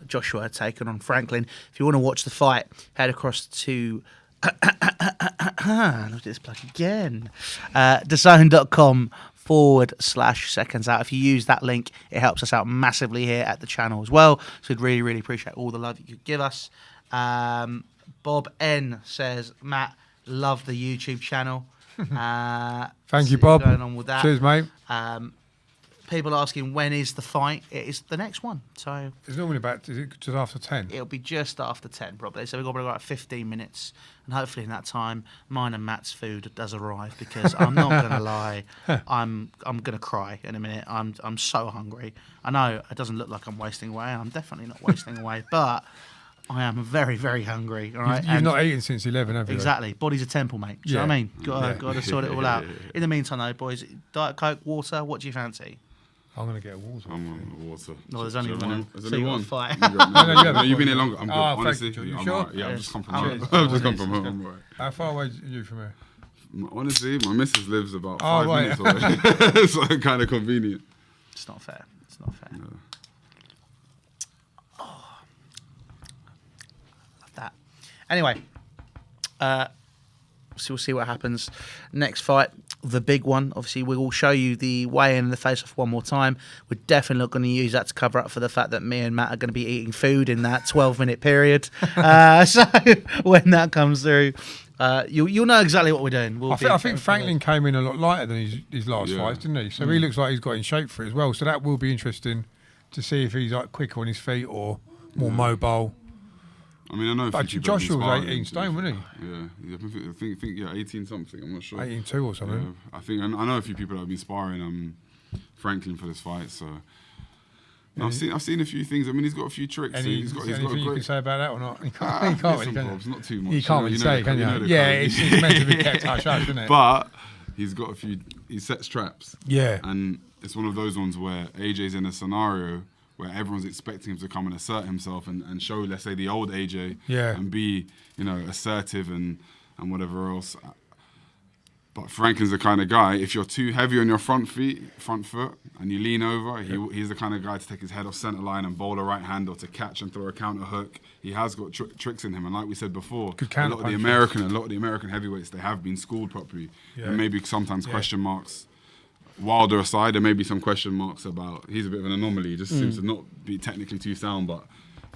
Joshua taking on Franklin. If you want to watch the fight, head across to look at this plug again. DAZN.com/SecondsOut. If you use that link, it helps us out massively here at the channel as well. So we'd really, really appreciate all the love you could give us. Bob N says, Matt, love the YouTube channel. Thank you, Bob. Going on with that. Cheers, mate. People are asking when is the fight. It is the next one. So it's normally is it just after 10? It'll be just after 10 probably. So we've got about 15 minutes, and hopefully in that time, mine and Matt's food does arrive because I'm not gonna lie, I'm gonna cry in a minute. I'm so hungry. I know it doesn't look like I'm wasting away. I'm definitely not wasting away, but I am very, very hungry. All right, you've not eaten since 11, have you? Exactly. Body's a temple, mate. Do you know what I mean? Got to sort it all out. In the meantime, though, boys, Diet Coke, water. What do you fancy? I'm going to get a water. I'm on water. No, there's only one. There's only one. Fight. You've been here longer. I'm good. Honestly, you I'm sure? right. Yeah, I've just come from home. I've just come from home. I'm right. How far away are you from here? Honestly, my missus lives about 5 minutes away. So kind of convenient. It's not fair. It's not fair. No. Oh, love that. Anyway, so we'll see what happens next fight. the big one. Obviously, we will show you the weigh-in and the face-off one more time. We're definitely not going to use that to cover up for the fact that me and Matt are going to be eating food in that 12-minute period. So when that comes through, you'll know exactly what we're doing. I think Franklin came in a lot lighter than his last fights, didn't he? So he looks like he's got in shape for it as well. So that will be interesting to see if he's like quicker on his feet or more mobile. I mean, I know. But Joshua was 18 stone, wasn't he? Yeah, I think 18 something. I'm not sure. 18-2 or something. Yeah, I think I know a few people that have been sparring Franklin for this fight. So I've seen a few things. I mean, he's got a few tricks. He's got anything a great. You can say about that or not? You can't Listen, really, can Bob's not too much. You can't really say, can you? Yeah, it's meant to be kept hush hush, isn't it? But he's got a few. He sets traps. Yeah. And it's one of those ones where AJ's in a scenario where everyone's expecting him to come and assert himself and show, let's say, the old AJ, and be, assertive and whatever else. But Franklin's the kind of guy, if you're too heavy on your front foot, and you lean over, he's the kind of guy to take his head off centre line and bowl a right hand or to catch and throw a counter hook. He has got tricks in him, and like we said before, a lot of the American heavyweights, they have been schooled properly, and maybe sometimes question marks. Wilder aside, there may be some question marks about he's a bit of an anomaly. He just seems to not be technically too sound, but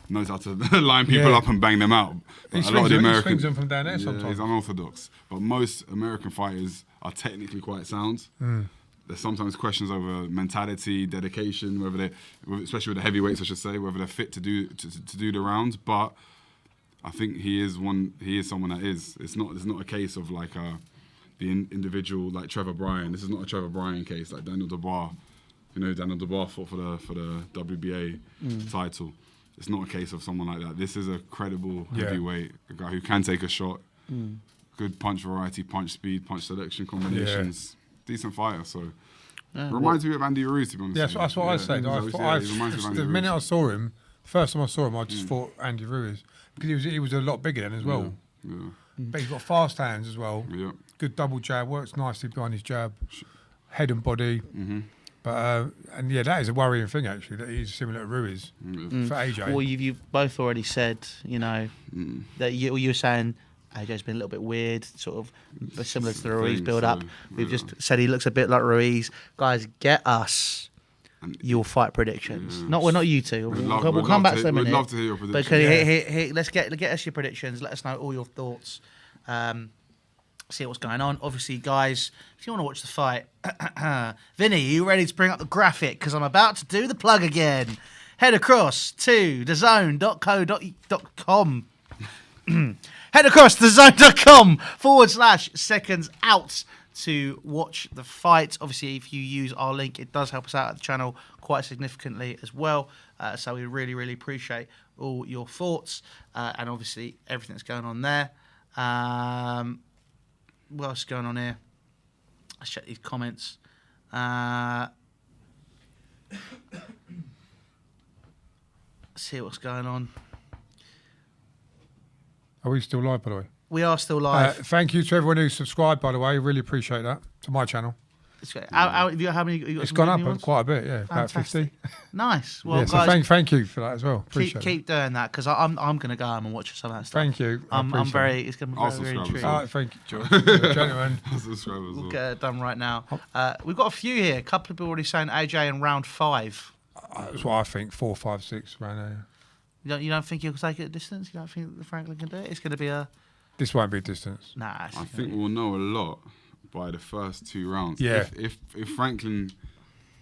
knows how to line people up and bang them out. He swings them from down there sometimes. He's unorthodox. But most American fighters are technically quite sound. There's sometimes questions over mentality, dedication, especially with the heavyweights, I should say, whether they're fit to do the rounds. But I think he is someone that is. It's not a case of like the individual like Trevor Bryan. This is not a Trevor Bryan case like Daniel Dubois. Daniel Dubois fought for the WBA title. It's not a case of someone like that. This is a credible heavyweight, a guy who can take a shot, good punch variety, punch speed, punch selection combinations, decent fighter. So reminds me of Andy Ruiz, to be honest. Yeah, that's what I said. The minute I saw him, the first time I saw him, I just thought Andy Ruiz because he was a lot bigger then as well. Yeah. But he's got fast hands as well. Yeah. Good double jab, works nicely behind his jab, head and body. But that is a worrying thing actually that he's similar to Ruiz for AJ. Well, you've both already said, that you're saying AJ's been a little bit weird, sort of similar to the Ruiz build-up. We've just said he looks a bit like Ruiz. Guys, get us your fight predictions. Well, not you two. We'll come back to them in a minute. We'd love to hear your predictions. But let's get us your predictions. Let us know all your thoughts. See what's going on. Obviously, guys, if you want to watch the fight, Vinny, are you ready to bring up the graphic? Because I'm about to do the plug again. Head across to thezone.co.com. Head across to thezone.com/SecondsOut to watch the fight. Obviously, if you use our link, it does help us out at the channel quite significantly as well. So we really, really appreciate all your thoughts and obviously everything that's going on there. What else is going on here? Let's check these comments. See what's going on. Are we still live, by the way? We are still live. Thank you to everyone who subscribed, by the way. Really appreciate that to my channel. How many? It's gone up quite a bit, yeah. Fantastic. About 50. Nice. Well, so guys, thank you for that as well. Keep doing that because I'm going to go home and watch some of that stuff. Thank you. It's going to be very intriguing. Thank you, George. Gentlemen. We'll get it done right now. We've got a few here. A couple of people already saying AJ in round 5. That's what I think. 4, 5, 6 round there. You don't think he'll take it a distance? You don't think that Franklin can do it? It's going to be a... This won't be a distance. Nah. I think we'll know a lot by the first 2 rounds. Yeah. If Franklin,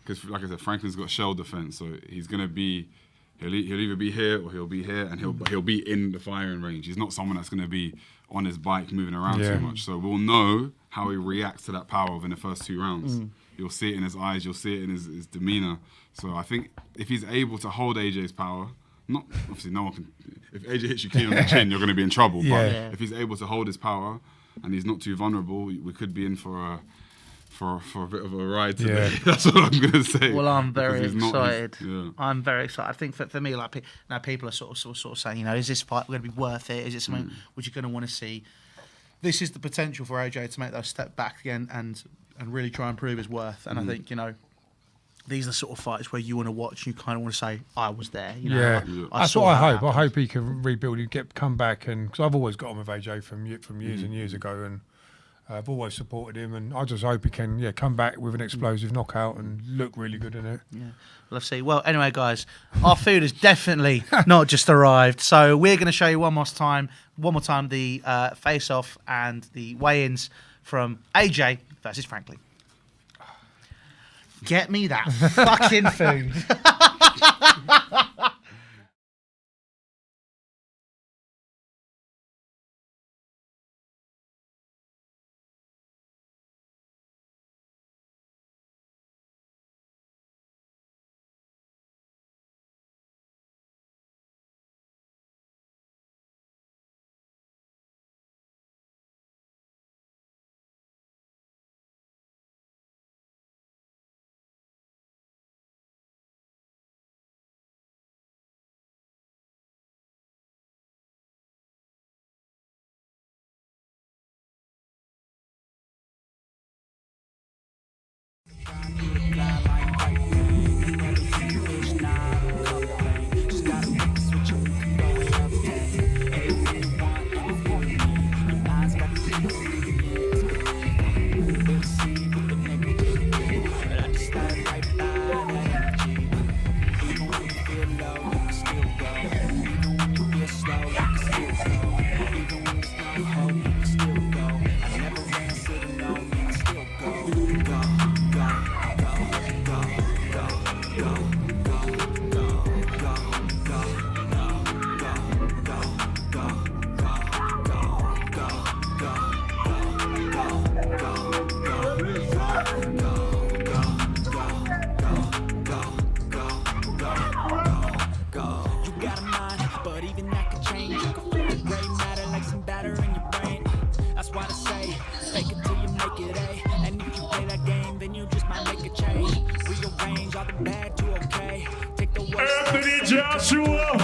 because like I said, Franklin's got shell defense, so he's gonna be, he'll either be here or he'll be here, and he'll be in the firing range. He's not someone that's gonna be on his bike moving around too much. So we'll know how he reacts to that power within the first 2 rounds. You'll see it in his eyes. You'll see it in his demeanor. So I think if he's able to hold AJ's power. Not obviously, no one can. If AJ hits you clean on the chin, you're going to be in trouble. But if he's able to hold his power and he's not too vulnerable, we could be in for a bit of a ride today. That's what I'm going to say. Well, I'm very excited. I'm very excited. I think for me, like now, people are sort of saying, is this fight going to be worth it? Is it something which you're going to want to see? This is the potential for AJ to make those step back again and really try and prove his worth. And I think these are the sort of fights where you want to watch. You kind of want to say, "I was there." That's what I hope. Happen. I hope he can rebuild. Come back, and because I've always got on with AJ from years and years ago, I've always supported him, and I just hope he can come back with an explosive knockout and look really good in it. Yeah, let's see. Well, anyway, guys, our food has definitely not just arrived, so we're going to show you one more time the face-off and the weigh-ins from AJ versus Franklin. Get me that fucking food. Anthony Joshua,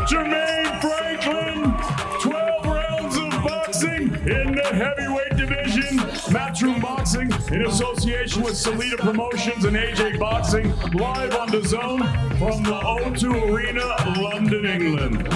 Jermaine Franklin, 12 rounds of boxing in the heavyweight division. Matchroom Boxing in association with Salida Promotions and AJ Boxing, live on the Zone from the O2 Arena, London, England.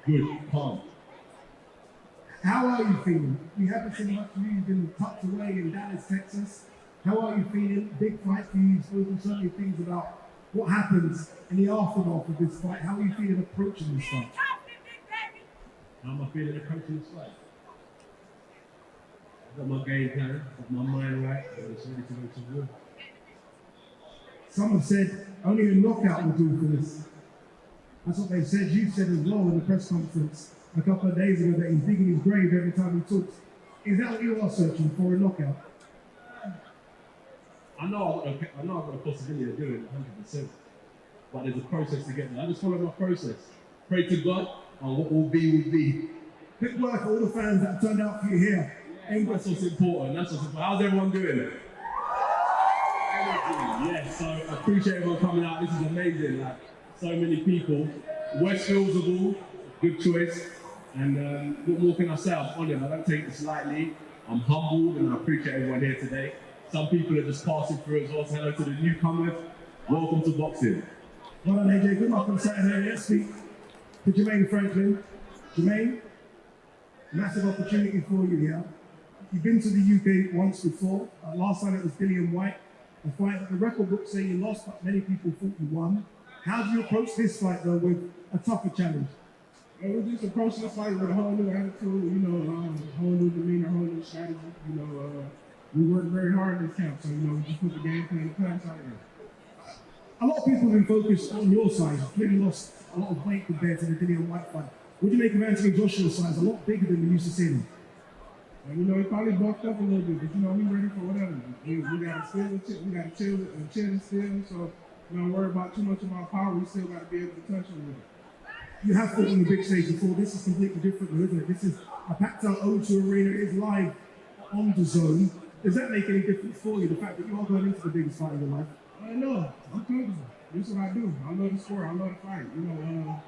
Good, calm. How are you feeling? We haven't seen much of you. You've been tucked away in Dallas, Texas. How are you feeling? Big fight for you. You've spoken so many things about what happens in the aftermath of this fight. How are you feeling approaching this fight? How am I feeling approaching this fight? I've got my game plan, got my mind right, and it's ready to go to war. Some have said only a knockout will do for this. That's what they said. You said as well in the press conference a couple of days ago that he's digging his grave every time he talks. Is that what you are searching for, a knockout? I know I've got a possibility of doing it 100%, but there's a process to get there. I just follow my process. Pray to God, and what will be. Quick word for all the fans that turned out for you here. That's what's important. How's everyone doing? Yes, so I appreciate everyone coming out. This is amazing. Like, so many people. Westfield's of all, good choice. And what more can I say? I'm honoured. I don't take this lightly. I'm humbled and I appreciate everyone here today. Some people are just passing through as well. So hello to the newcomers. Welcome to boxing. Well done, AJ. Good luck on Saturday. Let's speak to Jermaine Franklin. Jermaine, massive opportunity for you here. You've been to the UK once before. Last time it was Dillian White. A fight that the record books say you lost, but many people thought you won. How do you approach this fight, though, with a tougher challenge? We're just approaching the fight with a whole new attitude, whole new demeanor, whole new strategy. We worked very hard in this camp, so, we just put the game plan out there. A lot of people have been focused on your size. You've clearly lost a lot of weight compared to the Dillian White fight. What do you make of Anthony Joshua's size? A lot bigger than we used to see him. And, he probably bulked up a little bit, but, we ready for whatever. We got to chill and still, so we don't worry about too much of our power. We still got to be able to touch him with it. You have fought on the big stage before. This is completely different, though, isn't it? This is a packed out O2 arena. It is live on the zone. Does that make any difference for you, the fact that you are going into the biggest fight of your life? No, I'm comfortable. This is what I do. I love the sport. I love the fight. You know,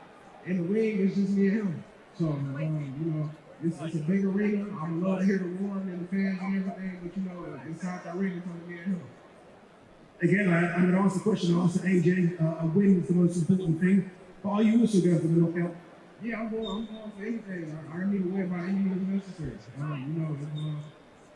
in the ring, it's just me and him. So, you know, it's a big arena. I love to hear the roaring and the fans and everything, but, you know, inside the arena, it's only me and him. Again, I'm going to ask the question I asked AJ. A win is the most important thing. But are you also going for the knockout? Yeah, I'm going for anything. I need to win by any means necessary. You know,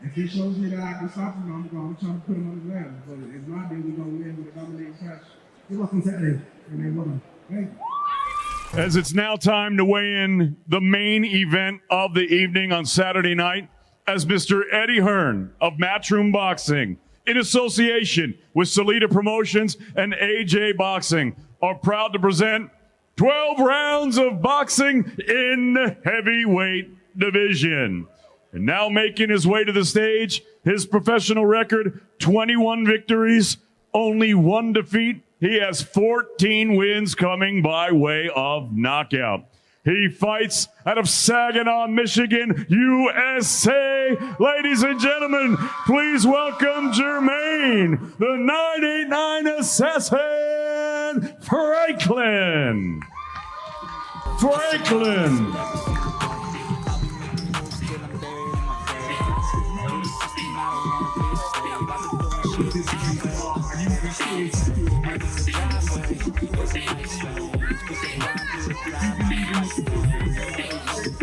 if he shows me that I can stop him, I'm trying to put him on the ground. But if not, then we're going to win with a dominating catch. Good luck on Saturday. Well done. Thank you. As it's now time to weigh in the main event of the evening on Saturday night, as Mr. Eddie Hearn of Matchroom Boxing, in association with Salida Promotions and AJ Boxing, are proud to present 12 rounds of boxing in the heavyweight division. And now making his way to the stage, his professional record, 21 victories, only 1 defeat. He has 14 wins coming by way of knockout. He fights out of Saginaw, Michigan, USA. Ladies and gentlemen, please welcome Jermaine, the 989 Assassin, Franklin.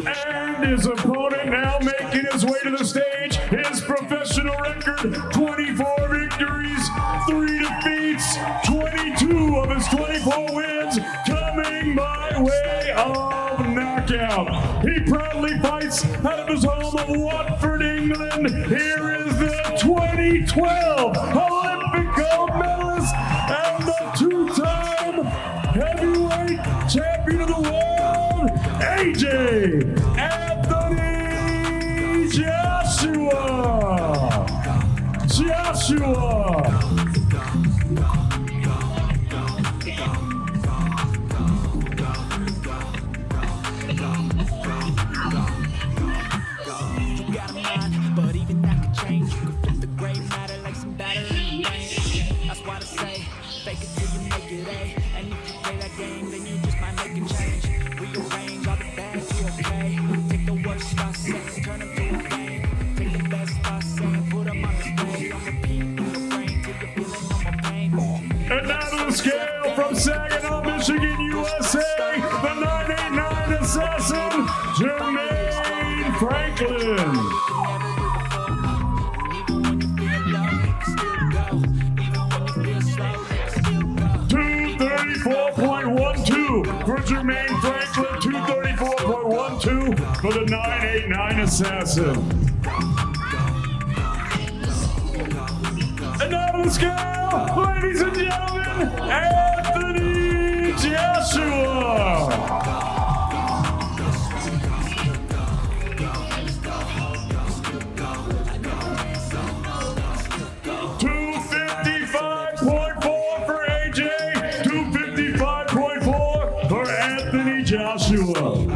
And his opponent now making his way to the stage. His professional record, 24 victories, 3 defeats, 22 of his 24 wins coming by way of knockout. He proudly fights out of his home of Watford, England. Here is the 2012 Olympic gold medalist and the 2-time heavyweight champion of the world, AJ Anthony Joshua. But even that could change. You could flip the gray matter like some batter in the brain. That's why I say, fake it till you make it A. And if you play that game, then you just might make a change. Rearrange all the bad to okay. Take the worst I say, turn them to a game. Take the best I say, put them on display. On repeat in your brain till you're feeling no more pain. And now to the scale from Saginaw, Michigan, USA, the 989 Assassin, Jermaine Franklin. 234.12 for Jermaine Franklin, 234.12 for the 989 Assassin. And now to the scale, ladies and gentlemen, Anthony Joshua. 255.4 for AJ, 255.4 for Anthony Joshua.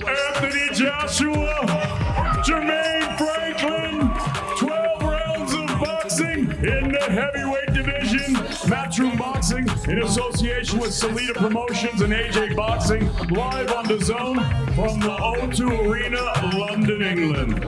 Anthony Joshua, Jermaine Franklin, in association with Salida Promotions and AJ Boxing, live on the Zone from the O2 Arena, London, England.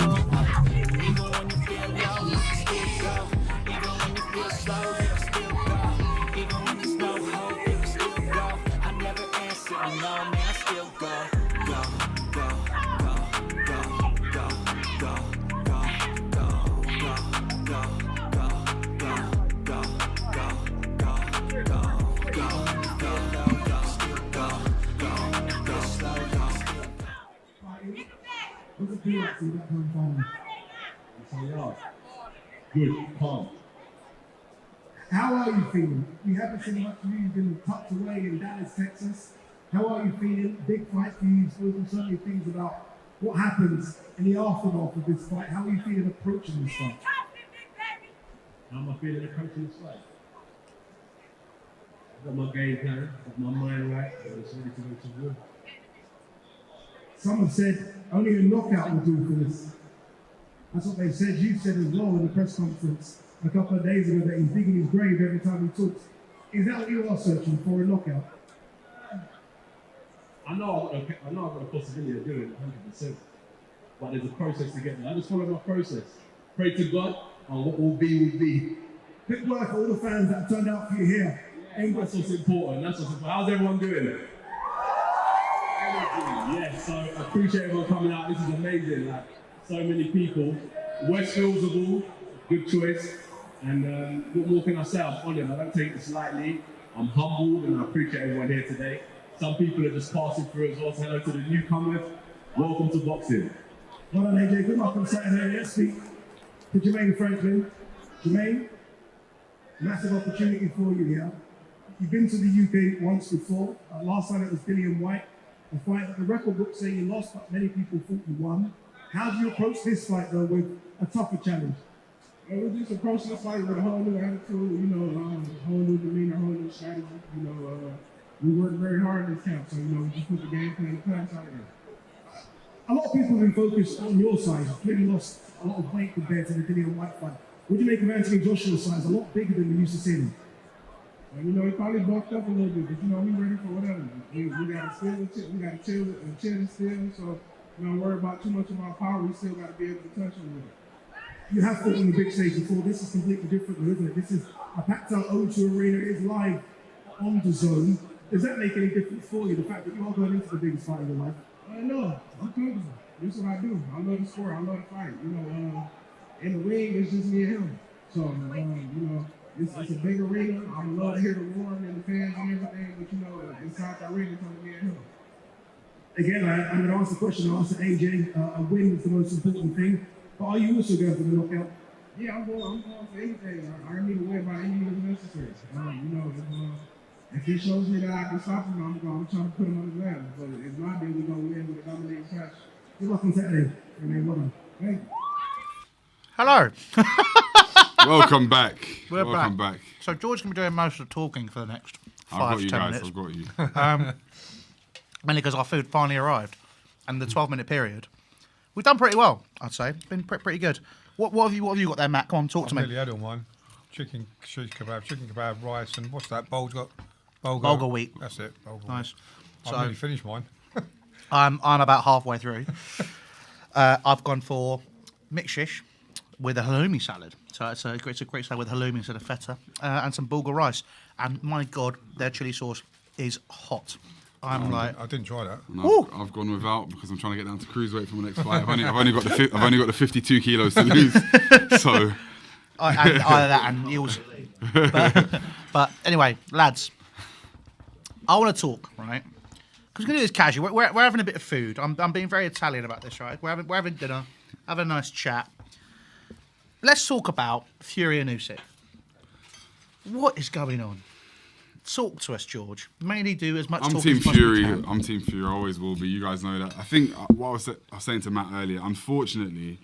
What's it feel like to see that kind of family? Good, calm. How are you feeling? We haven't seen much of you. You've been tucked away in Dallas, Texas. How are you feeling? Big fight for you. You've spoken so many things about what happens in the aftermath of this fight. How are you feeling approaching this fight? How am I feeling approaching this fight? I've got my game plan, got my mind right, and it's ready to go to war. Someone said only a knockout will do for this. That's what they said. You said as well in the press conference a couple of days ago that he's digging his grave every time he talks. Is that what you are searching for, a knockout? I know I've got a possibility of doing it 100%, but there's a process to get there. I just follow my process. Pray to God, and what will be. Quick word for all the fans that turned out for you here. That's what's important. How's everyone doing? Yes, so I appreciate everyone coming out. This is amazing. Like, so many people. Westfield's of all, good choice. And what more can I say? I'm honoured. I don't take this lightly. I'm humbled and I appreciate everyone here today. Some people are just passing through as well. So hello to the newcomers. Welcome to boxing. Well done, AJ. Good luck on Saturday. Let's speak to Jermaine Franklin. Jermaine, massive opportunity for you here. You've been to the UK once before. Last time it was Dillian White. A fight that the record books say you lost, but many people thought you won. How do you approach this fight, though, with a tougher challenge? We just approach this fight with a whole new attitude, whole new demeanor, whole new strategy. We worked very hard in this camp, so we just put the game plan out there. A lot of people have been focused on your size. You've clearly lost a lot of weight compared to the Dillian White fight. What do you make of Anthony Joshua's size? A lot bigger than we used to see him. He probably bulked up a little bit, but we ready for whatever. We got to still, we got to chill and still. So don't worry about too much of our power. We still got to be able to touch him with it. You have fought on the big stage before. This is completely different, isn't it? This is a packed out O2 Arena. It is live on the Zone. Does that make any difference for you? The fact that you are going into the biggest fight of your life? I know. I'm comfortable. This is what I do. I love the sport. I love the fight. In the ring, it's just me and him. So it's a big arena. I love to hear the roar and the fans and everything, but inside the arena, it's only me and him. Again, I'm going to ask the question I asked AJ. A win is the most important thing, but are you also going for the knockout? Yeah, I'm going for anything. I need to win by any means necessary. If he shows me that I can stop him, I'm trying to put him on the ground. But if not, then we're going to win with a dominating catch. Good luck on Saturday. Well done. Thank you. Hello. Welcome back. Welcome back. So George can be doing most of the talking for the next 5 to 10 minutes. I've got you. Mainly because our food finally arrived, and the 12-minute period, we've done pretty well. I'd say been pretty good. What have you got there, Matt? Come on, talk to me. I've nearly had all mine. Chicken kebab, rice, and what's that? Bulgur wheat. That's it. Bulgur Nice. I've So nearly finished mine. I'm about halfway through. I've gone for mixed shish with a halloumi salad. So it's a great salad with halloumi instead of feta, and some bulgur rice. And my God, their chili sauce is hot. I didn't try that. No, I've gone without because I'm trying to get down to cruiserweight for my next fight. I've only got the 52 kilos to lose. So either that and eels. But anyway, lads, I want to talk, right? Because we're going to do this casual. We're having a bit of food. I'm being very Italian about this, right? We're having dinner, having a nice chat. Let's talk about Fury and Usyk. What is going on? Talk to us, George. Mainly do as much I'm talking Team as Fury. you can. I'm Team Fury. I always will be. You guys know that. I think what I was saying to Matt earlier, unfortunately,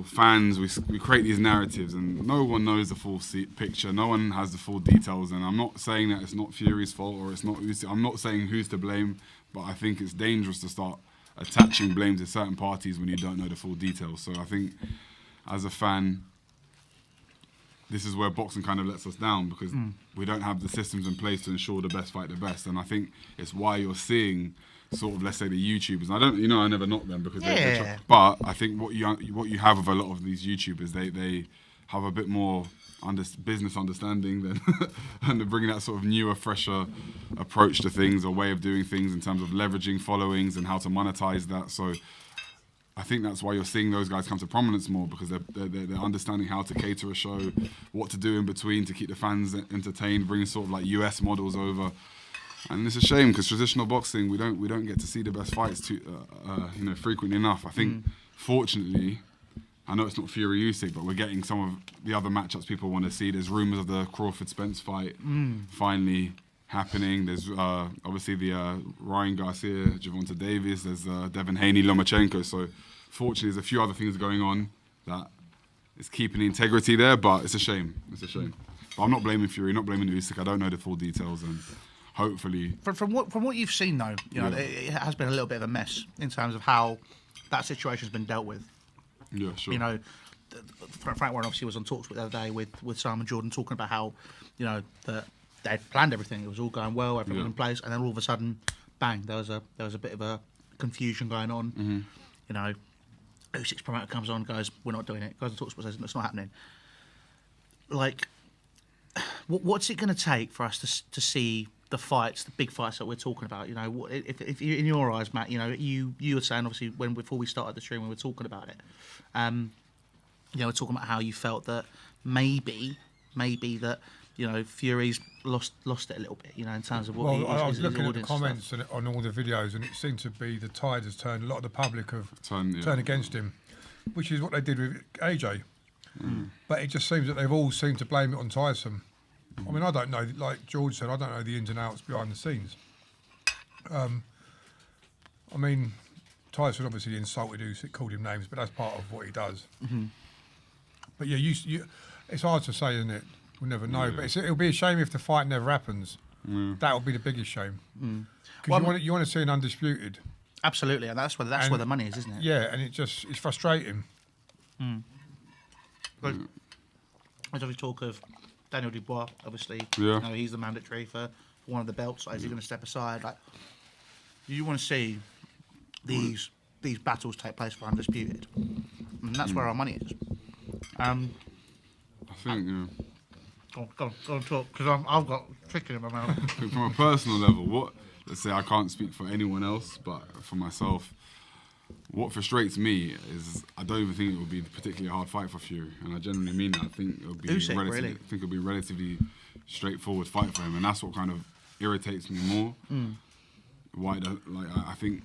fans, we create these narratives and no one knows the full picture. No one has the full details. And I'm not saying that it's not Fury's fault or it's not Usyk. I'm not saying who's to blame, but I think it's dangerous to start attaching blame to certain parties when you don't know the full details. So I think as a fan, this is where boxing kind of lets us down because we don't have the systems in place to ensure the best fight the best. And I think it's why you're seeing sort of, let's say, the YouTubers. I don't, I never knock them because they're but I think what you have with a lot of these YouTubers, they have a bit more business understanding than and they're bringing that sort of newer, fresher approach to things or way of doing things in terms of leveraging followings and how to monetize that. So I think that's why you're seeing those guys come to prominence more because they're understanding how to cater a show, what to do in between to keep the fans entertained, bringing sort of like US models over. And it's a shame because traditional boxing, we don't get to see the best fights frequently enough. I think, fortunately, I know it's not Fury Usyk, but we're getting some of the other matchups people want to see. There's rumours of the Crawford-Spence fight finally happening. There's obviously the Ryan Garcia, Gervonta Davis. There's Devin Haney, Lomachenko. So fortunately, there's a few other things going on that is keeping the integrity there, but it's a shame. It's a shame. But I'm not blaming Fury, not blaming Usyk. I don't know the full details, and hopefully... From what you've seen, though, it has been a little bit of a mess in terms of how that situation's been dealt with. Yeah, sure. Frank Warren obviously was on Talks the other day with Simon Jordan talking about how, that they'd planned everything. It was all going well, everything was in place, and then all of a sudden, bang, there was a bit of a confusion going on. Usyk's promoter comes on, goes, "We're not doing it." Goes on Talks, says, "It's not happening." Like, what's it going to take for us to see the fights, the big fights that we're talking about? If you, in your eyes, Matt, you were saying obviously before we started the stream, we were talking about it. We're talking about how you felt that maybe that Fury's lost it a little bit, in terms of what. Well, I was looking at the comments on all the videos, and it seemed to be the tide has turned. A lot of the public have turned against him, which is what they did with AJ. But it just seems that they've all seemed to blame it on Tyson. I mean, I don't know, like George said, I don't know the ins and outs behind the scenes. I mean, Tyson obviously insulted Usyk, called him names, but that's part of what he does. But yeah, it's hard to say, isn't it? We'll never know. But it'll be a shame if the fight never happens. That would be the biggest shame. Because you want to see an undisputed. Absolutely, and that's where the money is, isn't it? Yeah, and it's frustrating. But there's obviously talk of Daniel Dubois, obviously. Yeah. He's the mandatory for one of the belts. Is he going to step aside? Like, do you want to see these battles take place for undisputed? And that's where our money is. I think, Go on, talk, because I've got chicken in my mouth. From a personal level, let's say I can't speak for anyone else, but for myself, what frustrates me is I don't even think it would be a particularly hard fight for Fury, and I genuinely mean that. I think it'll be a relatively straightforward fight for him, and that's what kind of irritates me more. Why? I think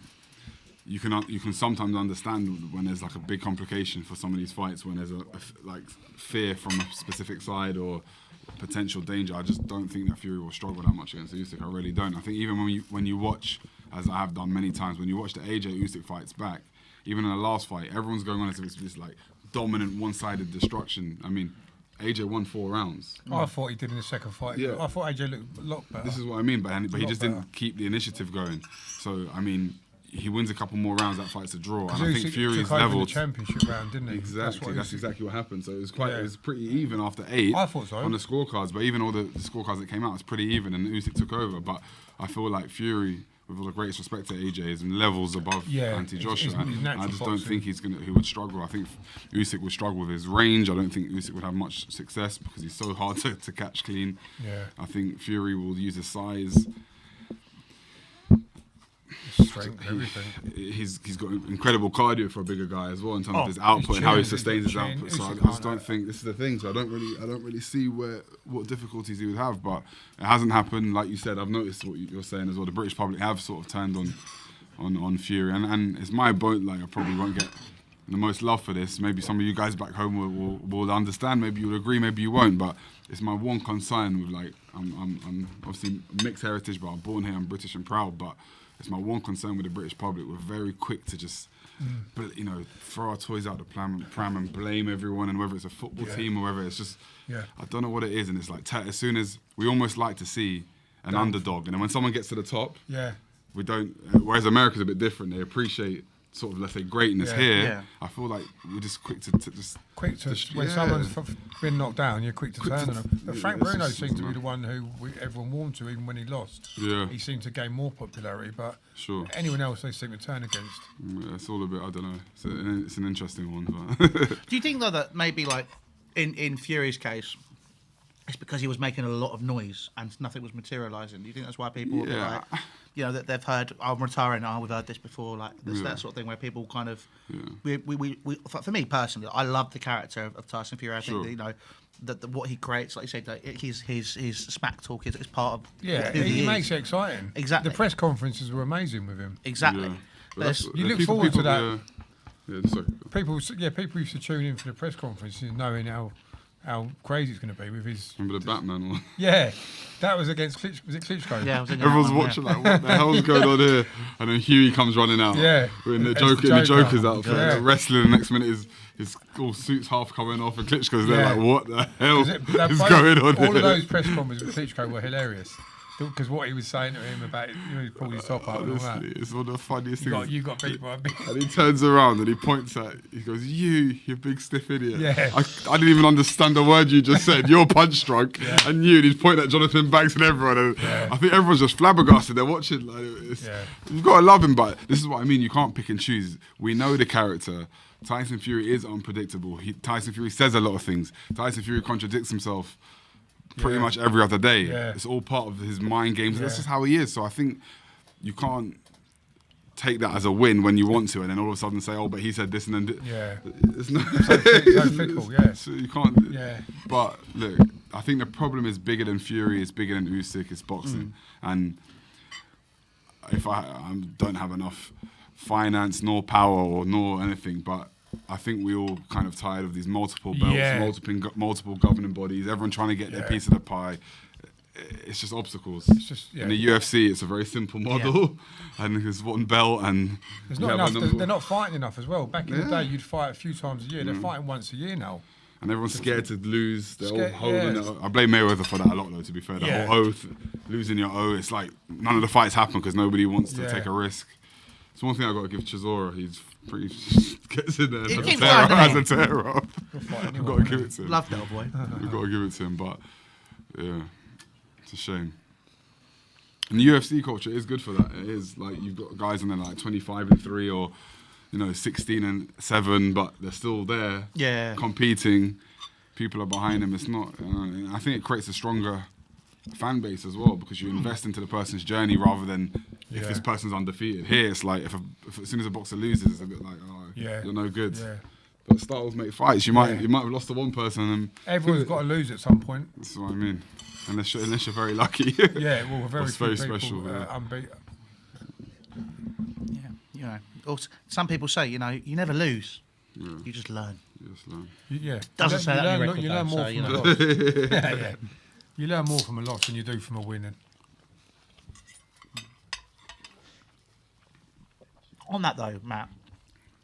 you can sometimes understand when there's like a big complication for some of these fights, when there's a fear from a specific side or potential danger. I just don't think that Fury will struggle that much against Usyk. I really don't. I think even when you watch, as I have done many times, when you watch the AJ Usyk fights back, even in the last fight, everyone's going on as if it's this like dominant one-sided destruction. I mean, AJ won 4 rounds. I thought he did in the second fight. Yeah. I thought AJ looked a lot better. This is what I mean, but he just didn't keep the initiative going. So, I mean, he wins a couple more rounds, that fight's a draw. And I think Fury's level. The championship round, didn't he? Exactly, that's exactly what happened. So it was pretty even after 8. I thought so. On the scorecards, but even all the scorecards that came out, it's pretty even, and Usyk took over. But I feel like Fury, with all the greatest respect to AJ, is in levels above anti-Joshua. I just don't think he would struggle. I think Usyk would struggle with his range. I don't think Usyk would have much success because he's so hard to catch clean. Yeah. I think Fury will use his size. Strength, everything. He's got incredible cardio for a bigger guy as well in terms of his output and how he sustains his output. So I just don't think this is the thing. So I don't really see what difficulties he would have. But it hasn't happened. Like you said, I've noticed what you're saying as well. The British public have sort of turned on Fury, and it's my boat. Like I probably won't get the most love for this. Maybe some of you guys back home will understand. Maybe you'll agree. Maybe you won't. But it's my one concern with like I'm obviously mixed heritage, but I'm born here. I'm British and proud. But it's my one concern with the British public. We're very quick to just, throw our toys out the pram and blame everyone, and whether it's a football team or whether it's just, I don't know what it is. And it's like, as soon as we almost like to see an underdog, and then when someone gets to the top, we don't. Whereas America's a bit different. They appreciate sort of, let's say, greatness Yeah. here, Yeah. I feel like you're just quick to just when yeah. someone's been knocked down, you're quick to Quick turn to- on them. But yeah, Frank it's Bruno just- seemed to be the one who everyone warmed to, even when he lost. Yeah. He seemed to gain more popularity, but Sure. anyone else they seem to turn against. Yeah, it's all a bit, I don't know. It's an interesting one. But Do you think though that maybe like in Fury's case, it's because he was making a lot of noise and nothing was materialising? Do you think that's why people were a bit Yeah. like, you know, that they've heard, I'm retiring, we've heard this before, like this, Yeah. that sort of thing, where people kind of, Yeah. we for me personally, I love the character of Tyson Fury. I think Sure. that, you know, that what he creates, like you said, like, his smack talk is part of Yeah, who he is. makes it exciting. Exactly. The press conferences were amazing with him. Exactly. yeah. But There's- that's- You look people- forward to people- that. Yeah, sorry. People used to tune in for the press conferences, knowing how crazy it's going to be with his. Remember the Batman one? Yeah, that was against was it Klitschko? Yeah, I was in Everyone's that one, watching like, what the hell's going on here? And then Huey comes running out. Yeah. In the It's Joker, the in the Joker. Joker's outfit. Yeah. Like, wrestling, the next minute his all suits half coming off and Klitschko's there Yeah. like, what the hell That is both- going on all here? of those press conferences with Klitschko were hilarious. Because what he was saying to him about, you know, he pulled his top up and all that. Honestly, it's one of the funniest things. You got beat by a big. And he turns around and he points at, he goes, you big stiff idiot. Yeah. I didn't even understand the word you just said. You're punch drunk. And and he's pointing at Jonathan Banks and everyone. And I think everyone's just flabbergasted. They're watching. Like, you've got to love him, but this is what I mean. You can't pick and choose. We know the character. Tyson Fury is unpredictable. Tyson Fury says a lot of things. Tyson Fury contradicts himself pretty much every other day. Yeah. It's all part of his mind games. That's just how he is. So I think you can't take that as a win when you want to, and then all of a sudden say, "Oh, but he said this," and then Yeah. it's not So fickle, yeah. So you can't. Yeah. But look, I think the problem is bigger than Fury. It's bigger than Usyk. It's boxing, and if I don't have enough finance, nor power, nor anything, but I think we all kind of tired of these multiple belts, Yeah. multiple governing bodies, everyone trying to get their piece of the pie. It's just obstacles. It's just, In the UFC, it's a very simple model, and there's one belt, and There's you not have enough. a- They're not fighting enough as well. Back in the Yeah. day, you'd fight a few times a year. They're fighting once a year now. And everyone's scared to lose. They're all Scared, holding yeah. it. I blame Mayweather for that a lot, though, to be fair. The Yeah. whole oath, losing your oath, it's like none of the fights happen because nobody wants to Yeah. take a risk. It's one thing I've got to give Chisora. He's pretty gets in there He as a keeps terror. learning. As a terror. He'll fight We've anyone, got to give it to him. Love that boy. We've got to give it to him, but yeah, it's a shame. And the UFC culture is good for that. It is like you've got guys in there like 25-3 or 16-7, but they're still there, Yeah. competing. People are behind them. It's not. I think it creates a stronger fan base as well because you invest into the person's journey rather than if this person's undefeated. Here, it's like if as soon as a boxer loses, it's a bit like, oh, you're no good. Yeah. But styles make fights. You might have lost to one person and Everyone's got to lose at some point. that's what I mean. Unless you're very lucky. Yeah, well, very That's few very people special, yeah. unbeaten. Yeah, you know. Also, some people say, you know, you never lose. Yeah. You just learn. Yes, no. Yeah, Doesn't say that on your record, you learn though, more so, from you a know. loss. Yeah. You learn more from a loss than you do from a winning. On that though, Matt,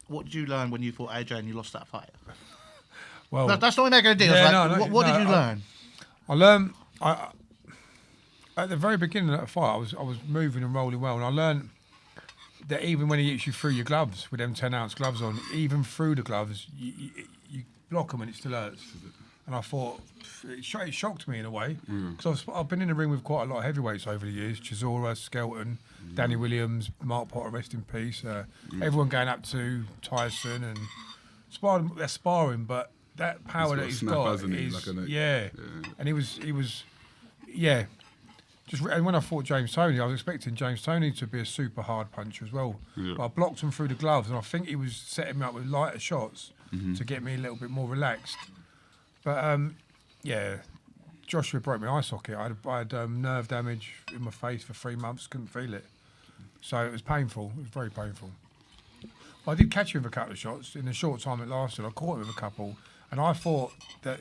what did you learn when you fought AJ and you lost that fight? Well, That's not what they're going to do. Yeah, Like, what did you learn? I learned. At the very beginning of that fight, I was moving and rolling well, and I learned that even when he hits you through your gloves with them 10-ounce gloves on, even through the gloves, you block them and it still hurts. And I thought it shocked me in a way because I've been in the ring with quite a lot of heavyweights over the years: Chisora, Skelton, Danny Williams, Mark Potter, rest in peace. Everyone going up to Tyson and sparring. They're sparring, but that power that He's he's got a snap, got hasn't he? is Like a- yeah. And he was and when I fought James Toney, I was expecting James Toney to be a super hard puncher as well. Yeah. But I blocked him through the gloves, and I think he was setting me up with lighter shots to get me a little bit more relaxed. But Joshua broke my eye socket. I had nerve damage in my face for 3 months, couldn't feel it. So it was painful. It was very painful. But I did catch him with a couple of shots in the short time it lasted. I caught him with a couple, and I thought that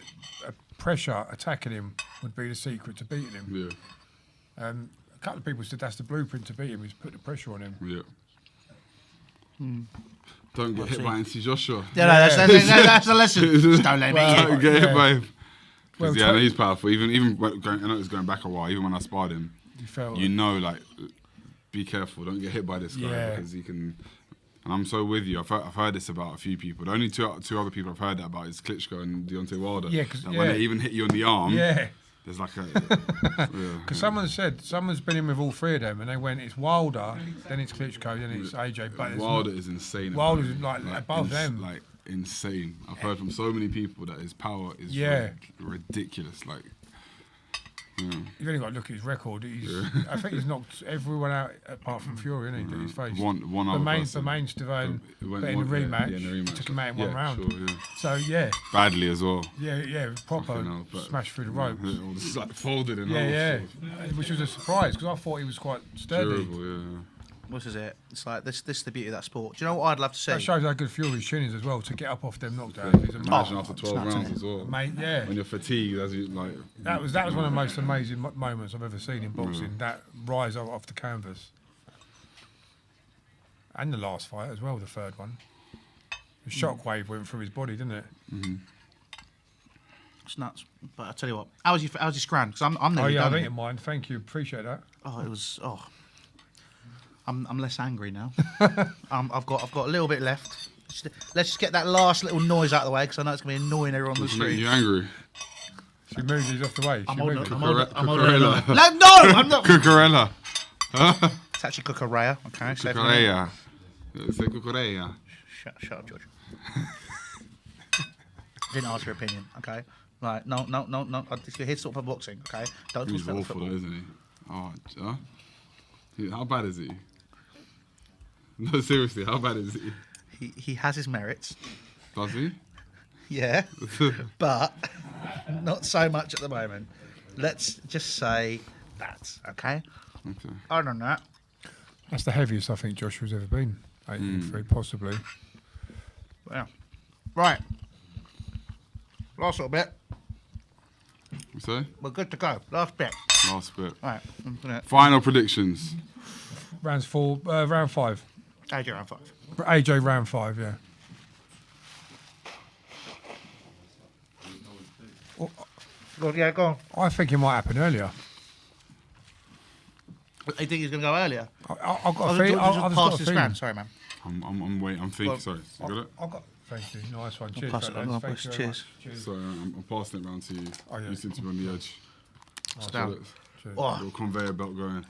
pressure attacking him would be the secret to beating him. Yeah. A couple of people said that's the blueprint to beat him, is put the pressure on him. Yeah. Don't get hit by Anthony Joshua. Yeah, no, that's the lesson. Just don't let me hit Don't get hit yeah. by him. Well, Because I know he's powerful. Even I know it's going back a while. Even when I sparred him, You felt you know, like, be careful. Don't get hit by this guy Yeah. because he can. And I'm so with you. I've heard this about a few people. The only two other people I've heard that about is Klitschko and Deontay Wilder. Yeah, 'cause- when they even hit you on the arm, Yeah. there's like a... Because someone's been in with all three of them, and they went, it's Wilder, then it's Klitschko, then it's AJ. But it's Wilder is insane. Wilder's like above them. Like insane. I've heard from so many people that his power is ridiculous. Like, You've only got to look at his record. I think he's knocked everyone out apart from Fury, hasn't he? That he's faced. One other person. The main Stavone, It but went in the one- rematch, yeah, in the rematch. took him out in one round. Sure, yeah. So yeah, Badly as well. yeah, proper Fucking hell, but- smash through the ropes. All just like folded in Yeah, half. which was a surprise because I thought he was quite sturdy. Durable, yeah. This is it. It's like this is the beauty of that sport. Do you know what I'd love to see? That shows how good Fury's chin is as well to get up off them knockdowns. He's Imagine amazing. after 12 rounds as well. Mate, yeah. When you're fatigued, as you like. That was one of the most amazing moments I've ever seen in boxing. That rise off the canvas, and the last fight as well, the third one. The shockwave went through his body, didn't it? It's nuts. But I tell you what, how's your scran? Because I'm Oh nearly yeah, I done. didn't mind. Thank you, appreciate that. It was. I'm less angry now. I've got a little bit left. Let's just get that last little noise out of the way because I know it's going to be annoying everyone on the What's making street. you angry? She moved these off the way. I'm She holding moved it. it. I'm holding Cucurella. it. No, I'm not. Cucurella. It's actually Cucurella. Okay. So Cucurella. Say Cucurella. Shut up, George. Didn't ask your opinion. Okay. Right. No. If you're here to talk about boxing, okay, don't talk He's about awful, football. though, isn't he? Oh, how bad is he? No, seriously, how bad is he? He has his merits. Does he? Yeah, but not so much at the moment. Let's just say that, okay? Okay. Other than that, That's the heaviest I think Joshua's ever been. 83, possibly. yeah. Right. Last little bit. So, We're good to go. Last bit. last bit. Right. I'm gonna Final predictions. Round 5. AJ round 5. AJ round 5, yeah. Go on. I think it might happen earlier. You think he's going to go earlier? I've got a feeling. I've just got Pass a his feeling. scran. Sorry, man. I'm waiting. I'm thinking. Well, sorry. You got it? I've got. Thank you. Nice one. Cheers. pass it fellas. on, Thank boys. you very Cheers. much. Cheers. Sorry, I'm passing it round to you. Oh, yeah. You seem to be on the edge. Down. Cheers. Oh, Little conveyor belt going.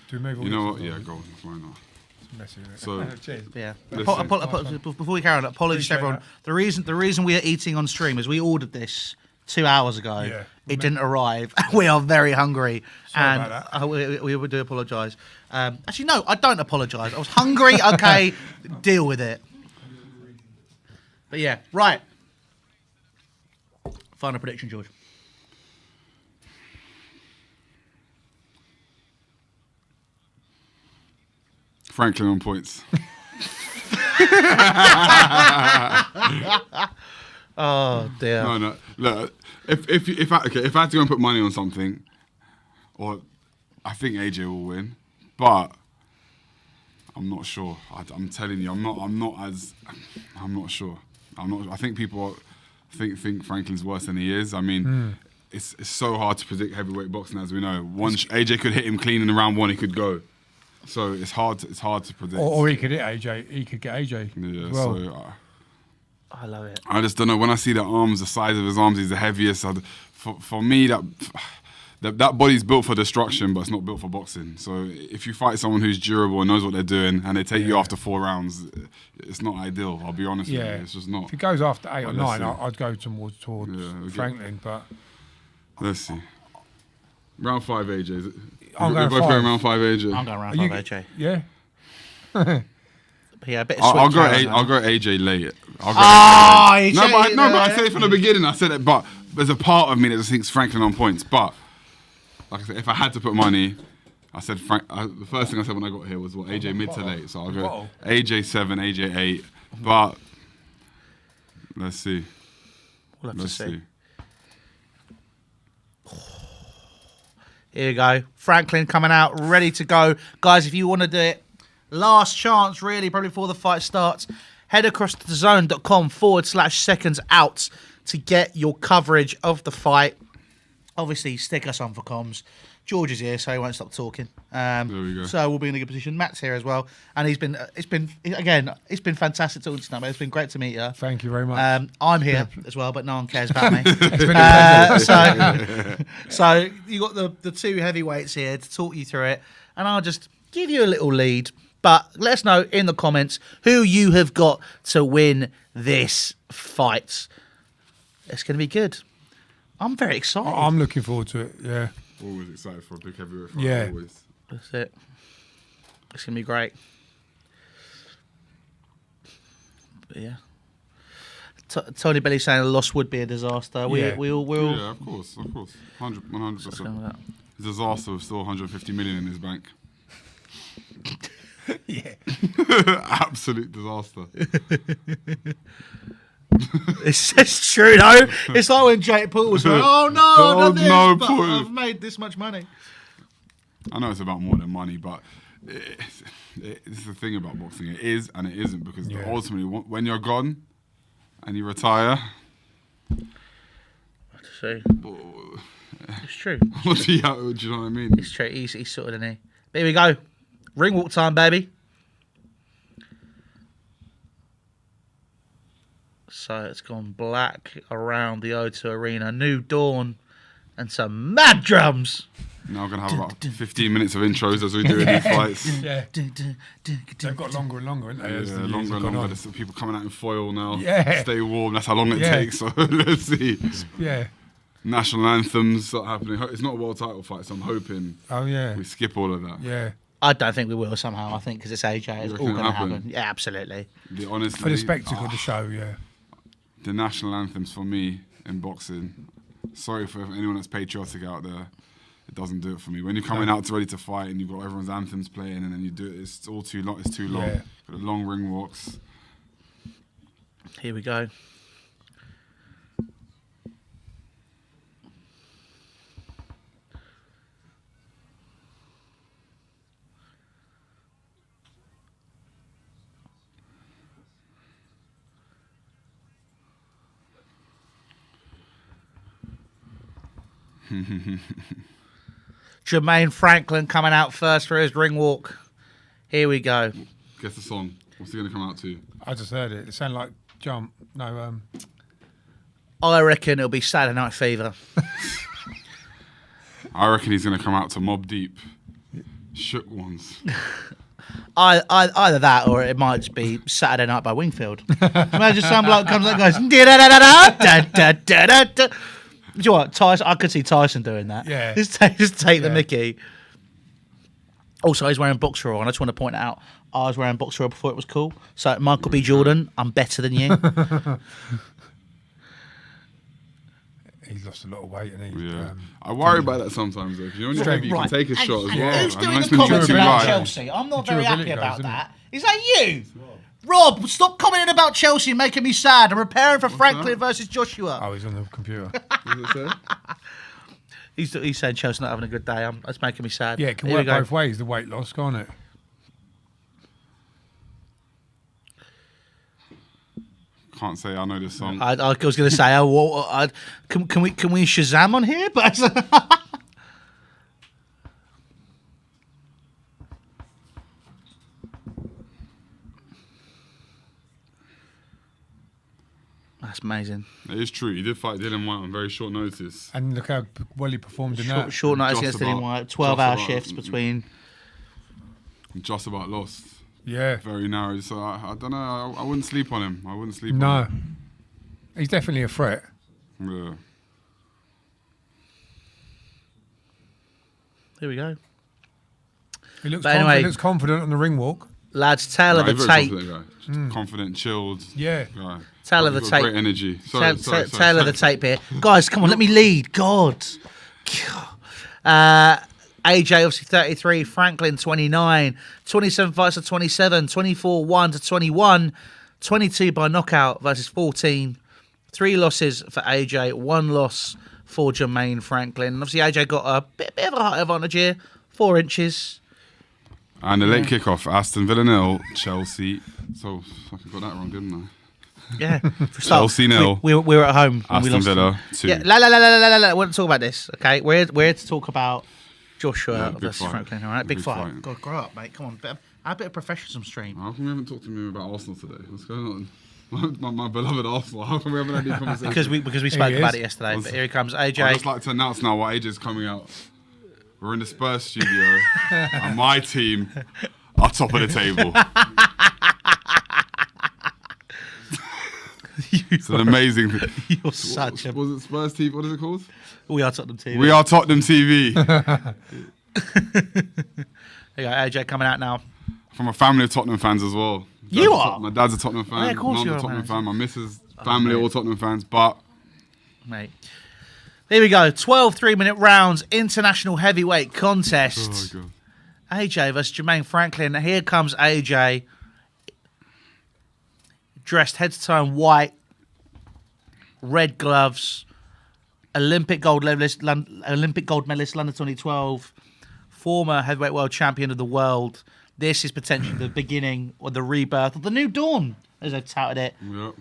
Do we move all You know this what? or- Yeah, go on. Why not? It's messy, isn't it? So- Cheers. yeah. Listen. Before we carry on, apologies to Appreciate everyone. The reason we are eating on stream is we ordered this 2 hours ago. Yeah. It didn't arrive. We are very hungry. Sorry and about that. we do apologise. Actually, no, I don't apologise. I was hungry. Okay, deal with it. But yeah, right. Final prediction, George. Franklin on points. Oh dear. No. Look, if I had to go and put money on something, or I think AJ will win, but I'm not sure. I'm telling you, I'm not sure. I think people think Franklin's worse than he is. I mean, it's so hard to predict heavyweight boxing, as we know. Once AJ could hit him clean in round 1, he could go. So it's hard to predict. Or he could hit AJ. He could get AJ. Yeah. as well. So. I love it. I just don't know. When I see the arms, the size of his arms, he's the heaviest. For me, that body's built for destruction, but it's not built for boxing. So if you fight someone who's durable and knows what they're doing, and they take you after 4 rounds, it's not ideal. I'll be honest with you. It's just not. If he goes after 8 or But 9, let's see. I'd go towards Yeah, Franklin. But Let's see. Round 5 AJ. Is it? I'm We're going both 5. going round 5 AJ. I'm going round Are 5 you- AJ. yeah. But yeah, a bit of I'll switch go. around now. I'll go AJ late. I'll go Oh, AJ. you No, said but it I there. said it from the beginning. I said it, but there's a part of me that just thinks Franklin on points. But like I said, if I had to put money, I said the first thing I said when I got here was AJ mid to late. So I'll go Bottle. AJ 7, AJ 8. But let's see. We'll have to Let's see. see. Here we go. Franklin coming out, ready to go. Guys, if you want to do it, last chance, really, probably before the fight starts, head across to thezone.com/SecondsOut to get your coverage of the fight. Obviously, stick us on for comms. George is here, so he won't stop talking. There we go. So we'll be in a good position. Matt's here as well, and it's been fantastic talking tonight. Mate. It's been great to meet you. Thank you very much. I'm here as well, but no one cares about me. So you got the two heavyweights here to talk you through it, and I'll just give you a little lead. But let us know in the comments who you have got to win this fight. It's going to be good. I'm very excited. I'm looking forward to it. Yeah. Always excited for a big heavyweight fight. Yeah. Always. That's it. It's going to be great. But yeah. Tony Belly saying a loss would be a disaster. Yeah. We all. Yeah, of course. 100%. Disaster with still 150 million in his bank. Yeah. It's Absolute disaster. true though. It's like when Jake Paul was like, "Oh no, I've done this, no, but Paul. I've made this much money." I know it's about more than money, but it's the thing about boxing. It is and it isn't, because ultimately, when you're gone and you retire, So it's true. what do you know what I mean? It's true. He's sorted, isn't he? Here we go. Ring walk time, baby. So it's gone black around the O2 Arena. New dawn and some mad drums. Now we're going to have about 15 minutes of intros as we do in these fights. Yeah. They've got longer and longer, haven't they? as the years Longer have and gone longer. on. There's people coming out in foil now. Yeah. Stay warm. That's how long it Yeah. takes. So let's see. Yeah. National anthems start happening. It's not a world title fight, so I'm hoping Oh, yeah. we skip all of that. Yeah. I don't think we will somehow. I think because it's AJ, it's all reckon going to it'll happen? happen. Yeah, absolutely. Honestly, For the spectacle of the show, yeah. the national anthems for me in boxing. Sorry for anyone that's patriotic out there. It doesn't do it for me. When you're coming out ready to fight and you've got everyone's anthems playing and then you do it, it's all too long. It's too long. Yeah. Got the long ring walks. Here we go. Jermaine Franklin coming out first for his ring walk. Here we go. Guess the song. What's he going to come out to? I just heard it. It sounded like Jump. No, I reckon it'll be Saturday Night Fever. I reckon he's going to come out to Mobb Deep. Shook Ones. Either that or it might just be Saturday Night by Wingfield. Imagine some bloke comes out and goes da-da-da-da-da-da-da-da-da. Do you know what? Tyson, I could see Tyson doing that. Yeah. Just take the mickey. Also, he's wearing boxer on. I just want to point out, I was wearing boxer before it was cool. So, Michael B. Jordan, I'm better than you. he's lost a lot of weight, and he. Yeah. I worry about that sometimes, though. 'Cause you know, maybe you can take a shot as well. Who's And doing that's the when comments you're about right. Chelsea? I'm not very Durability happy about goes, isn't that. Is that you? Rob, stop commenting about Chelsea and making me sad. I'm preparing for Franklin that? versus Joshua. Oh, he's on the computer. What does it say? He's saying Chelsea's not having a good day. That's making me sad. Yeah, it can Here we work go. both ways, the weight loss, can't it? Can't say I know this song. I was going to say, can we Shazam on here? But that's amazing. It is true. He did fight Dylan White on very short notice. And look how well he performed in that. Short nights Just against Dylan about- White, just 12-hour about- shifts between. Just about lost. Yeah. Very narrow. So I don't know. I wouldn't sleep on him. I wouldn't sleep No. on him. He's definitely a threat. Yeah. Here we go. He looks, But anyway- looks confident on the ring walk. Lads, tale of He's the a very tape. confident guy. Confident, chilled Yeah. guy. Tale of the He's got tape. Great energy. Sorry, Tale of the tape here. Guys, come on, let me lead. God. AJ, obviously 33. Franklin, 29. 27 fights to 27. 24-1 to 21. 22 by knockout versus 14. 3 losses for AJ. 1 loss for Jermaine Franklin. Obviously, AJ got a bit of a height advantage here. 4 inches. And the late kickoff, Aston Villa 0, Chelsea. So, fucking got that wrong, didn't I? Yeah. Chelsea 0. We were at home. When we Aston lost Villa 2. Yeah, la. We want to talk about this, okay? We're here to talk about Joshua Yeah, big versus fight. Franklin. All right, big fight. fight. God, grow up, mate. Come on, have a bit of professionalism stream. How come we haven't talked to me about Arsenal today? What's going on? My beloved Arsenal. How come we haven't had any conversation? Because we spoke he about is. it yesterday. But here he comes, AJ. I'd just like to announce now what AJ's coming out. We're in the Spurs studio, and my team are top of the table. It's an amazing thing. You're such a. Was it Spurs TV? What is it called? We are Tottenham TV. We are Tottenham TV. There you go, AJ coming out now. From a family of Tottenham fans as well. You are? My dad's a Tottenham fan. Yeah, of course Mum's you a are, Tottenham man. fan. My missus' family are all Tottenham fans. But Mate. Here we go. 12 3-minute rounds. International heavyweight contest. oh god, AJ versus Jermaine Franklin. Here comes AJ. Dressed head to toe in white. Red gloves. Olympic gold medalist, London 2012. Former heavyweight world champion of the world. This is potentially the beginning or the rebirth of the new dawn, as they've touted it, yeah.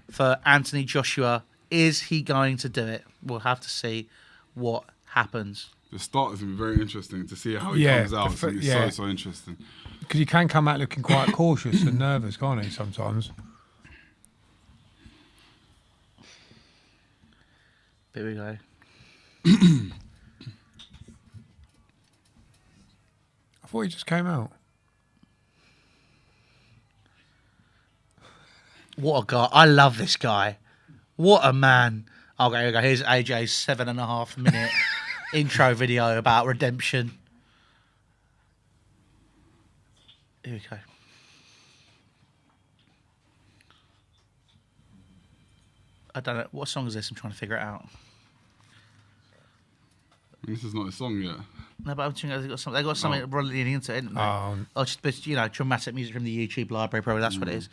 for Anthony Joshua. Is he going to do it? We'll have to see what happens. The start is going to be very interesting to see how he Yeah, comes out. It's going to be yeah. so interesting. Because he can come out looking quite cautious and nervous, can't he, sometimes? Here we go. I thought he just came out. What a guy. I love this guy. What a man. Okay, here we go. Here's AJ's 7.5 minute intro video about redemption. Here we go. I don't know. What song is this? I'm trying to figure it out. This is not a song yet. No, but I'm thinking they've got something running into it, haven't they? Oh, just dramatic music from the YouTube library, probably. That's what it is.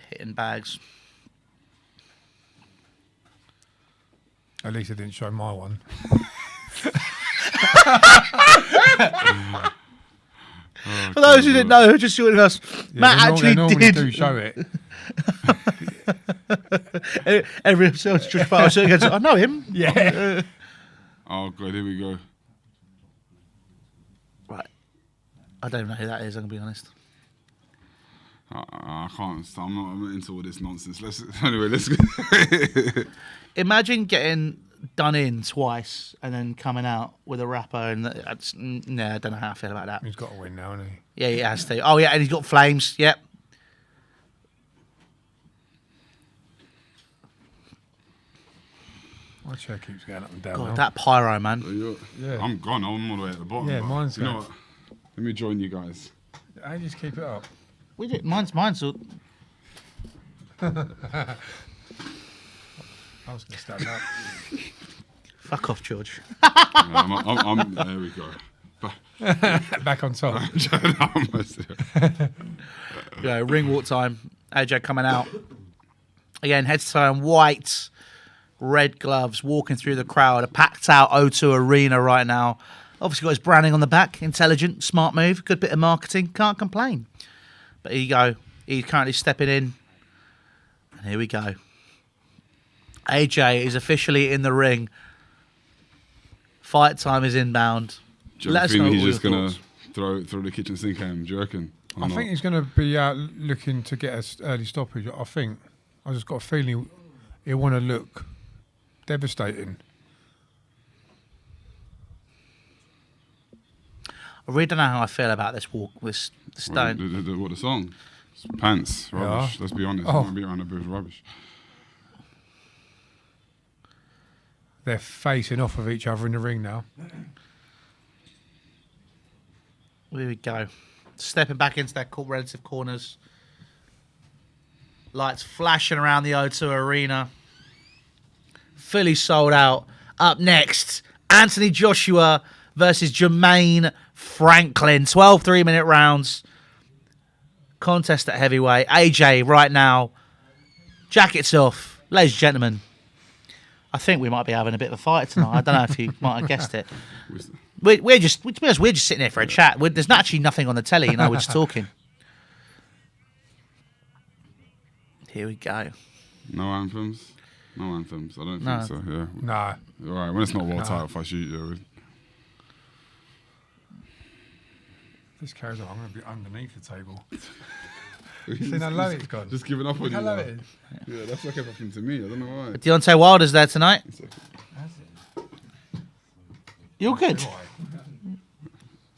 Hitting bags. At least I didn't show my one. For those who didn't know, who just joining us, Matt they actually normally did. do show it. Every episode, just goes, I know him. Yeah. Oh god, here we go. Right. I don't know who that is, I'm going to be honest. I can't. I'm not into all this nonsense. Let's go. Imagine getting done in twice and then coming out with a rapper, and I don't know how I feel about that. He's got to win now, hasn't he? Yeah, he has to. Oh, yeah, and he's got flames. Yep. My chair keeps going up and down. God, now. that pyro, man. Yeah. I'm gone. I'm all the way at the bottom. Yeah, bro. mine's You know going. what? Let me join you guys. I just keep it up. We did. Mine's. All... I was going to stand up. Fuck off, George. There we go. Back on top. Yeah, ring walk time. AJ coming out. Again, head to toe in white, red gloves, walking through the crowd. A packed out O2 Arena right now. Obviously got his branding on the back. Intelligent, smart move. Good bit of marketing. Can't complain. But here you go. He's currently stepping in. And here we go. AJ is officially in the ring. Fight time is inbound. Do you Let us think know he's all just your going to thoughts. throw the kitchen sink at him? Do you reckon? Or I not? think he's going to be out looking to get us early stoppage. I think. I just got a feeling he'll want to look devastating. I really don't know how I feel about this walk, this stone. What the song? It's pants. Rubbish. Yeah. Let's be honest. Oh. I'm going to beat around the bush. Rubbish. They're facing off of each other in the ring now. Here we go. Stepping back into their relative corners. Lights flashing around the O2 Arena. Fully sold out. Up next, Anthony Joshua versus Jermaine Franklin. 12 3-minute rounds. Contest at heavyweight. AJ right now. Jackets off. Ladies and gentlemen, I think we might be having a bit of a fight tonight. I don't know if you might have guessed it. We're just sitting here for a chat. There's not actually nothing on the telly, we're just talking. Here we go. No anthems. No anthems. I don't No. think so. Yeah. Nah. All right. When it's not world title fight, shoot. This carries on. I'm going to be underneath the table. You seen how low it's gone? Just giving up on you. How low now. it is? Yeah, that's like everything to me. I don't know why. Deontay Wilder's there tonight. You're good.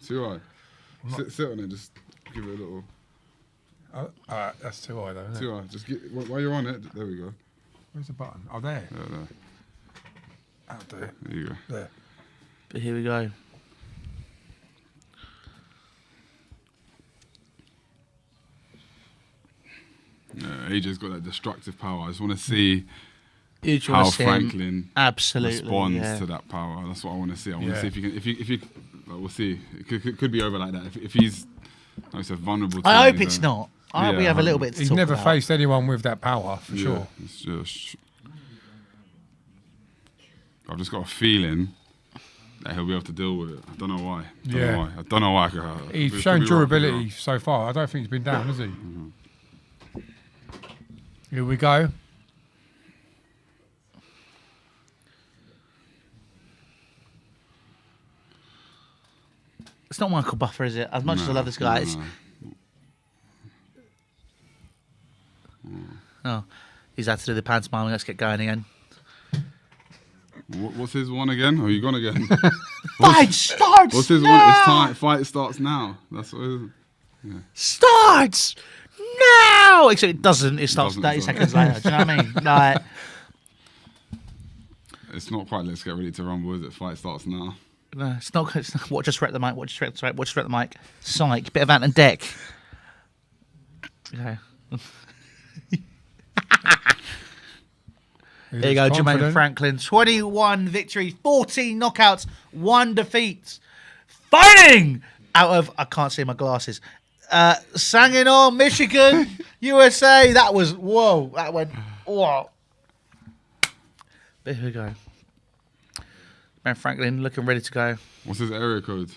Too high. Sit on it. Just give it a little. That's too high, though, isn't Too it? high. Just while you're on it. There we go. Where's the button? Oh, there. Yeah, there. That'll do it. There you go. There. But here we go. Yeah, AJ's got that destructive power. I just want to see You just how wanna see him Franklin absolutely responds to that power. That's what I want to see. I want to Yeah. see if you can. If you, like, we'll see. It could be over like that. If he's, like I said, vulnerable. To I it, hope it's then- not. I hope we Yeah, have a little bit to He's talk never about. faced anyone with that power, for Yeah, sure. it's just. I've just got a feeling that he'll be able to deal with it. I don't know why. I don't know why. He's Could shown be wrong, could be durability wrong. so far. I don't think he's been down, has he? Here we go. It's not Michael Buffer, is it? As much as I love this guy, it's... Oh, he's had to do the pantomime. Let's get going again. What's his one again? Oh, you gone again? Fight starts What's his now! one? It's time. Fight starts now. That's what it is. Starts now! Except it doesn't. It starts Doesn't, 30 sorry. seconds later. Do you know what I mean? Like, It's not quite let's get ready to rumble, is it? Fight starts now. no, it's not. It's not what just wrecked the mic. What just wrecked the mic. Psych. Bit of Ant and Deck. Okay. There you go, Jermaine Franklin. 21 victories, 14 knockouts, 1 defeat. Fighting out of, I can't see my glasses, Saginaw, Michigan, USA. That was, whoa, that went, whoa. There we go. Man Franklin looking ready to go. What's his area code?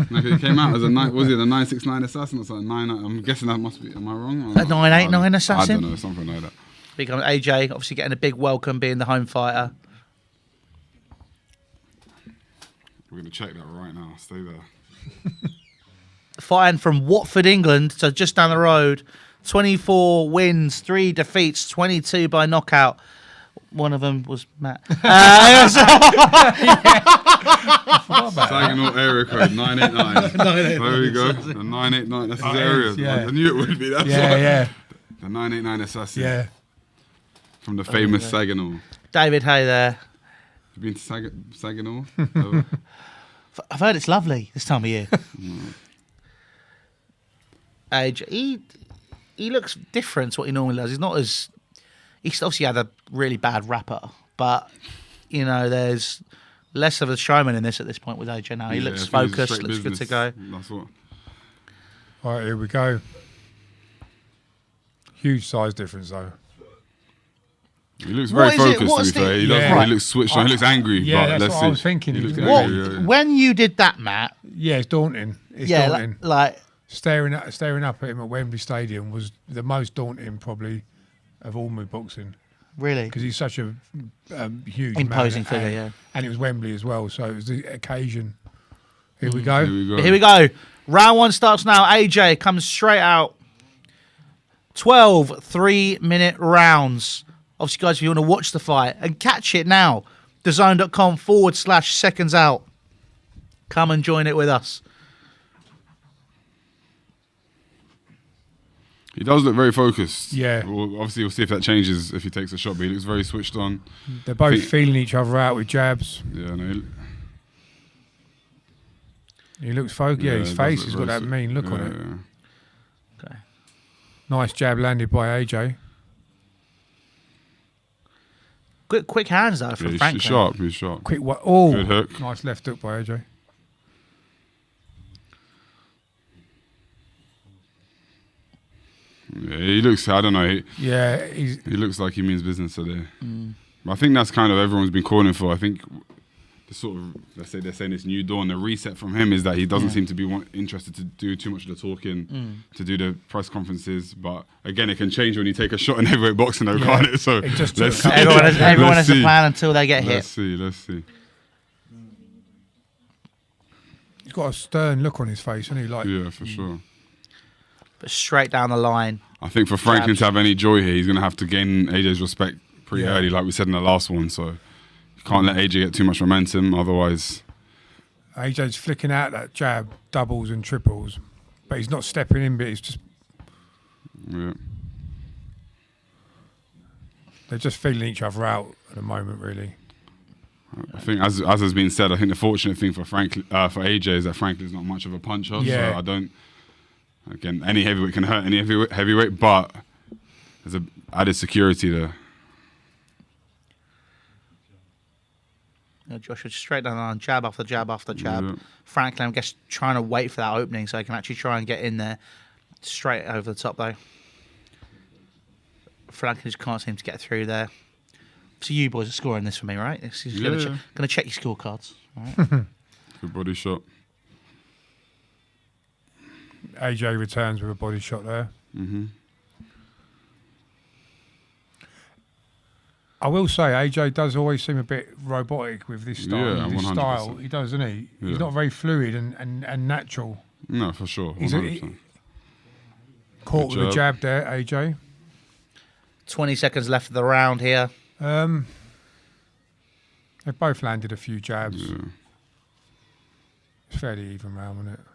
No, he came out as a was he the 969 assassin or something? I'm guessing that must be. Am I wrong? A 989 assassin? I don't know, something like that. Become AJ, obviously getting a big welcome, being the home fighter. We're gonna check that right now. Stay there. Fighting from Watford, England, so just down the road. 24 wins, 3 defeats, 22 by knockout. One of them was Matt. Saginaw area code 989. There we go. The 989. That's his area. yeah. I knew it would be. That's Yeah, why. yeah, The 989 assassin. yeah. From the famous Saginaw. David Hay there. You been to Saginaw? I've heard it's lovely this time of year. AJ, he looks different to what he normally does. He's not as... He's obviously had a really bad rapper, but, you know, there's less of a showman in this at this point with AJ now. He looks focused, looks good to go. That's what. All right, here we go. Huge size difference, though. He looks What very is it? focused, What's to be fair. He, the- doesn't, Yeah. he looks switched on. He looks angry. Yeah, but that's let's what see. I was thinking. He looks What, angry, yeah. when you did that, Matt, Yeah, it's daunting. It's yeah, daunting. like Staring up at him at Wembley Stadium was the most daunting, probably, of all my boxing, really because he's such a huge, imposing man, figure, and, yeah. and it was Wembley as well, so it was the occasion. Here we go. Here we go. Here we go. Round 1 starts now. AJ comes straight out. 12 3-minute rounds. Obviously, guys, if you want to watch the fight and catch it now, thezone.com/SecondsOut. Come and join it with us. He does look very focused. Yeah. Well, obviously, we'll see if that changes if he takes a shot, but he looks very switched on. They're both Think- feeling each other out with jabs. Yeah, no. He looks focused. Yeah, his it does face look has got very that mean look on yeah, it. yeah. Okay. Nice jab landed by AJ. Quick hands, though, Yeah, from he's Franklin. sharp. He's sharp. Quick what? Oh, Good hook. nice left hook by AJ. Yeah, he looks. I don't know. Yeah, he's He looks like he means business today. But I think that's kind of everyone's been calling for. I think sort of, let's say they're saying this new dawn, the reset from him is that he doesn't seem to be interested to do too much of the talking, to do the press conferences. But again, it can change when you take a shot in heavyweight boxing, though, can't it? So just let's see. Everyone has a plan until they get hit. Let's see. He's got a stern look on his face, isn't he? Like, Yeah, for sure. But straight down the line. I think for Franklin to have any joy here, he's going to have to gain AJ's respect pretty Yeah. early, like we said in the last one. So you can't let AJ get too much momentum, otherwise. AJ's flicking out that jab, doubles and triples, but he's not stepping in, but he's just, Yeah. they're just feeling each other out at the moment, really. I think, as has been said, I think the fortunate thing for for AJ is that Franklin's not much of a puncher. Yeah. So I don't. Again, any heavyweight can hurt any heavyweight, but there's a added security there. Joshua just straight down the line, jab after jab after jab. Yeah. Franklin, I guess, trying to wait for that opening so he can actually try and get in there. Straight over the top, though. Franklin just can't seem to get through there. So you boys are scoring this for me, right? Going to check your scorecards. All right. Good body shot. AJ returns with a body shot there. Mm-hmm. I will say, AJ does always seem a bit robotic with this style. Yeah, with this 100%. style. He does, doesn't he? Yeah. He's not very fluid and natural. No, for sure. He's 100%. Caught Good with a job. jab there, AJ. 20 seconds left of the round here. They both landed a few jabs. Yeah. It's fairly even round, wasn't it?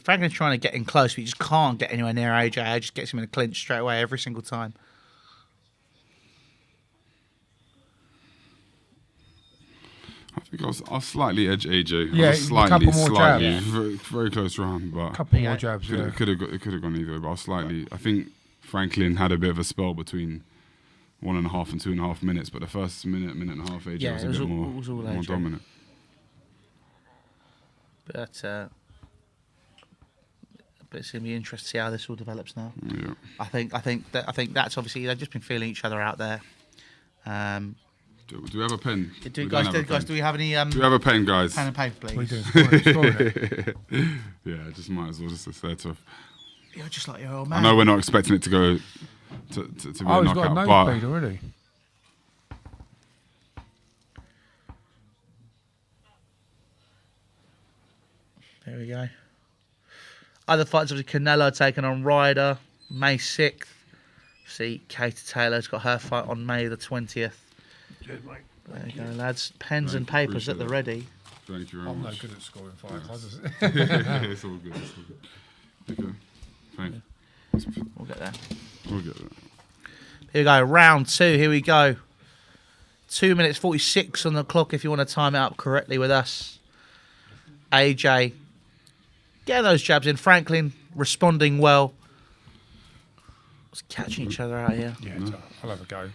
Franklin's trying to get in close, but he just can't get anywhere near AJ. AJ just gets him in a clinch straight away every single time. I think I'll slightly edge AJ. Yeah, a couple more jabs. Very close round, but Couple more jabs, yeah. it could have gone either way. But I'll slightly. I think Franklin had a bit of a spell between 1.5 and 2.5 minutes, but the first minute and a half, AJ was a bit more dominant. But it's going to be interesting to see how this all develops now. Yeah. I think that's obviously they've just been feeling each other out there. Do we have a pen? Do we have any? Do we have a pen, guys? Pen and paper, please. What are you doing? Scoring it? Yeah, just might as well just say it off. You're just like your old man. I know we're not expecting it to go to be Oh, a he's got a knockout, nosebleed but already. There we go. Other fights, obviously, Canelo taking on Ryder, May 6th. See, Katie Taylor's got her fight on May the 20th. Good, mate. There you go, lads. Pens and papers at the ready. thank you very I'm no much. good at scoring fights. It's all good. Okay. Thank you. We'll get there. We'll get that. Here we go, round 2. Here we go. 2 minutes 46 on the clock if you want to time it up correctly with us. AJ getting those jabs in. Franklin responding well. Just catching each other out here. Yeah, I'll have a go.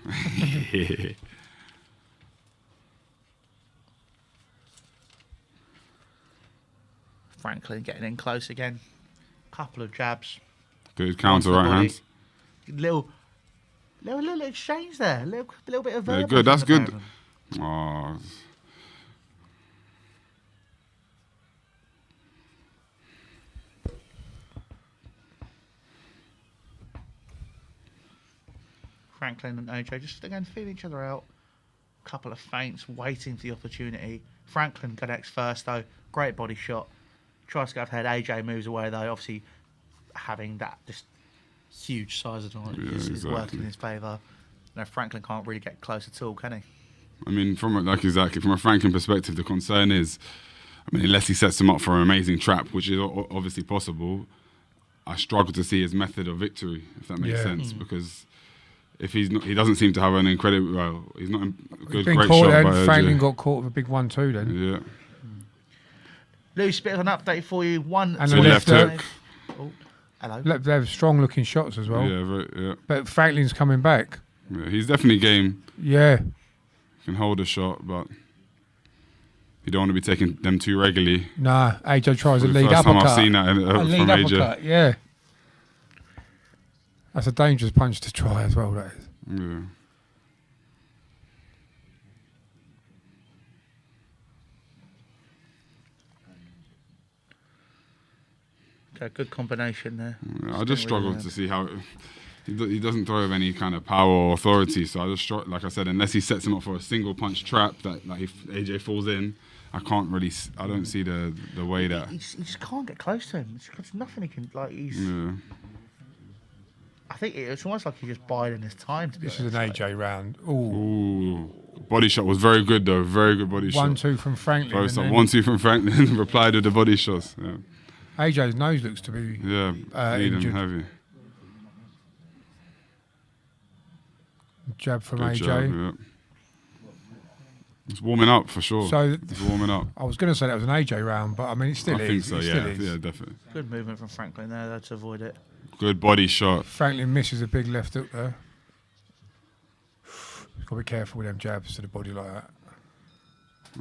Franklin getting in close again. Couple of jabs. Good counter Onto the right body. hand. Little exchange there. Little bit of verbal good. That's from the good. pair of them. Oh, Franklin and AJ just again feeling each other out. Couple of feints, waiting for the opportunity. Franklin connects first though. Great body shot. Tries to go ahead. AJ moves away though. Obviously, having that just huge size advantage is working in his favour. No, Franklin can't really get close at all, can he? I mean, from a Franklin perspective, the concern is, I mean, unless he sets him up for an amazing trap, which is obviously possible, I struggle to see his method of victory, if that makes sense, because if he's not, he doesn't seem to have an incredible. Well, he's not a great shot by Franklin AJ. got caught with a big 1-2 then. Yeah. Louis, bit of an update for you. And a left hook. Oh, hello. They have strong looking shots as well. Yeah. But Franklin's coming back. Yeah, he's definitely game. Yeah. Can hold a shot, but you don't want to be taking them too regularly. Nah, AJ tries a The lead first uppercut. time I've seen that a from lead AJ. uppercut, yeah. That's a dangerous punch to try as well, that is. Yeah. Okay, good combination there. Yeah, I just struggle to see how he doesn't throw with any kind of power or authority. So I just struggle, like I said, unless he sets him up for a single punch trap that like if AJ falls in, I don't see the way that He just can't get close to him. There's nothing he can like. I think it's almost like he's just biding his time. This is an AJ round. Ooh, body shot was very good though. Very good body shot. 1-2 from Franklin. Close up. 1-2 from Franklin. Replied with the body shots. Yeah. AJ's nose looks to be bleeding injured. heavy. Jab from Good AJ. jab, yeah. It's warming up for sure. So it's warming up. I was going to say that was an AJ round, but I mean, it still I is. think so. It Yeah, still is. yeah, definitely. Good movement from Franklin there, though, to avoid it. Good body shot. Franklin misses a big left hook there. Got to be careful with them jabs to the body like that.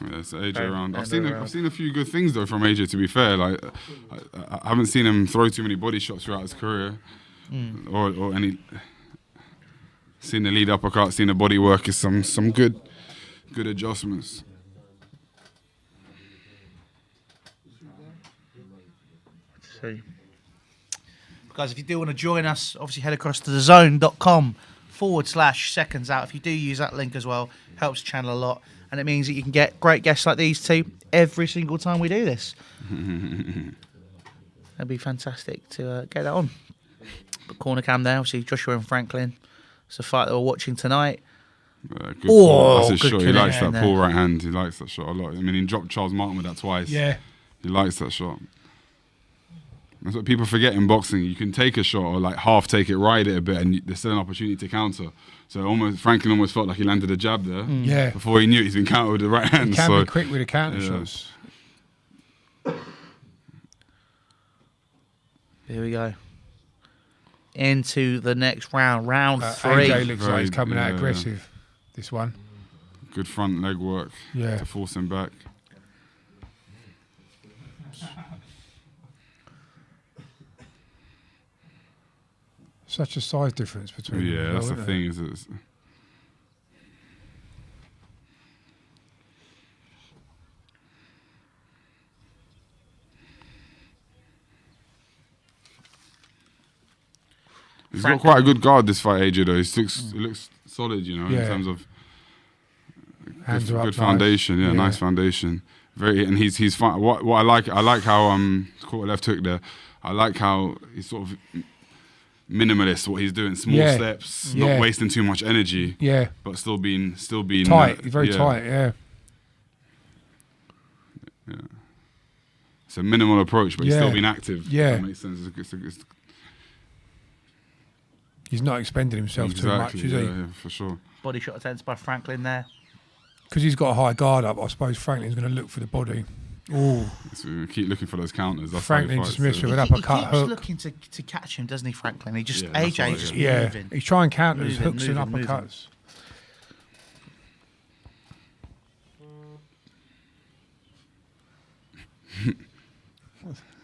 Yeah, it's AJ round. I've seen a few good things though from AJ. To be fair, like I haven't seen him throw too many body shots throughout his career, or any. Seen the lead uppercut, seen the body work. Is some good adjustments. Let's see. Guys, if you do want to join us, obviously head across to thezone.com/SecondsOut. If you do use that link as well, helps the channel a lot. And it means that you can get great guests like these two every single time we do this. That'd be fantastic to get that on. But corner cam there, obviously Joshua and Franklin. It's a fight that we're watching tonight. Good pull. That's his good shot. He likes that there. pull right hand. He likes that shot a lot. I mean, he dropped Charles Martin with that twice. Yeah. He likes that shot. That's what people forget in boxing. You can take a shot or like half take it, ride it a bit, and there's still an opportunity to counter. So Franklin almost felt like he landed a jab there. Yeah. Before he knew it, he's been countered with the right hand. He can be quick with the counter shots. Here we go. Into the next round, round 3. AJ looks like he's coming out aggressive. This one. Good front leg work to force him back. Such a size difference between them. Yeah, that's the isn't thing. it? Is it's, he's got quite a good guard this fight, AJ. Though he looks solid, you know, in terms of good foundation. Yeah, nice foundation. And he's fine. What I like how caught a left hook there. I like how he's sort of minimalist. What he's doing, small steps, not wasting too much energy. Yeah, but still being tight. He's very tight. Yeah. It's a minimal approach, but he's still being active. Yeah, that makes sense. He's not expending himself too much, is he? Yeah, for sure. Body shot attempts by Franklin there. Because he's got a high guard up, I suppose Franklin's going to look for the body. Oh, so keep looking for those counters. That's Franklin just missed with an He uppercut keeps hook. looking to catch him, doesn't he, Franklin? He just that's AJ right, just Yeah, moving. he's trying to counter his Moving, hooks and moving, uppercuts.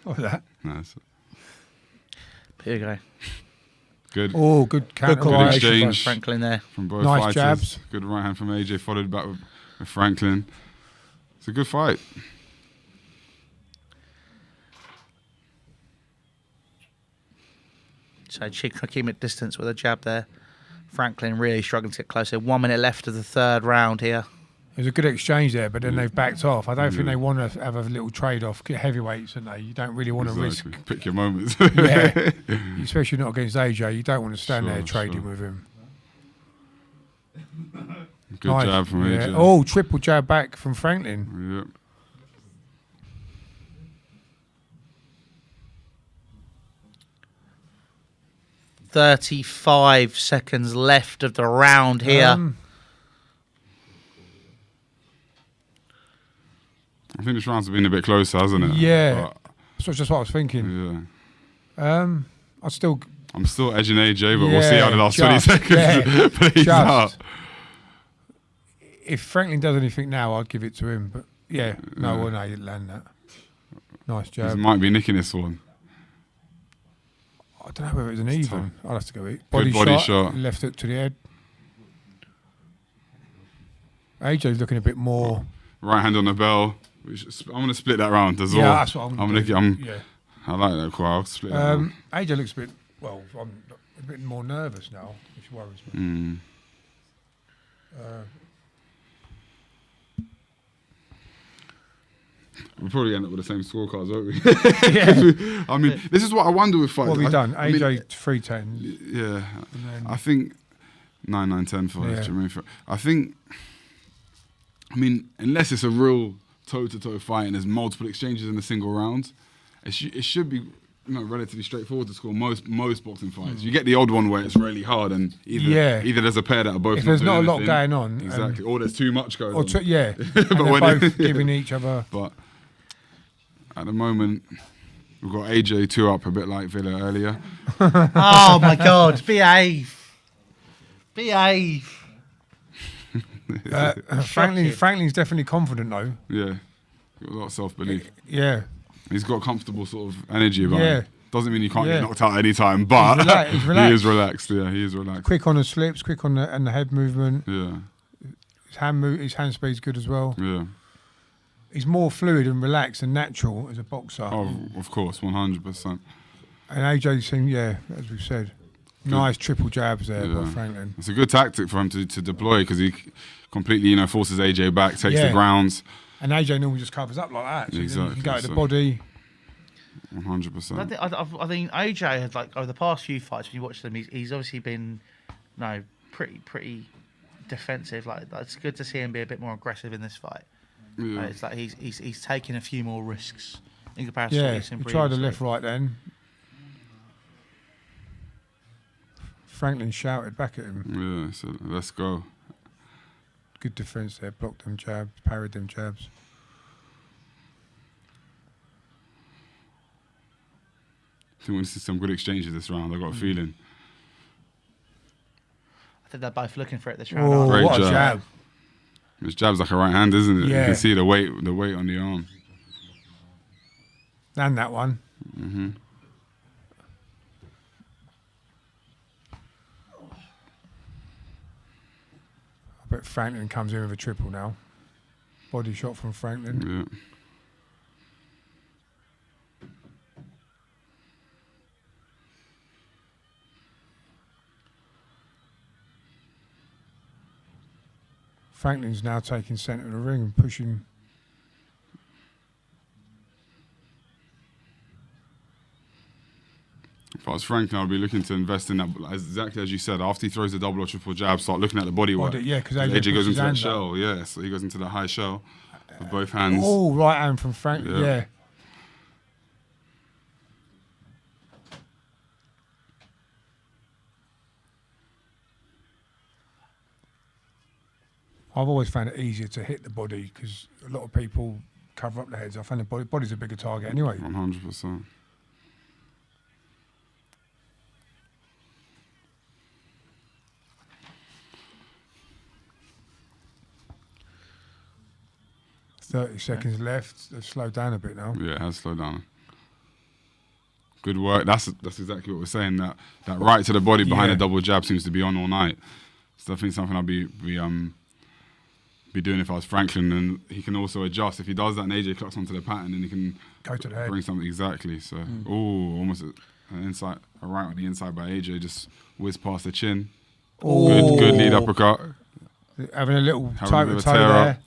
What was that? Nice. Here we go. Good. Oh, good counter. Good exchange Franklin there. from both Nice fighters. jabs. Good right hand from AJ, followed back with Franklin. It's a good fight. So keeping at distance with a jab there. Franklin really struggling to get closer. 1 minute left of the third round here. It was a good exchange there, but then they've backed off. I don't think they want to have a little trade-off. Heavyweights, don't they? You don't really want to risk. Pick your moments. Yeah, especially not against AJ. You don't want to stand there trading with him. Good jab from AJ. Oh, triple jab back from Franklin. Yep. .35 seconds left of the round here. I think this round's been a bit closer, hasn't it? Yeah, that's just what I was thinking. Yeah. I'm still edging AJ, but we'll see how the last 20 seconds plays out. If Franklin does anything now, I'd give it to him. But yeah, no, he didn't land that. Nice jab. He might be nicking this one. I don't know whether it was an even. I'll have to go eat. Good body shot. Left hook to the head. AJ's looking a bit more. Right hand on the bell. I'm going to split that round as well. Yeah, that's what I'm going to do. I like that quite. I'll split that one. AJ looks a bit. Well, I'm a bit more nervous now, which worries me. We'll probably end up with the same scorecards, won't we? Yeah. I mean, this is what I wonder with fights. What have we done? I mean, AJ 310. Yeah. I think 9, 9, 10 for Jermaine. I think, I mean, unless it's a real toe-to-toe fight and there's multiple exchanges in a single round, it should be relatively straightforward to score most boxing fights. You get the odd one where it's really hard and either there's a pair that are both if there's not a lot anything, going on. Exactly. Or there's too much going on. And But they're when both giving each other... But at the moment, we've got AJ 2 up, a bit like Villa earlier. Oh my God! Behave. Franklin's definitely confident though. Yeah. Got a lot of self-belief. Yeah. He's got comfortable sort of energy about Yeah. him. Doesn't mean you can't get knocked out any time, but He's relaxed. he is relaxed. Yeah, he is relaxed. Quick on the slips, quick on the head movement. Yeah. His hand speed's good as well. Yeah. He's more fluid and relaxed and natural as a boxer. Oh, of course, 100%. And AJ seemed, as we've said, nice triple jabs there by Franklin. It's a good tactic for him to deploy because he completely, forces AJ back, takes the grounds. And AJ normally just covers up like that. So Exactly, you can go to the body. 100%. I think AJ had, like, over the past few fights, when you watch them, he's obviously been, pretty defensive. Like, it's good to see him be a bit more aggressive in this fight. Yeah. It's like he's taking a few more risks in comparison to what Yeah, he's seen he tried the previously. left right then. Franklin shouted back at him. Yeah, so let's go. Good defence there, blocked them jabs, parried them jabs. I think we're going to see some good exchanges this round. I've got a feeling. I think they're both looking for it this round. Oh, aren't they? Great what a jab. jab. His jab's like a right hand, isn't it? Yeah. You can see the weight on the arm. And that one. Mm-hmm. I bet Franklin comes in with a triple now. Body shot from Franklin. Yeah. Franklin's now taking centre of the ring and pushing. If I was Franklin, I'd be looking to invest in that, exactly as you said. After he throws the double or triple jab, start looking at the body work. Yeah, because AJ goes into that shell. Yeah, so he goes into the high shell with both hands. Oh, right hand from Franklin. Yeah. I've always found it easier to hit the body because a lot of people cover up the heads. I find the body's a bigger target anyway. 100%. Seconds left. They've slowed down a bit now. Yeah, it has slowed down. Good work. That's exactly what we're saying. That right to the body behind the double jab seems to be on all night. So I think something I'll be doing if I was Franklin, and he can also adjust. If he does that and AJ clocks onto the pattern, then he can go to the head. Bring something exactly. So almost an inside, a right on the inside by AJ, just whizzed past the chin. Good lead uppercut. Having a little Having toe there.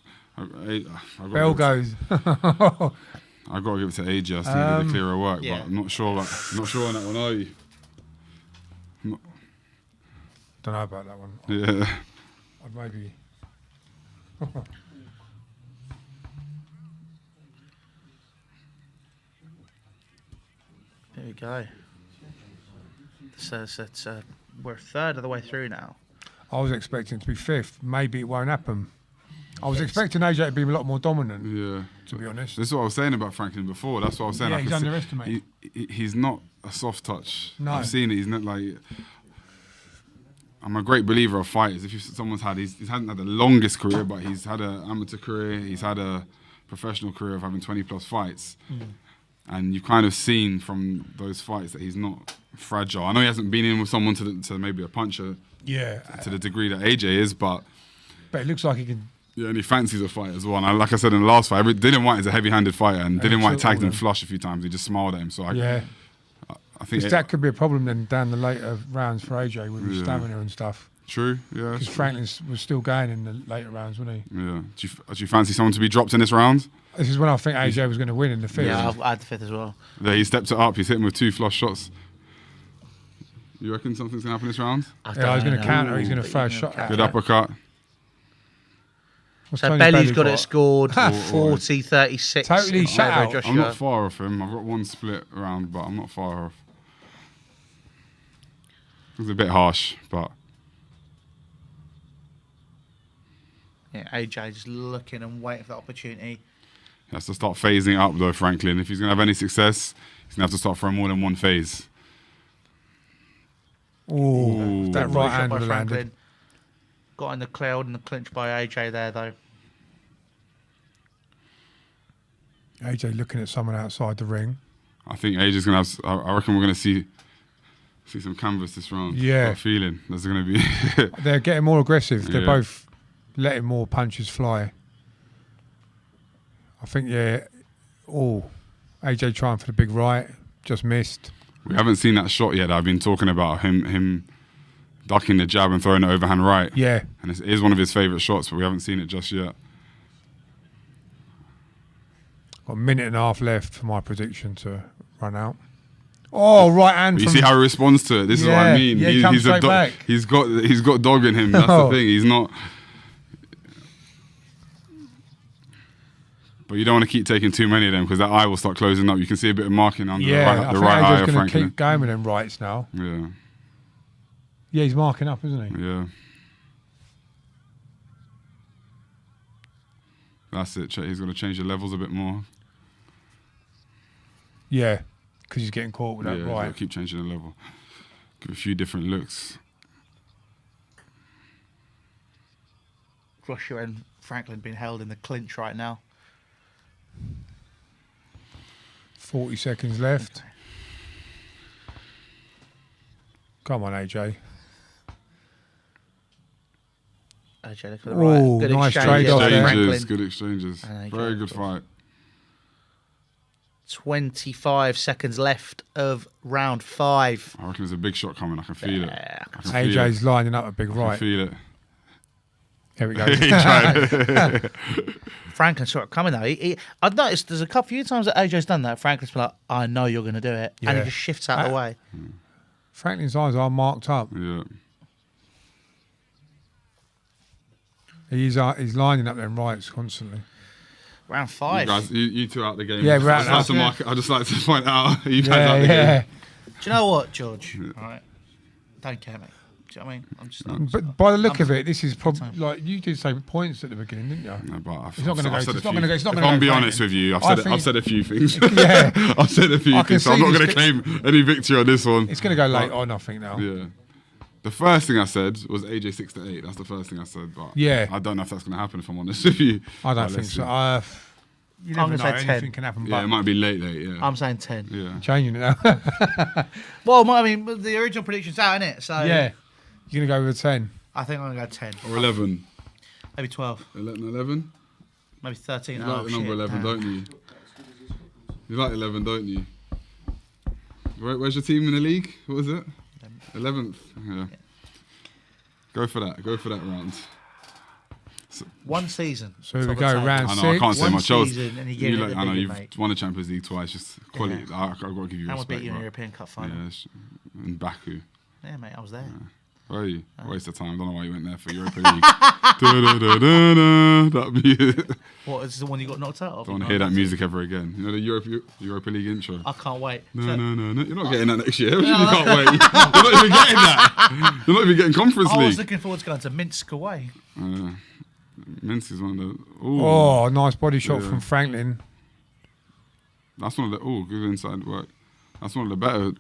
Bell goes. I've got to give it to AJ. I think he did the clearer work, but I'm not sure on that one, are you? Don't know about that one. Yeah. I'd maybe. There we go. So we're a third of the way through now. I was expecting it to be fifth. Maybe it won't happen. I was expecting AJ to be a lot more dominant. Yeah. To be honest. This is what I was saying about Franklin before. That's what I was saying. Yeah, he's underestimated. He's not a soft touch. No. I've seen it. He's not like. I'm a great believer of fighters. If someone's had, he hasn't had the longest career, but he's had an amateur career. He's had a professional career of having 20 plus fights. And you've kind of seen from those fights that he's not fragile. I know he hasn't been in with someone to maybe a puncher. Yeah. To the degree that AJ is, but it looks like he can Yeah, and he fancies a fight as well. And like I said in the last fight, Dylan White is a heavy-handed fighter, and Dylan White tagged him flush a few times. He just smiled at him. So I think that could be a problem then down the later rounds for AJ with his stamina and stuff. True, yeah. Because Franklin was still going in the later rounds, wasn't he? Yeah. Do you fancy someone to be dropped in this round? This is when I think AJ was going to win in the fifth. Yeah, I had the fifth as well. Yeah, he stepped it up. He's hit him with 2 flush shots. You reckon something's going to happen this round? He's going to counter. He's going to throw a shot at Good uppercut. What's So Tony Belly's Belly got got? it scored 40-36. Totally in shut favour of out. Joshua. I'm not far off him. I've got 1 split round, but I'm not far off. It was a bit harsh, but... Yeah, AJ just looking and waiting for the opportunity. He has to start phasing it up, though, Franklin. If he's going to have any success, he's going to have to start throwing more than 1 phase. Ooh, that Good right shot hand by would have landed. Franklin. Got in the cloud and the clinch by AJ there, though. AJ looking at someone outside the ring. I think AJ's going to have... I reckon we're going to see some canvas this round. Yeah. Got a feeling there's going to be... They're getting more aggressive. They're Yeah. both letting more punches fly. I think, AJ trying for the big right, just missed. We haven't seen that shot yet. I've been talking about him ducking the jab and throwing the overhand right. Yeah. And it is one of his favourite shots, but we haven't seen it just yet. Got a minute and a half left for my prediction to run out. Oh, right hand. But you from- see how he responds to it. This is what I Yeah, mean. yeah, he comes he's a straight back. He's got dog in him. That's Oh. the thing. He's not. But you don't want to keep taking too many of them because that eye will start closing up. You can see a bit of marking under the right I think eye AJ's of going to Franklin. keep going with them rights now. Yeah, Yeah, he's marking up, isn't he? yeah. That's it. He's going to change the levels a bit more. Yeah, because he's getting caught with Yeah, that he's got to right. keep changing the level. Give a few different looks. Joshua and Franklin being held in the clinch right now. 40 seconds left. Come on, AJ. AJ, look at the Oh, right. Good nice exchange trade there off by there. Franklin. Exchanges, good exchanges. And Very AJ, good of course. fight. 25 seconds left of round 5. I reckon there's a big shot coming. I can feel it. Yeah, I can feel AJ's lining up a big it. I right. can feel it. Here we go. He tried. Franklin saw it coming though. I've noticed there's a few times that AJ's done that. Franklin's been like, I know you're going to do it. And Yeah. he just shifts out of the way. Franklin's eyes are marked up. Yeah. He's lining up them rights constantly. Round You 5. guys, you two out the game. Yeah, we're out I just now. like to I just like to point out you guys Yeah, out the yeah. game. Do you know what, George? All right. Don't care, mate. Do you know what I mean? I'm just. But by the look of it, this is probably like you did say points at the beginning, didn't you? No, but It's not gonna go- I've said it's a not few- gonna go- it's not if gonna I'm go be Franklin. honest with you, I I've think- said a few things. Yeah. I've said a few I can things, so I'm see not this going to claim any victory on this one. It's going to go late on, I think now. Yeah. The first thing I said was AJ 6-8. That's the first thing I said, but Yeah. I don't know if that's going to happen. If I'm honest with you, I don't But think let's so. see. You I'm never gonna know. say 10. Anything can happen. Yeah, But it might be late. Yeah. I'm saying 10. Yeah. changing it now. Well, I mean, the original prediction's out, isn't it? So yeah. You're going to go with a 10. I think I'm going to go 10. Or 11. Maybe 12. 11. Maybe 13. You like the number 11, don't you? You like 11, don't you? Where's your team in the league? What was it? 11th. Yeah. Go for that. Go for that round. One season. So here we Top of go, the table. round I know, 6. I can't say One much else. season and you get it I know bigger, you've mate. won the Champions League twice. Just quality. Yeah. I've got to give you And we respect. beat you in the bro. European Cup final. Yeah, in Baku. Yeah, mate, I was there. Where are you? Waste of time. Don't know why you went there for Europa League. Da-da-da-da-da. That'd be it. What, is the one you got knocked out of? Don't want to hear that music ever again. You know the Europa League intro? I can't wait. No. You're not getting that next year. What do you mean you can't wait? You're not even getting that. You're not even getting Conference I was League. looking forward to going to Minsk away. Minsk is one of the... Ooh. Oh, nice body shot Yeah. from Franklin. That's one of the... Oh, good inside work. That's one of the better...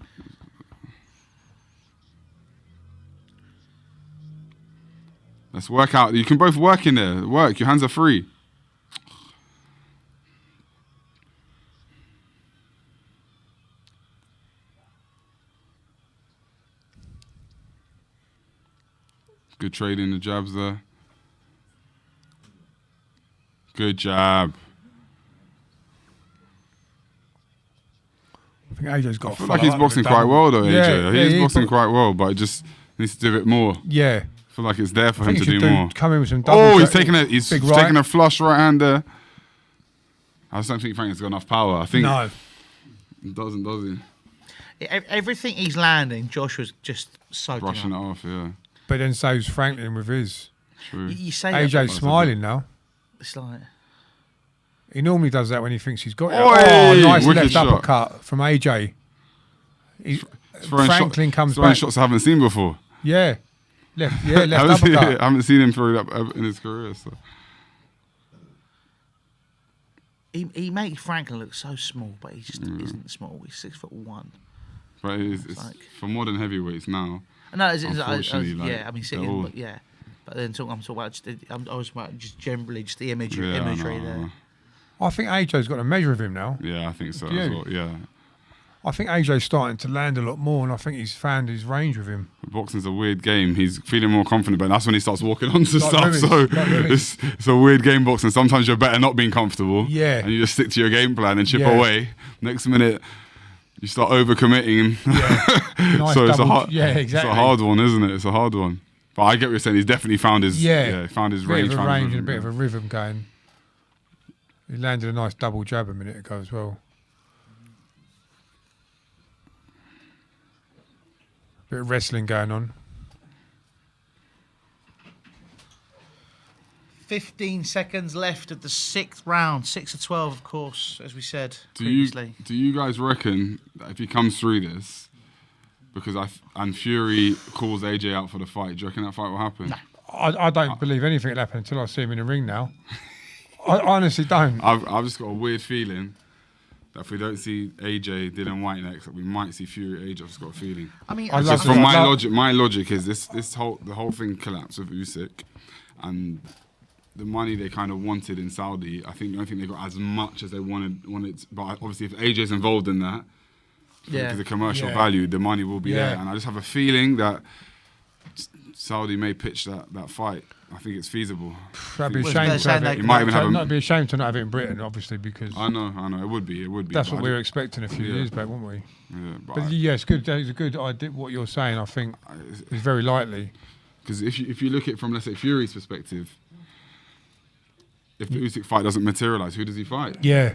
Let's work out. You can both work in there. Work. Your hands are free. Good trading the jabs there. Good jab. I think AJ's got. I feel like he's boxing quite well though, AJ. Yeah, He is yeah, boxing quite well, but it just needs to do a bit more. Yeah. I feel like it's there for I him think to he do should more. come in with some double Oh, he's jab- taking big right. taking a flush right hand there. I just don't think Franklin's got enough power. I think No. he doesn't, does he? Everything he's landing, Joshua's just soaking Brushing it up. off, yeah. But then saves Franklin with his. True. You say that, AJ's but smiling now. it's like He normally does that when he thinks he's got it. Oi! Oh, nice Wicked left shot. uppercut from AJ. Throwing Franklin comes throwing back. shots I haven't seen before. Yeah. Left I uppercut. haven't seen him throw it up in his career. So. he makes Franklin look so small, but he just isn't small. He's 6'1". But it's like- for modern heavyweights now. No, Unfortunately, like, yeah. I mean, they're sitting, all- but yeah. But then I'm talking about I was about just generally just the imagery I know, there. I think AJ's got a measure of him now. Yeah, I think so Yeah. as well. Yeah. I think AJ's starting to land a lot more, and I think he's found his range with him. Boxing's a weird game. He's feeling more confident, but that's when he starts walking onto Like stuff. Lewis, So like Lewis. it's a weird game boxing. Sometimes you're better not being comfortable. Yeah. And you just stick to your game plan and chip Yeah. away. Next minute, you start overcommitting. Nice So it's a double- hard, yeah, It's exactly. a hard one, isn't it? It's a hard one. But I get what you're saying. He's definitely found his found his bit range. of a found his range and a rhythm. bit of a rhythm going. He landed a nice double jab a minute ago as well. Bit of wrestling going on. 15 seconds left of the 6th round. 6 of 12, of course, as we said Do previously. you guys reckon that if he comes through this, because and Fury calls AJ out for the fight, do you reckon that fight will happen? No. I don't believe anything will happen until I see him in the ring now. I honestly don't. I've just got a weird feeling that if we don't see AJ Dylan White next, that we might see Fury AJ. I've just got a feeling. I mean, I It's love just from that. my logic is the whole thing collapsed with Usyk, and the money they kind of wanted in Saudi. I don't think they got as much as they wanted. But obviously, if AJ's involved in that, because the commercial Yeah. value, the money will be Yeah. there. And I just have a feeling that Saudi may pitch that fight. I think it's feasible. That'd be a Well, shame they're to saying have they- it. You might even have Not be a shame to not have it in Britain, obviously, because I know, it would be. that's but what I we were ju- expecting a few Yeah. years back, weren't we? Yeah, But yeah, it's good. It's a good idea. What you're saying, I think, is very likely. because if you look at it from, let's say, Fury's perspective, if the Usyk fight doesn't materialize, who does he fight? Yeah,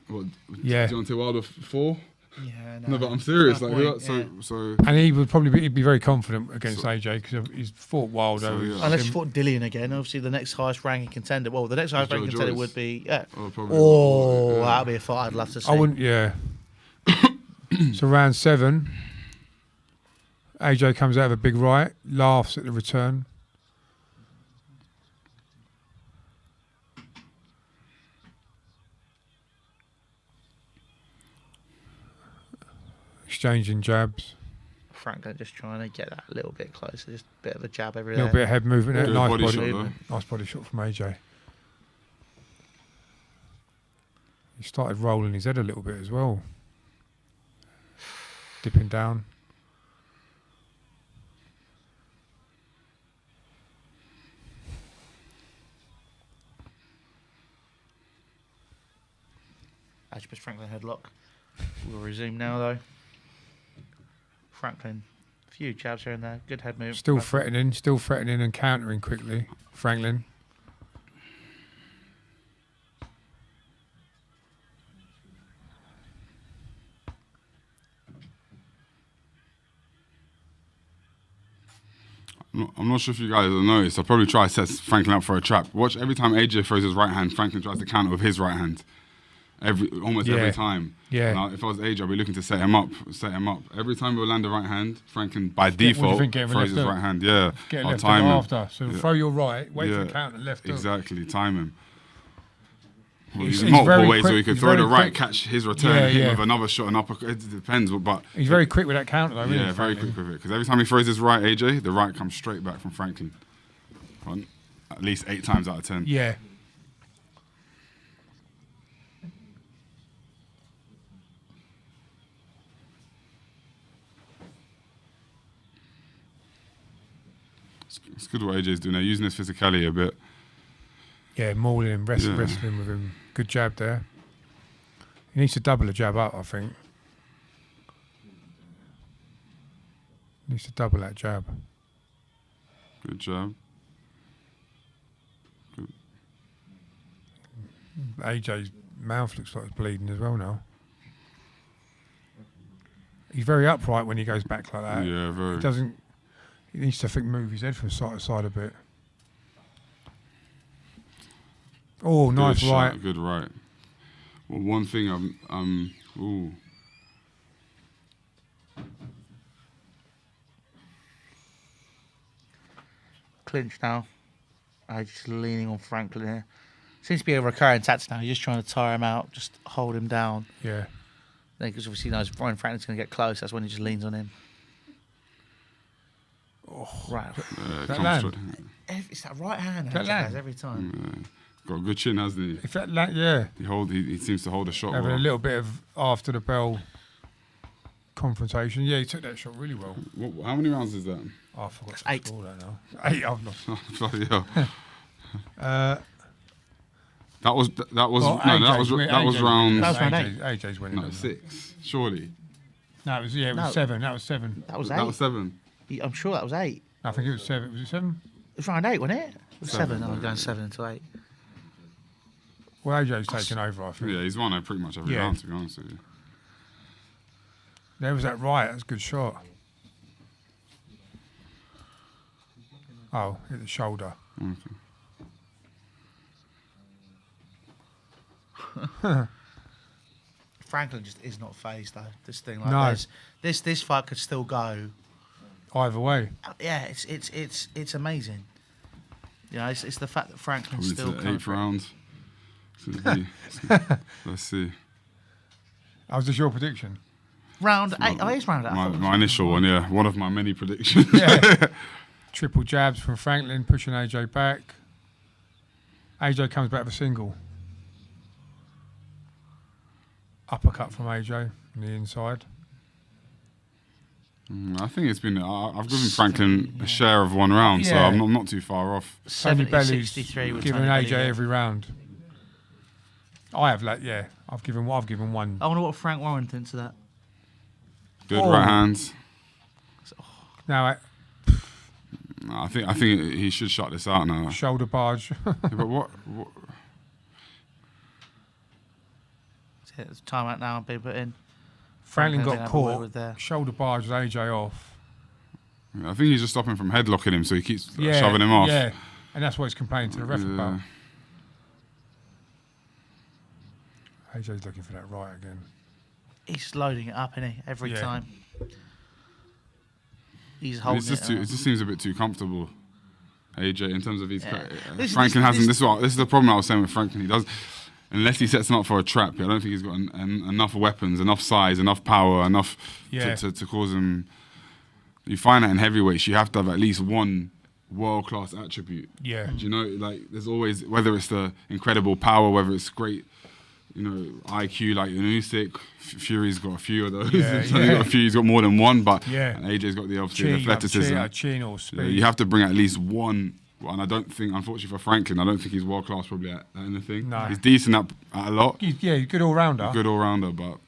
What, Yeah. Deontay Wilder 4? Yeah, No, but I'm serious. Fair Like, point, so and he would probably he'd be very confident against AJ because he's fought Wilder. So, yeah. Unless he fought Dillian again, obviously the next highest ranking contender. Well, the next highest ranking Joe contender Joyce. would be probably. Oh, Yeah. that'd be a fight I'd love to see. I wouldn't. Yeah. So round 7, AJ comes out of a big right, laughs at the return. Exchanging jabs, Franklin just trying to get that a little bit closer, just a bit of a jab every a little there. bit of head movement. Good Nice body body, shot, though. nice body shot from AJ. He started rolling his head a little bit as well, dipping down. Ajibus Franklin headlock. We'll resume now though. Franklin, a few jabs here and there, good head move. Still threatening and countering quickly. Franklin. I'm not sure if you guys have noticed. I'll probably try to set Franklin up for a trap. Watch every time AJ throws his right hand, Franklin tries to counter with his right hand. Almost Yeah. every time. Yeah. Now, if I was AJ, I'd be looking to set him up. Every time we'll land a right hand, Franklin by What do you default think, getting a throws left his hook? right hand. Yeah. Get I'll left time hook him. after. So Yeah. throw your right, wait for Yeah. the counter, left hook. Exactly, time him. Well, He's there's multiple very ways quick- where he could he's throw the very right, quick. catch his return, Yeah, hit yeah. with another shot and uppercut. It depends, but He's very quick with that counter, though, isn't yeah, he, very Franklin? quick with it. Because every time he throws his right, AJ, the right comes straight back from Franklin. At least 8 times out of 10. Yeah. It's good what AJ's doing. They're using his physicality a bit. Yeah, mauling him, wrestling with him. Good jab there. He needs to double the jab up, I think. Needs to double that jab. Good jab. Good. AJ's mouth looks like it's bleeding as well now. He's very upright when he goes back like that. Yeah, very. He needs to, I think, move his head from side to side a bit. Oh, Good nice shot, right. Good right. Well, one thing ooh. Clinch now. Just leaning on Franklin here. Seems to be a recurring tactic now. He's just trying to tire him out, just hold him down. Yeah. Then, because obviously he knows Brian Franklin's going to get close, that's when he just leans on him. Oh, right. That land. It's that right hand That AJ land. has every time. Got a good chin, hasn't he? If that yeah. He seems to hold a shot Having well. a little bit of after the bell confrontation. Yeah, he took that shot really well. How many rounds is that? Oh, I forgot to 8. score that now. 8, I've lost. Bloody hell. That was Well, that was round. That was round 8. AJ's winning. No, 6. Surely. No, it was No. 7. That was 7. That was 8. That was 7. I'm sure that was 8. I think it was 7. Was it 7? It was round 8, wasn't it? It was 7. 7, I'm going 7 into 8. Well, AJ's taken over, I think. Yeah, he's won pretty much every round, to be honest with you. There was that right. That's a good shot. Oh, hit the shoulder. Okay. Franklin just is not phased though. This thing like No. this fight could still go. Either way. Yeah, it's amazing. You know, it's the fact that Franklin's Probably still to coming 8th through. round. Let's see. Oh, was this your prediction? Round 8. Oh, it's round 8. I thought it was My initial one, yeah. One of my many predictions. Yeah. Triple jabs from Franklin, pushing AJ back. AJ comes back with a single. Uppercut from AJ on the inside. I think it's been. I've given Franklin a share of one round, so Yeah. I'm not too far off. Tony 70, Belly's 63 with giving Tony AJ Belly. every round. I have, yeah. I've given one. I wonder what Frank Warren thinks of that. Good right hands. Now, No, I think he should shut this out now. shoulder barge. Yeah, but what? It's time out now and be put in. Franklin Franklin's got gonna have a word caught. with there. Shoulder barged AJ off. I think he's just stopping from headlocking him, so he keeps shoving him off. Yeah, and that's what he's complaining to the ref about. AJ's looking for that right again. He's loading it up, isn't he? Every Yeah. time. He's holding It's just it. it just seems a bit too comfortable. AJ, in terms of his, Yeah. Franklin hasn't. This is the problem I was saying with Franklin. He does, unless he sets him up for a trap. I don't think he's got enough weapons, enough size, enough power, enough to cause him. You find that in heavyweights, you have to have at least one world-class attribute. Yeah. Do you know, like there's always, whether it's the incredible power, whether it's great, IQ like Usyk. Fury's got a few of those. Yeah, So he's got a few. He's got more than one, but Yeah. and AJ's got the obviously the athleticism. Chin or speed. Yeah, you have to bring at least one. And I don't think, unfortunately for Franklin, I don't think he's world class probably at anything. No. He's decent at a lot. He's good all rounder, Good all rounder, but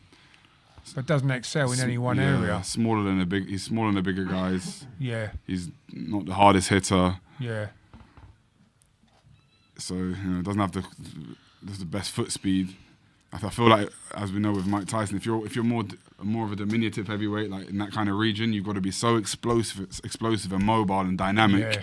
but doesn't excel in any one area. Smaller than he's smaller than the bigger guys. Yeah, He's not the hardest hitter, yeah, so doesn't have the best foot speed. I feel like, as we know with Mike Tyson, if you're more of a diminutive heavyweight, like in that kind of region, you've got to be so explosive and mobile and dynamic. Yeah.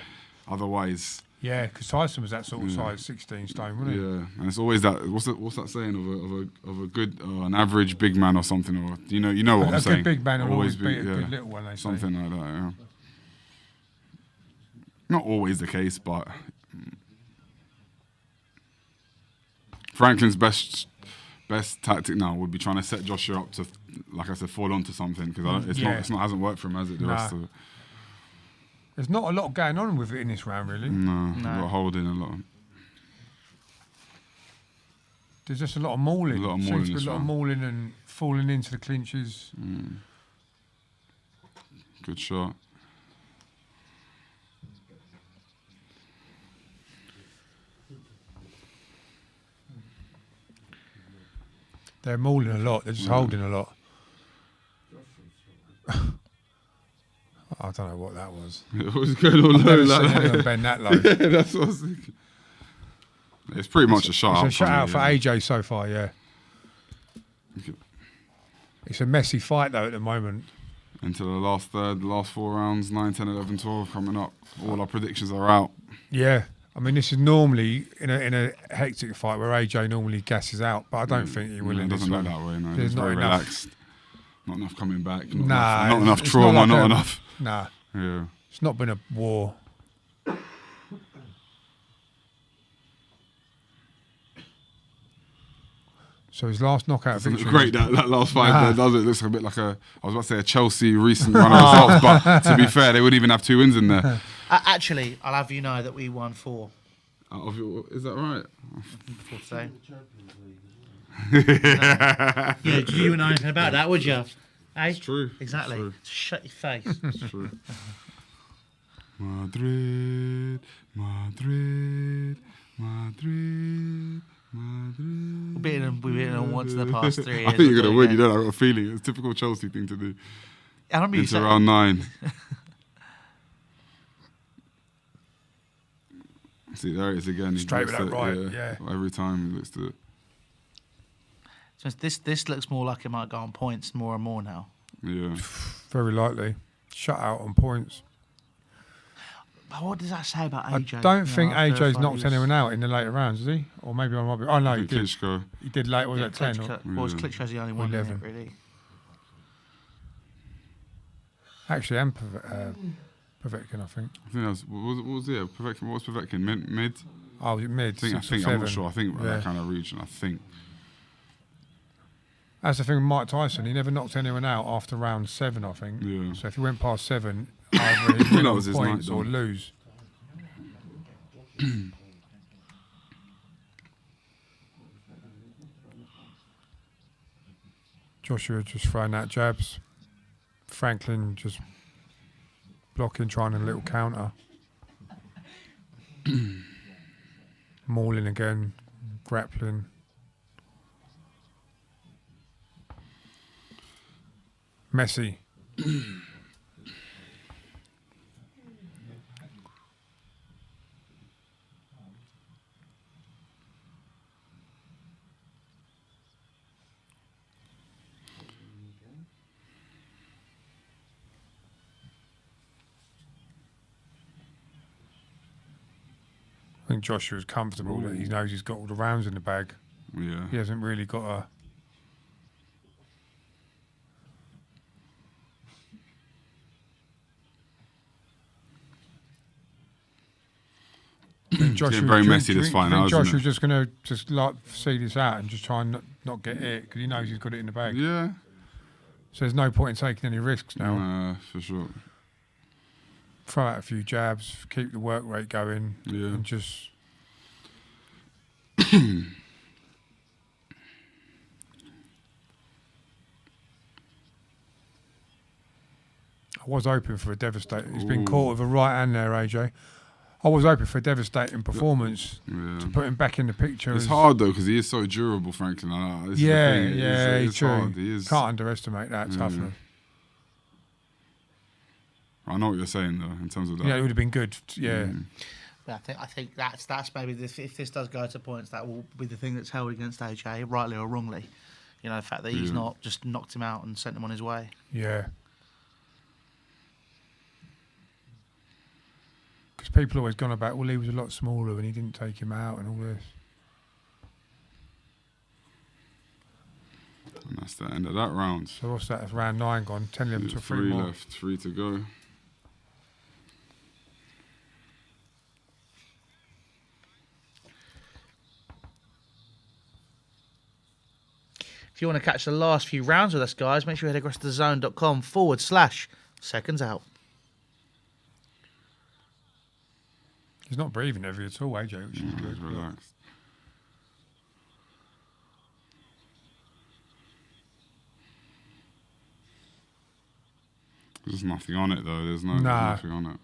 Otherwise, yeah. Because Tyson was that sort of size, 16 stone, wasn't he? yeah, and it's always that. What's that saying of a good an average big man or something, or you know what I'm saying? A good big man will always beat a yeah, good little one. They say. something like that. Yeah. Not always the case, but Franklin's best tactic now would be trying to set Joshua up to, like I said, fall onto something, because it hasn't worked for him, has it? The rest of it. There's not a lot going on with it in this round, really. No. A lot of holding, a lot. There's just a lot of mauling. A lot of Seems mauling to be this a lot of round. mauling and falling into the clinches. Good shot. They're mauling a lot. They're just holding a lot. I don't know what that was. It was going all I've low never like seen that. anyone bend that low. Yeah, that's what I was thinking. It's pretty much a shot out. It's a shot out me, for yeah. AJ so far, yeah. It's a messy fight, though, at the moment. Into the last third, the last 4 rounds, 9, 10, 11, 12 coming up. All our predictions are out. Yeah. I mean, this is normally in a hectic fight where AJ normally gasses out, but I don't think he will in It this doesn't look one. that way, no. There's He's not very enough. relaxed. Not enough coming back. Nah. Not enough it's trauma, like not enough. Nah. Yeah. It's not been a war. So his last knockout Doesn't victory. look great that last fight Nah. there, does it? Looks a bit like I was about to say a Chelsea recent run of results, but to be fair, they wouldn't even have 2 wins in there. Actually, I'll have you know that we won 4 Is that right? before today. Yeah, you wouldn't know anything about that, would you? Eh? It's true. Exactly. It's true. Shut your face. It's true. Madrid, Madrid, Madrid, Madrid. We've beaten them once in the past 3 years. I think you're going to win. Again. You know, I've got a feeling. It's a typical Chelsea thing to do. I remember you Into said, round 9. See, there it is again. He Straight with looks that at- right, yeah. Every time he looks to it. so this looks more like it might go on points more and more now. Yeah. Very likely. Shut out on points. But what does that say about I AJ? don't You think know, after the AJ's fight knocked he was- anyone out in the later rounds, is he? Or maybe I might be. Oh, no, I he think did. Klitschko. He did late. Was Yeah, that 10? Klitschko, well, Yeah. Klitschko's the only one, isn't 11. it, really? Actually, and Povetkin, I think. I think that was, what was it? Povetkin, what was Povetkin? Mid? Oh, was it mid? I 6 or think, I'm 7? not sure. I think Yeah. that kind of region, I think. That's the thing with Mike Tyson. He never knocked anyone out after round 7, I think. Yeah. So if he went past 7, either he'd win That on was his points night, or though. lose. Joshua just throwing out jabs. Franklin just blocking, trying a little counter. Mauling again, grappling. Messy. I think Joshua's comfortable that he knows he's got all the rounds in the bag. Yeah. He hasn't really got a... getting very messy this fight now, isn't Joshua's it? just going to just like see this out and just try and not get it because he knows he's got it in the bag. Yeah. So there's no point in taking any risks now. For sure. Throw out a few jabs, keep the work rate going, Yeah. and just... I was hoping for a devastating... He's been caught with a right hand there, AJ. I was hoping for a devastating performance Yeah. to put him back in the picture. It's as- hard though because he is so durable, Franklin. I know. This is the Yeah, thing. yeah, it's true. hard. He is. Can't underestimate that toughness. I know what you're saying though, in terms of that. Yeah, it would have been good. Yeah. Yeah, I think that's maybe if this does go to points, that will be the thing that's held against AJ, rightly or wrongly. You know, the fact that he's not just knocked him out and sent him on his way. Yeah. Because people always gone about, well, he was a lot smaller and he didn't take him out and all this. And that's the end of that round. So what's that? That's round 9 gone. 10, 11 to 3 3 more. left, 3 to go. If you want to catch the last few rounds with us, guys, make sure you head across to thezone.com/seconds out. He's not breathing heavy at all, AJ, which is He's good. relaxed. There's nothing on it though. There's nothing on it.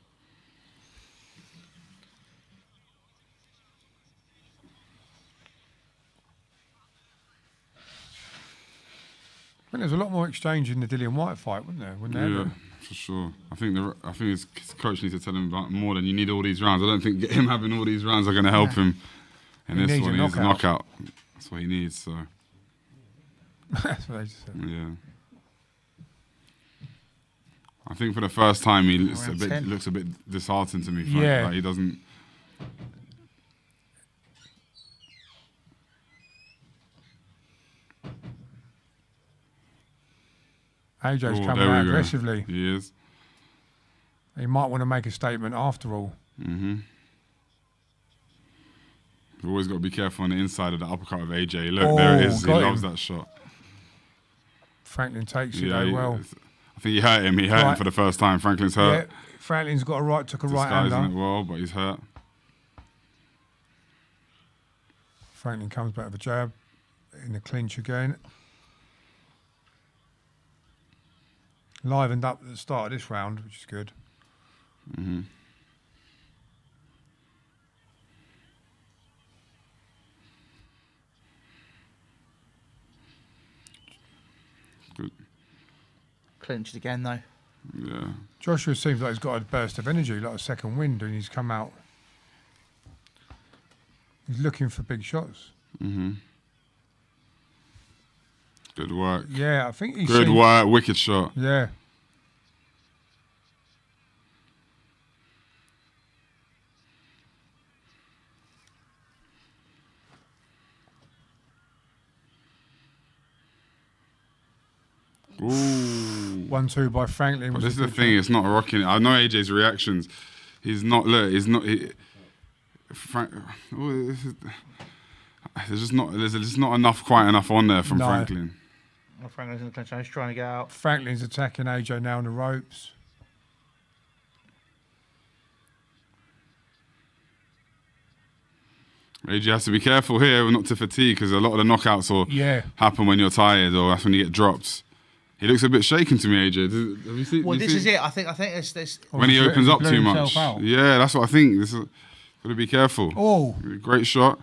I think there's a lot more exchange in the Dillian White fight, wasn't there? When Yeah, for sure. I think his coach needs to tell him about more than you need all these rounds. I don't think him having all these rounds are going to help him. And He this needs one, a he needs a knockout. knockout. That's what he needs. So That's what they just said. yeah. I think for the first time he looks a bit disheartened to me. Frank. Yeah. Like he doesn't. AJ's Oh, coming there we out go. aggressively. He is. He might want to make a statement after all. You've always got to be careful on the inside of the uppercut of AJ. Look, there it is. He got loves him. that shot. Franklin takes it though well. I think he hurt him. He hurt him Right. for the first time. Franklin's Yeah, hurt. Franklin's took a right Disguising hander. it well, but he's hurt. Franklin comes back with a jab in the clinch again. Livened up at the start of this round, which is good. Good. Clinched again, though. Yeah. Joshua seems like he's got a burst of energy, like a second wind, and he's come out. He's looking for big shots. Good work. Yeah, I think he's Good seen- work. Wicked shot. Yeah. Ooh. 1-2 by Franklin. But was this a is the good thing. shot. It's not rocking. I know AJ's reactions. He's not. Look. He's not. Frank. There's just not enough. Quite enough on there from No. Franklin. Well, Franklin's in the clinch. He's trying to get out. Franklin's attacking AJ now on the ropes. AJ has to be careful here, not to fatigue, because a lot of the knockouts will happen when you're tired, or that's when you get dropped. He looks a bit shaken to me, AJ. Have you seen? Well, you this seen- is it. I think it's this. When he opens up blew too himself much. out. Yeah, that's what I think. This is gotta be careful. Oh. Great shot.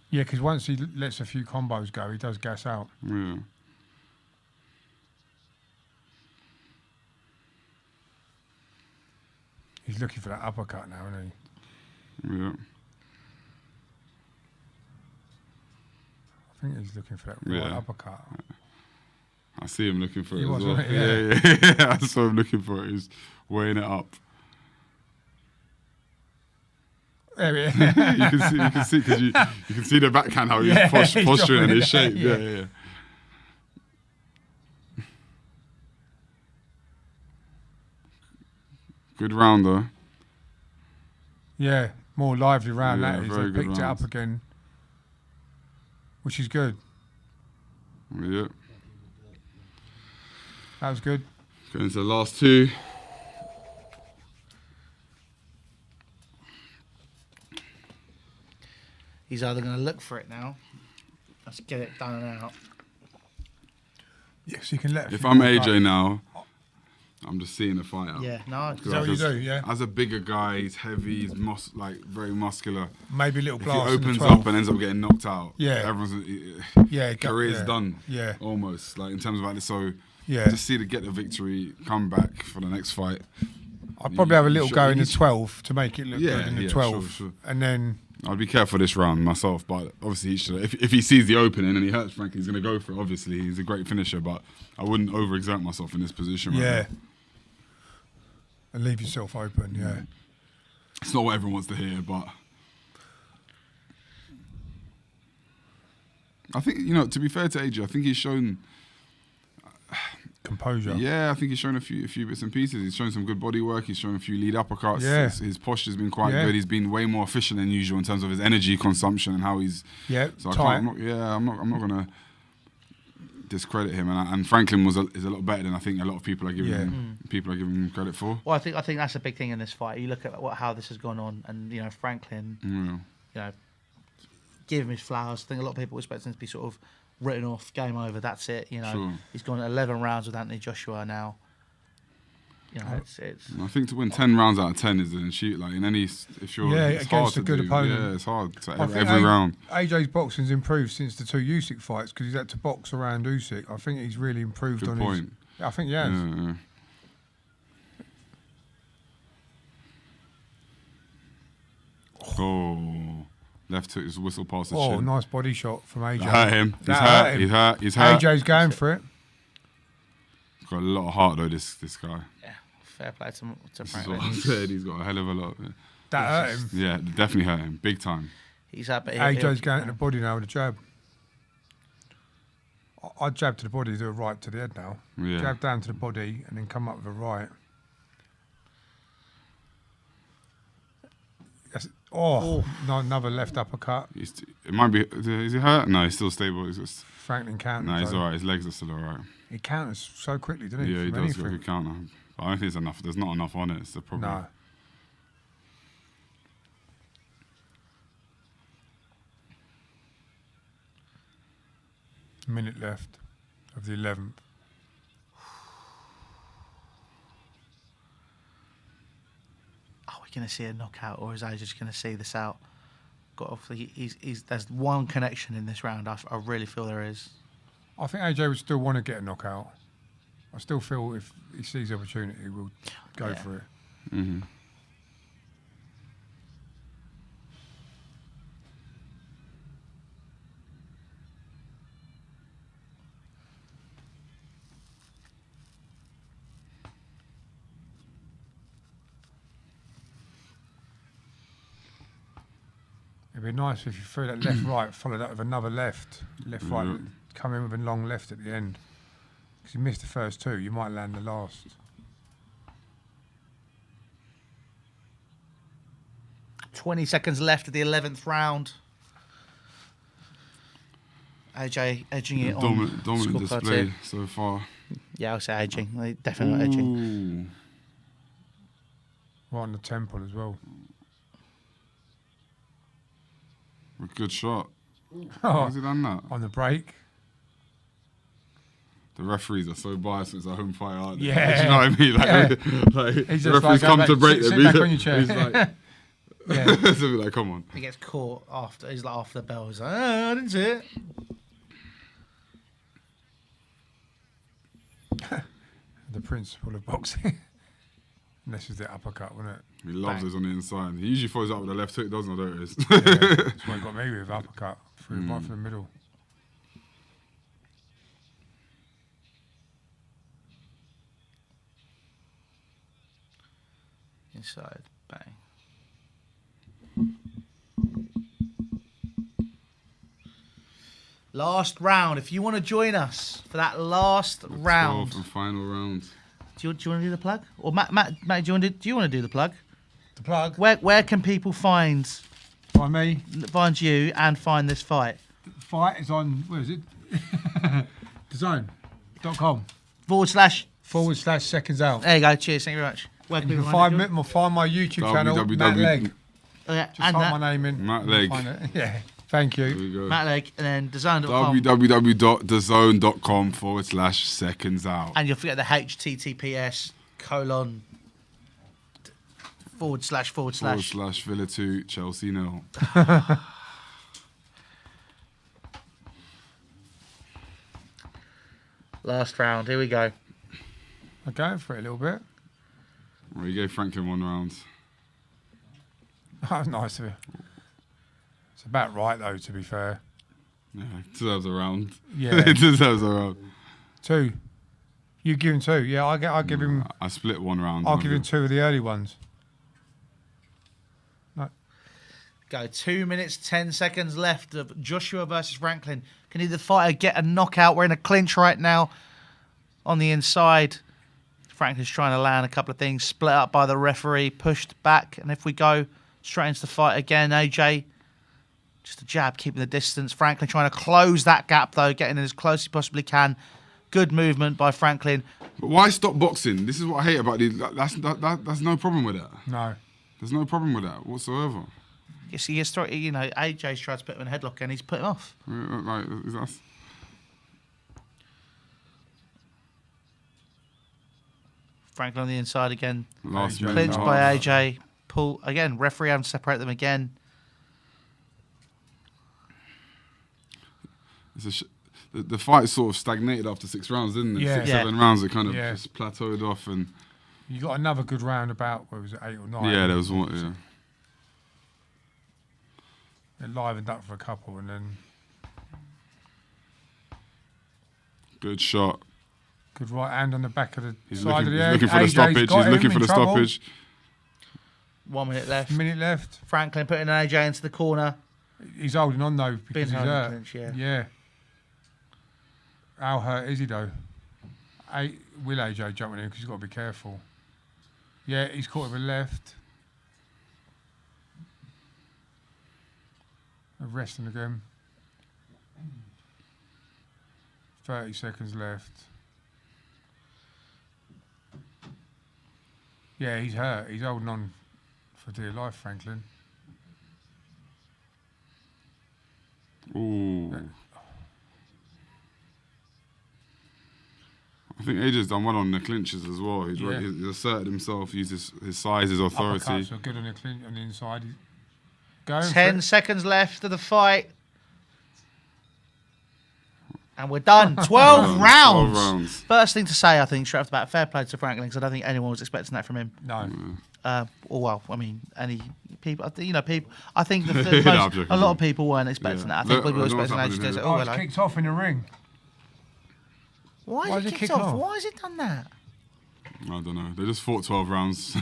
Yeah, because once he lets a few combos go, he does gas out. Yeah. He's looking for that uppercut now, isn't he? Yeah. I think he's looking for that right Yeah. uppercut. I see him looking for it He as was, well. wasn't he? Yeah. I saw him looking for it. He's weighing it up. There he is. you can see because you can see the backhand how he's Yeah, he's posturing and dropping his it shape. down, Yeah, yeah. yeah. Good rounder. Yeah, more lively round Yeah, that is. very They good picked it up rounds. again, which is good. Yeah. That was good. Going to the last two. He's either going to look for it now. Let's get it done and out. Yes, you can let. a If few I'm more AJ go. now, I'm just seeing the fight out. Yeah, no. Is that what you do? Yeah. As a bigger guy, he's heavy, he's very muscular. Maybe a little If he blast. in the opens 12. up and ends up getting knocked out, Yeah. everyone's Yeah, career's yeah. done. Yeah. Almost like in terms of like this. So Yeah. just see to get the victory, come back for the next fight. I'd probably have a little Sure, go in the he's- 12 to make it look Yeah, good in the yeah, 12, sure. and then I'd be careful this round myself, but obviously he should. If he sees the opening and he hurts Frankie, he's going to go for it. Obviously, he's a great finisher, but I wouldn't overexert myself in this position. Right yeah, now. and leave yourself open. Yeah, It's not what everyone wants to hear, but I think to be fair to AJ, I think he's shown. composure. Yeah, I think he's shown a few bits and pieces. He's shown some good body work. He's shown a few lead uppercuts. Yeah. His posture's been quite Yeah. good. He's been way more efficient than usual in terms of his energy consumption and how he's. Yeah, So tight. I'm not gonna discredit him. And Franklin is a lot better than I think a lot of people are giving him credit for. Well, I think that's a big thing in this fight. You look at how this has gone on, and Franklin, give him his flowers. I think a lot of people expect him to be sort of written off, game over. That's it. Sure. He's gone 11 rounds with Anthony Joshua now. you know, it's I think to win 10 rounds out of 10 is in shoot like in any if you're it's hard against to a good do. opponent. Yeah, it's hard. So I think every round. AJ's boxing's improved since the 2 Usyk fights because he's had to box around Usyk. I think he's really improved Good on point. his. I think he has. Yeah. Oh, left hook is whistle past the Oh, chin. nice body shot from AJ. Hurt him. He's hurt. He's hurt. AJ's going for it. He's got a lot of heart though. This guy. yeah, fair play to This is Franklin. what I said. He's got a hell of a lot. That hurt him. Yeah, definitely hurt him big time. He's up. AJ's going to the body now with a jab. I'd jab to the body, do a right to the head now. Yeah. Jab down to the body and then come up with a right. No, another left uppercut. It might be. Is he hurt? No, he's still stable. He's just. Franklin counters. No, he's though. all right. His legs are still all right. He counters so quickly, doesn't he? Yeah, he from does got a anything. good counter. But I don't think there's enough. There's not enough on it. It's the problem. No. Minute left of the 11th. Are we going to see a knockout, or is AJ just going to see this out? Got hopefully, there's one connection in this round. I really feel there is. I think AJ would still want to get a knockout. I still feel if he sees the opportunity, he will go for it. Mm-hmm. It'd be nice if you threw that left right, followed that with another left right, Yeah. come in with a long left at the end. Because you missed the first 2, you might land the last. 20 seconds left of the 11th round. AJ edging it Dominant on scorecard display too. so far. Yeah, I would say edging. Definitely not edging. Ooh. Right on the temple as well. A good shot. Oh, How's he done that? on the break. The referees are so biased when it's a home fight, aren't they? Yeah. Do you know what I mean? Like, Yeah. like He's the just referees like, go come back, to break sit them. back on your chair. He's like, Yeah. so we're like, come on. He gets caught after. He's like after the bell. He's like, oh, I didn't see it. The principle of boxing. And this is the uppercut, wasn't it? He loves Bang. us on the inside. He usually follows up with the left hook, doesn't he? There it is. That's what he got me with, uppercut. Through right for the middle. Inside, bang. Last round. If you want to join us for that last round, 12th and final round. do you want to do the plug? Or Matt, do you want to do the plug? The plug. Where can people find By me. you and find this fight? The fight is on, where is it? DAZN.com /SecondsOut. There you go. Cheers. Thank you very much. Where can You people can find it? find my YouTube channel, www. Matt Legg. Yeah, Just and type that, my name in. Matt and Legg. find it. Yeah, thank There you. we go. Matt Legg, and then design.com. www.thezone.com /seconds out. And you'll forget the HTTPS : / /Villa 2 Chelsea 0. Last round. Here we go. I'm going for it a little bit. Well, you gave Franklin 1 round. That was nice of you. It's about right though, to be fair. Yeah, deserves a round. Yeah. It deserves a round. 2. You give him 2. Yeah, I'll give him. I split 1 round. I'll give him 2 of the early ones. No. Go 2 minutes, 10 seconds left of Joshua versus Franklin. Can either fighter get a knockout? We're in a clinch right now on the inside. Franklin's trying to land a couple of things. Split up by the referee, pushed back. And if we go straight into the fight again, AJ, just a jab, keeping the distance. Franklin trying to close that gap, though, getting in as close as he possibly can. Good movement by Franklin. But why stop boxing? This is what I hate about these. That's no problem with that. No. There's no problem with that whatsoever. You gets AJ's tried to put him in a headlock and he's put him off. Like, that's... Franklin on the inside again. Last AJ. Clinched minute. by AJ. Pull again. Referee having to separate them again. The fight sort of stagnated after 6 rounds, didn't it? Yeah. 6, Yeah. 7 rounds, it kind of Yeah. just plateaued off. And You got another good round about, what was it, 8 or 9? yeah, there was one. Yeah. It livened up for a couple and then Good shot. good right hand on the back of the He's side looking, of the he's head. looking for the AJ's stoppage. got He's him looking for in the trouble. stoppage. 1 minute left. Minute left. Franklin putting an AJ into the corner. He's holding on though because Been he's holding hurt. clinch, yeah. Yeah. How hurt is he though? Will AJ jumping in because he's got to be careful. Yeah, he's caught with a left. Resting again. 30 seconds left. Yeah, he's hurt. He's holding on for dear life, Franklin. Ooh. I think AJ's done well on the clinches as well. He's, Yeah. he's asserted himself, used his size, his authority. Uppercuts are good on the inside. Going for 10 it. seconds left of the fight. And we're done. 12 rounds. 12 rounds. First thing to say, I think, straight off the bat, fair play to Franklin, because I don't think anyone was expecting that from him. No. Or well, I mean, any people, you know, people. I think No, I'm joking. a lot of people weren't expecting Yeah. that. I think Look, people were I know what's expecting AJ to happening say, here. "Oh, Oh, it's hello." kicked off in the ring. Why Why is is it it kicked kicking off? off? Why has it done that? I don't know. They just fought 12 rounds.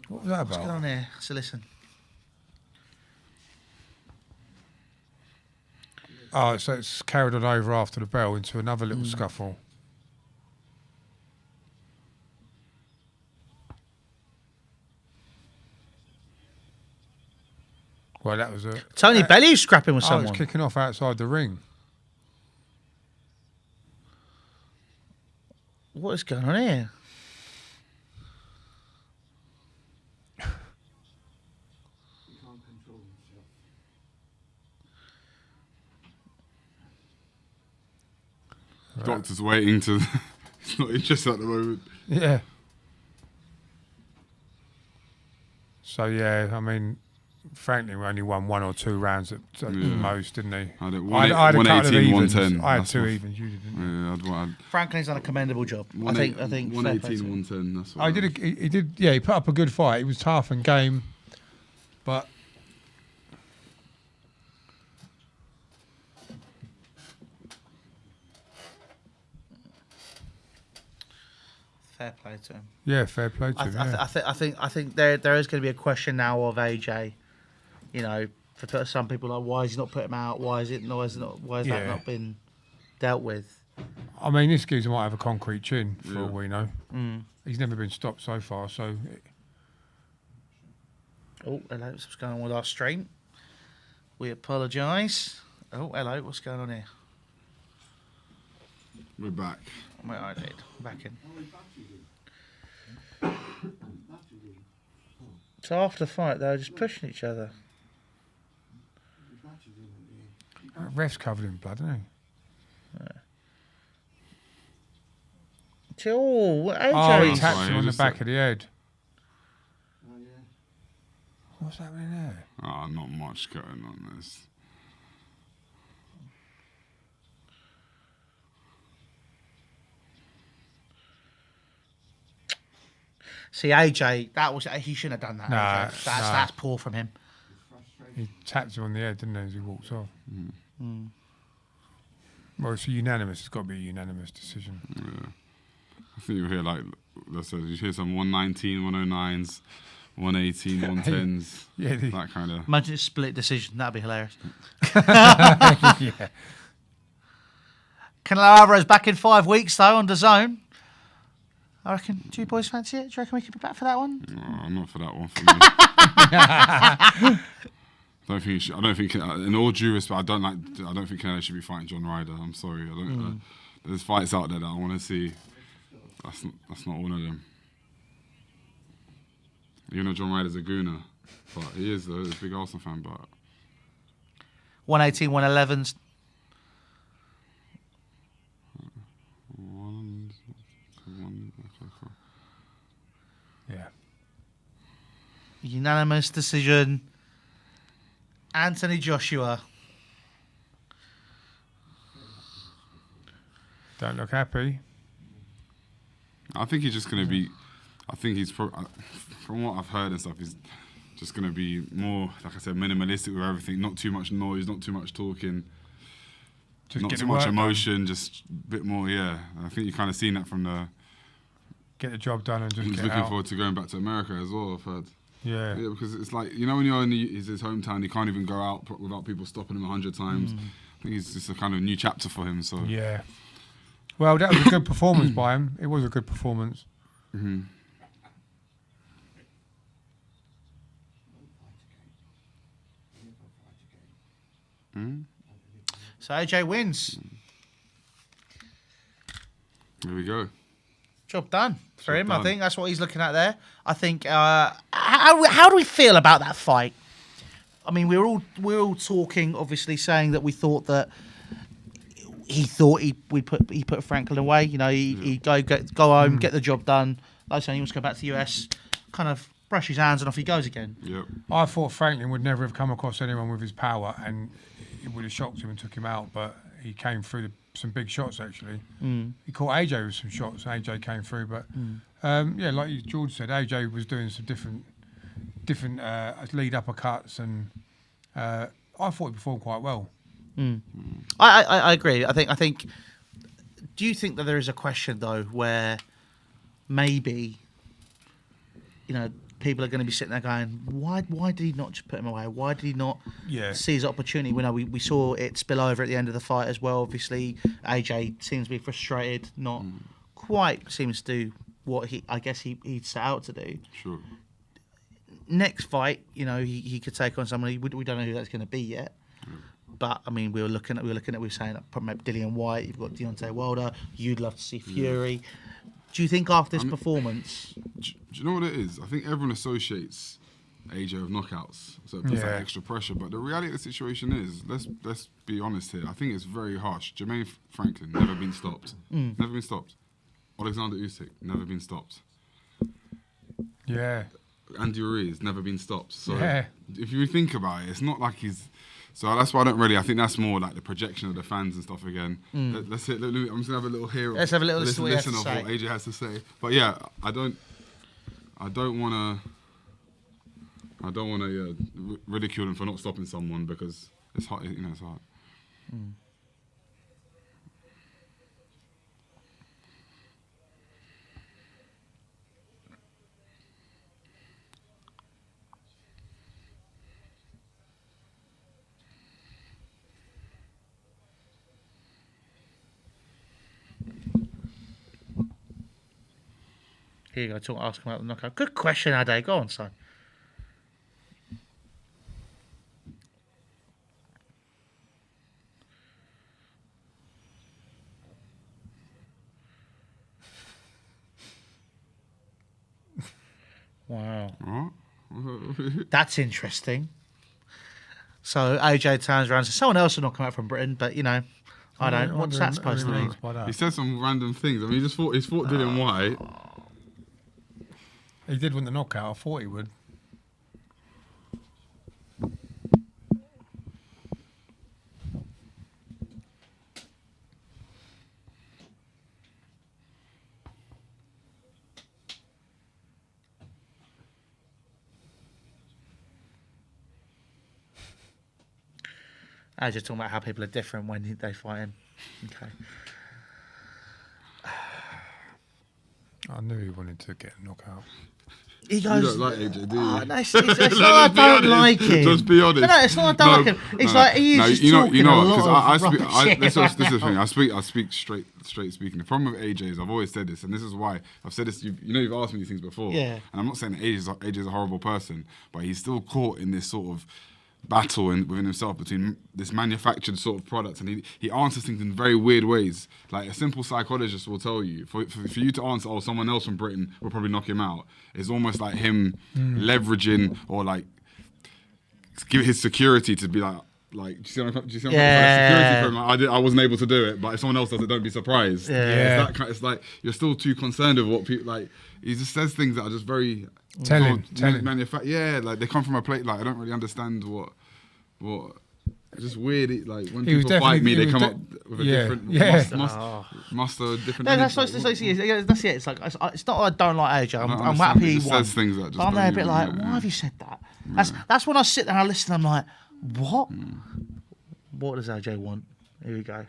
What was that What's going about? on here? So listen. Oh, so it's carried on over after the bell into another little scuffle. Well, that was a. Tony Bellew scrapping with Oh, someone. it's kicking off outside the ring. What is going on here? Doctor's waiting to. He's not interested at the moment. Yeah. So yeah, I mean, Franklin only won 1 or 2 rounds at the most, didn't he? I had it I had a couple of 118, evens. 110. I had That's 2 what- evens. You didn't. Yeah, I'd Franklin's done a commendable job. I think. Fair play to 118, him. 110. That's what I did. He did. Yeah, he put up a good fight. He was tough and game, but Fair play to him. yeah, fair play to him. Yeah. I think there is going to be a question now of AJ. You know, for some people, like, why is he not put him out? Why is that Yeah. not been dealt with? I mean, this geezer might have a concrete chin for all we know. He's never been stopped so far. So Oh, hello. What's going on with our stream? We apologise. Oh, hello. What's going on here? We're back. Wait, I did. Back in. So after the fight, they were just pushing each other. ref's covered in blood, isn't he? Oh, AJ. Oh, he That's tapped right, him he on the just back said- of the head. What's happening there? Oh, not much going on this. See, AJ, he shouldn't have done that. Nah, AJ. nah. That's poor from him. He tapped him on the head, didn't he, as he walked off? Well, it's unanimous. It's got to be a unanimous decision. I think you'll hear, like I said, you hear some 119, 109s, 118, 110s. Yeah, that kind of. Imagine a split decision. That'd be hilarious. yeah. Canelo Alvarez back in 5 weeks, though, on DAZN. I reckon, do you boys fancy it? Do you reckon we could be back for that one? Oh, not for that one for me. I don't think. In all due respect, I don't think Canelo should be fighting John Ryder. I'm sorry. I don't. There's fights out there that I want to see. That's not one of them. You know, John Ryder's a gooner, but he is though. He's a big Arsenal fan, but 118, 111s. Yeah. Unanimous decision. Anthony Joshua. Don't look happy. I think he's just going to be. I think he's from what I've heard and stuff. He's just going to be more, like I said, minimalistic with everything. Not too much noise. Not too much talking. Just not get too the much work emotion. Just a bit more. Yeah, I think you've kind of seen that from the. Get the job done and just He's get looking out. forward to going back to America as well. I've heard. Yeah. Yeah, because it's like, you know, when you're in his hometown, he can't even go out without people stopping him 100 times. I think it's just a kind of new chapter for him. So Yeah. Well, that was a good performance by him. It was a good performance. Mm-hmm. So AJ wins. There we go. Job done for Job him. I done. think that's what he's looking at there. I think. How do we feel about that fight? I mean, we're all talking, obviously, saying that we thought that he thought he put Franklin away. You know, he'd go home, get the job done. Like I said, he wants to go back to the US, kind of brush his hands and off he goes again. Yep. I thought Franklin would never have come across anyone with his power, and it would have shocked him and took him out. But he came through some big shots actually. He caught AJ with some shots, and AJ came through. But yeah, like George said, AJ was doing some different lead uppercuts, and I thought he performed quite well. I agree. I think. Do you think that there is a question though where maybe, you know, people are going to be sitting there going, why did he not just put him away? Why did he not see his opportunity? We saw it spill over at the end of the fight as well. Obviously, AJ seems to be frustrated, not quite seems to do what he'd set out to do. Sure. Next fight, you know, he could take on somebody. We don't know who that's going to be yet. But I mean, we were saying probably Dillian White. You've got Deontay Wilder. You'd love to see Fury. Do you think after this performance? Do you know what it is? I think everyone associates AJ with knockouts, so it puts that extra pressure. But the reality of the situation is, let's be honest here. I think it's very harsh. Jermaine Franklin never been stopped. Never been stopped. Alexander Usyk never been stopped. Yeah. Andy Ruiz never been stopped. So Yeah. if you think about it, it's not like he's. So that's why I don't really. I think that's more like the projection of the fans and stuff again. Let's hit. I'm just gonna have a little hear. Let's have a little listen listen of of what AJ has to say. But yeah, I don't want to ridicule him for not stopping someone because it's hard. You know, it's hard. Here you go. Ask him about the knockout. Good question, Ade. Go on, son. Wow. What? That's interesting. So AJ turns around and says, someone else will not come out from Britain, but, you know, I don't. What's that supposed to mean? He said some random things. I mean, he's fought Dillian White. He did win the knockout. I thought he would. I was just talking about how people are different when they fight him. Okay. I knew he wanted to get a knockout. He You goes, don't like AJ, do you? oh, no, it's not I don't like him. Just be honest. No, it's not I don't like him. It's like he is just talking a lot of rubbish. This is the thing. I speak straight speaking. The problem with AJ is I've always said this, and this is why I've said this. You've asked me these things before. Yeah. And I'm not saying that AJ is a horrible person, but he's still caught in this sort of battle within himself between this manufactured sort of product, and he answers things in very weird ways. Like a simple psychologist will tell you, for you to answer, oh, someone else from Britain will probably knock him out, is almost like him leveraging or like give his security to be like, like, do you see what I'm saying? Yeah. Security for him, like, I wasn't able to do it, but if someone else does it, don't be surprised. Yeah. It's that kind. It's like you're still too concerned with what people like. He just says things that are just very Telling. Yeah, like they come from a place. Like I don't really understand what. It's just weird. Like when He was people fight me, definitely- they come he up was with a yeah. different Yeah. muster, different. No, that's energy. what that's it. It's like it's not that I don't like AJ. I I'm understand, happy he he just won. says things that just But I'm don't there a bit even- like, yeah, why yeah. have you said that? That's when I sit there and I listen. I'm like, what? What does AJ want? Here we go.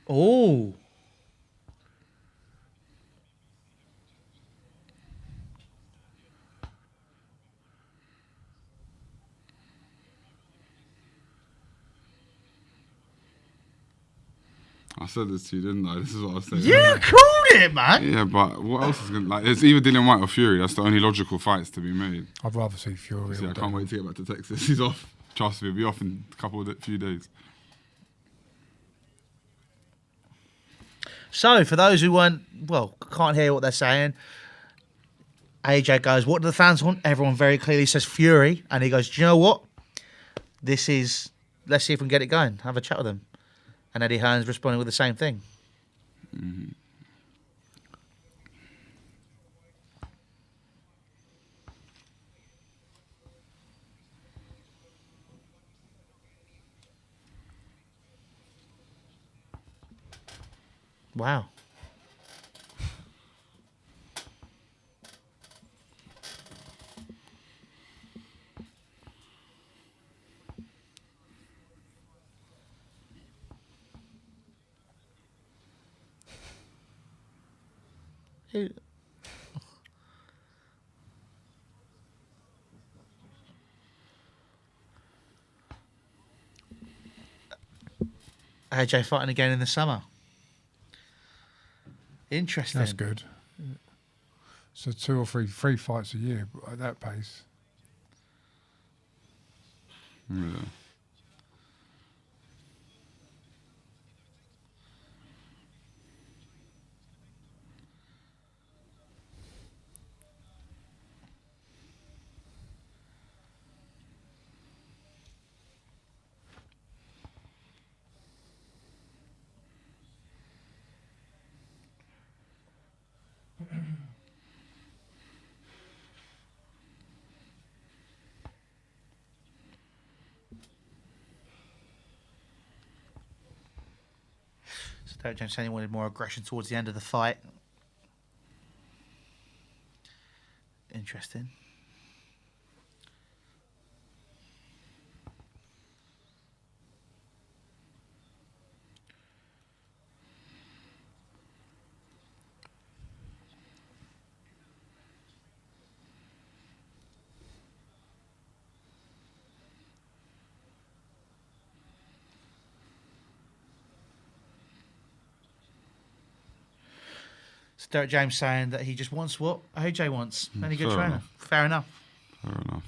Oh. I said this to you, didn't I? This is what I was saying. You called it, man. Yeah, but what else is going to... Like, it's either Dillian White or Fury. That's the only logical fights to be made. I'd rather see Fury. See, all I day. can't wait to get back to Texas. He's off. Trust me, he'll be off in few days. So, for those who can't hear what they're saying, AJ goes, what do the fans want? Everyone very clearly says Fury. And he goes, do you know what? Let's see if we can get it going. Have a chat with them. And Eddie Hearn's responding with the same thing. Mm-hmm. Wow. AJ fighting again in the summer. Interesting. That's good. So 2 or 3 fights a year at that pace. Yeah. So Derek James saying he wanted more aggression towards the end of the fight. Interesting. So Derek James saying that he just wants what AJ wants. Any good fair trainer. enough. Fair enough. Fair enough.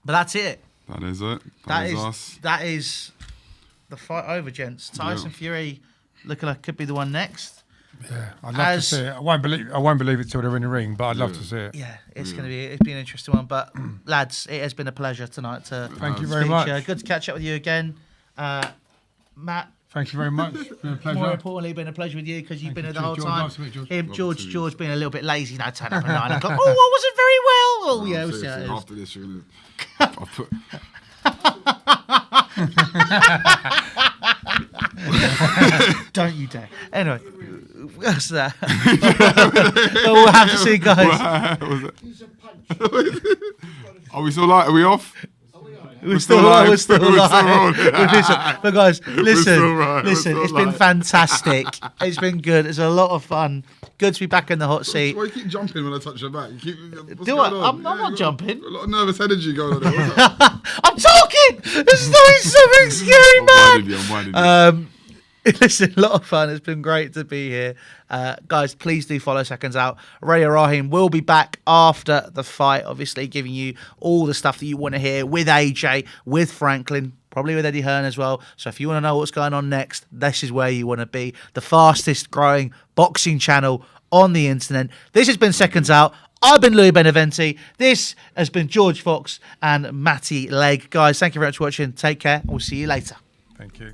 But that's it. That is it. That is is us. that is the fight over, gents. Tyson Fury looking like could be the one next. Yeah, I'd love to see it. I won't believe it till they're in the ring, but I'd love to see it. Yeah, it's it's been an interesting one. But lads, it has been a pleasure tonight to Thank you very speak much. to you. Good to catch up with you again, Matt. Thank you very much. It's been a pleasure. More importantly, been a pleasure with you because you've been here the whole George. time. Nice to meet you, George. Him, Lovely to meet you. George being a little bit lazy, turn up at 9 o'clock. Oh, I wasn't very well. Oh, yeah, we'll see how it is. After this, you're gonna. I'll put. Don't you dare. Anyway, what's that? But we'll have to see, guys. What was it? Are we still live? Are we off? We're still still live. live. We're still We're still live. rolling. With this one. But guys, still listen, right. We're listen. still It's been live. fantastic. It's been good. It's a lot of fun. Good to be back in the hot seat. Why you keep jumping when I touch your back? You keep, what's Do going I? on? I'm not you got jumping. A lot of nervous energy going on there. What's up? I'm talking. It's doing something scary, I'm man. winding you, I'm winding you. Listen, a lot of fun. It's been great to be here. Guys, please do follow Seconds Out. Radio Rahim will be back after the fight, obviously giving you all the stuff that you want to hear with AJ, with Franklin. probably with Eddie Hearn as well. So if you want to know what's going on next, this is where you want to be. The fastest growing boxing channel on the internet. This has been Seconds Out. I've been Louis Beneventi. This has been George Fox and Matty Legg. Guys, thank you very much for watching. Take care. We'll see you later. Thank you.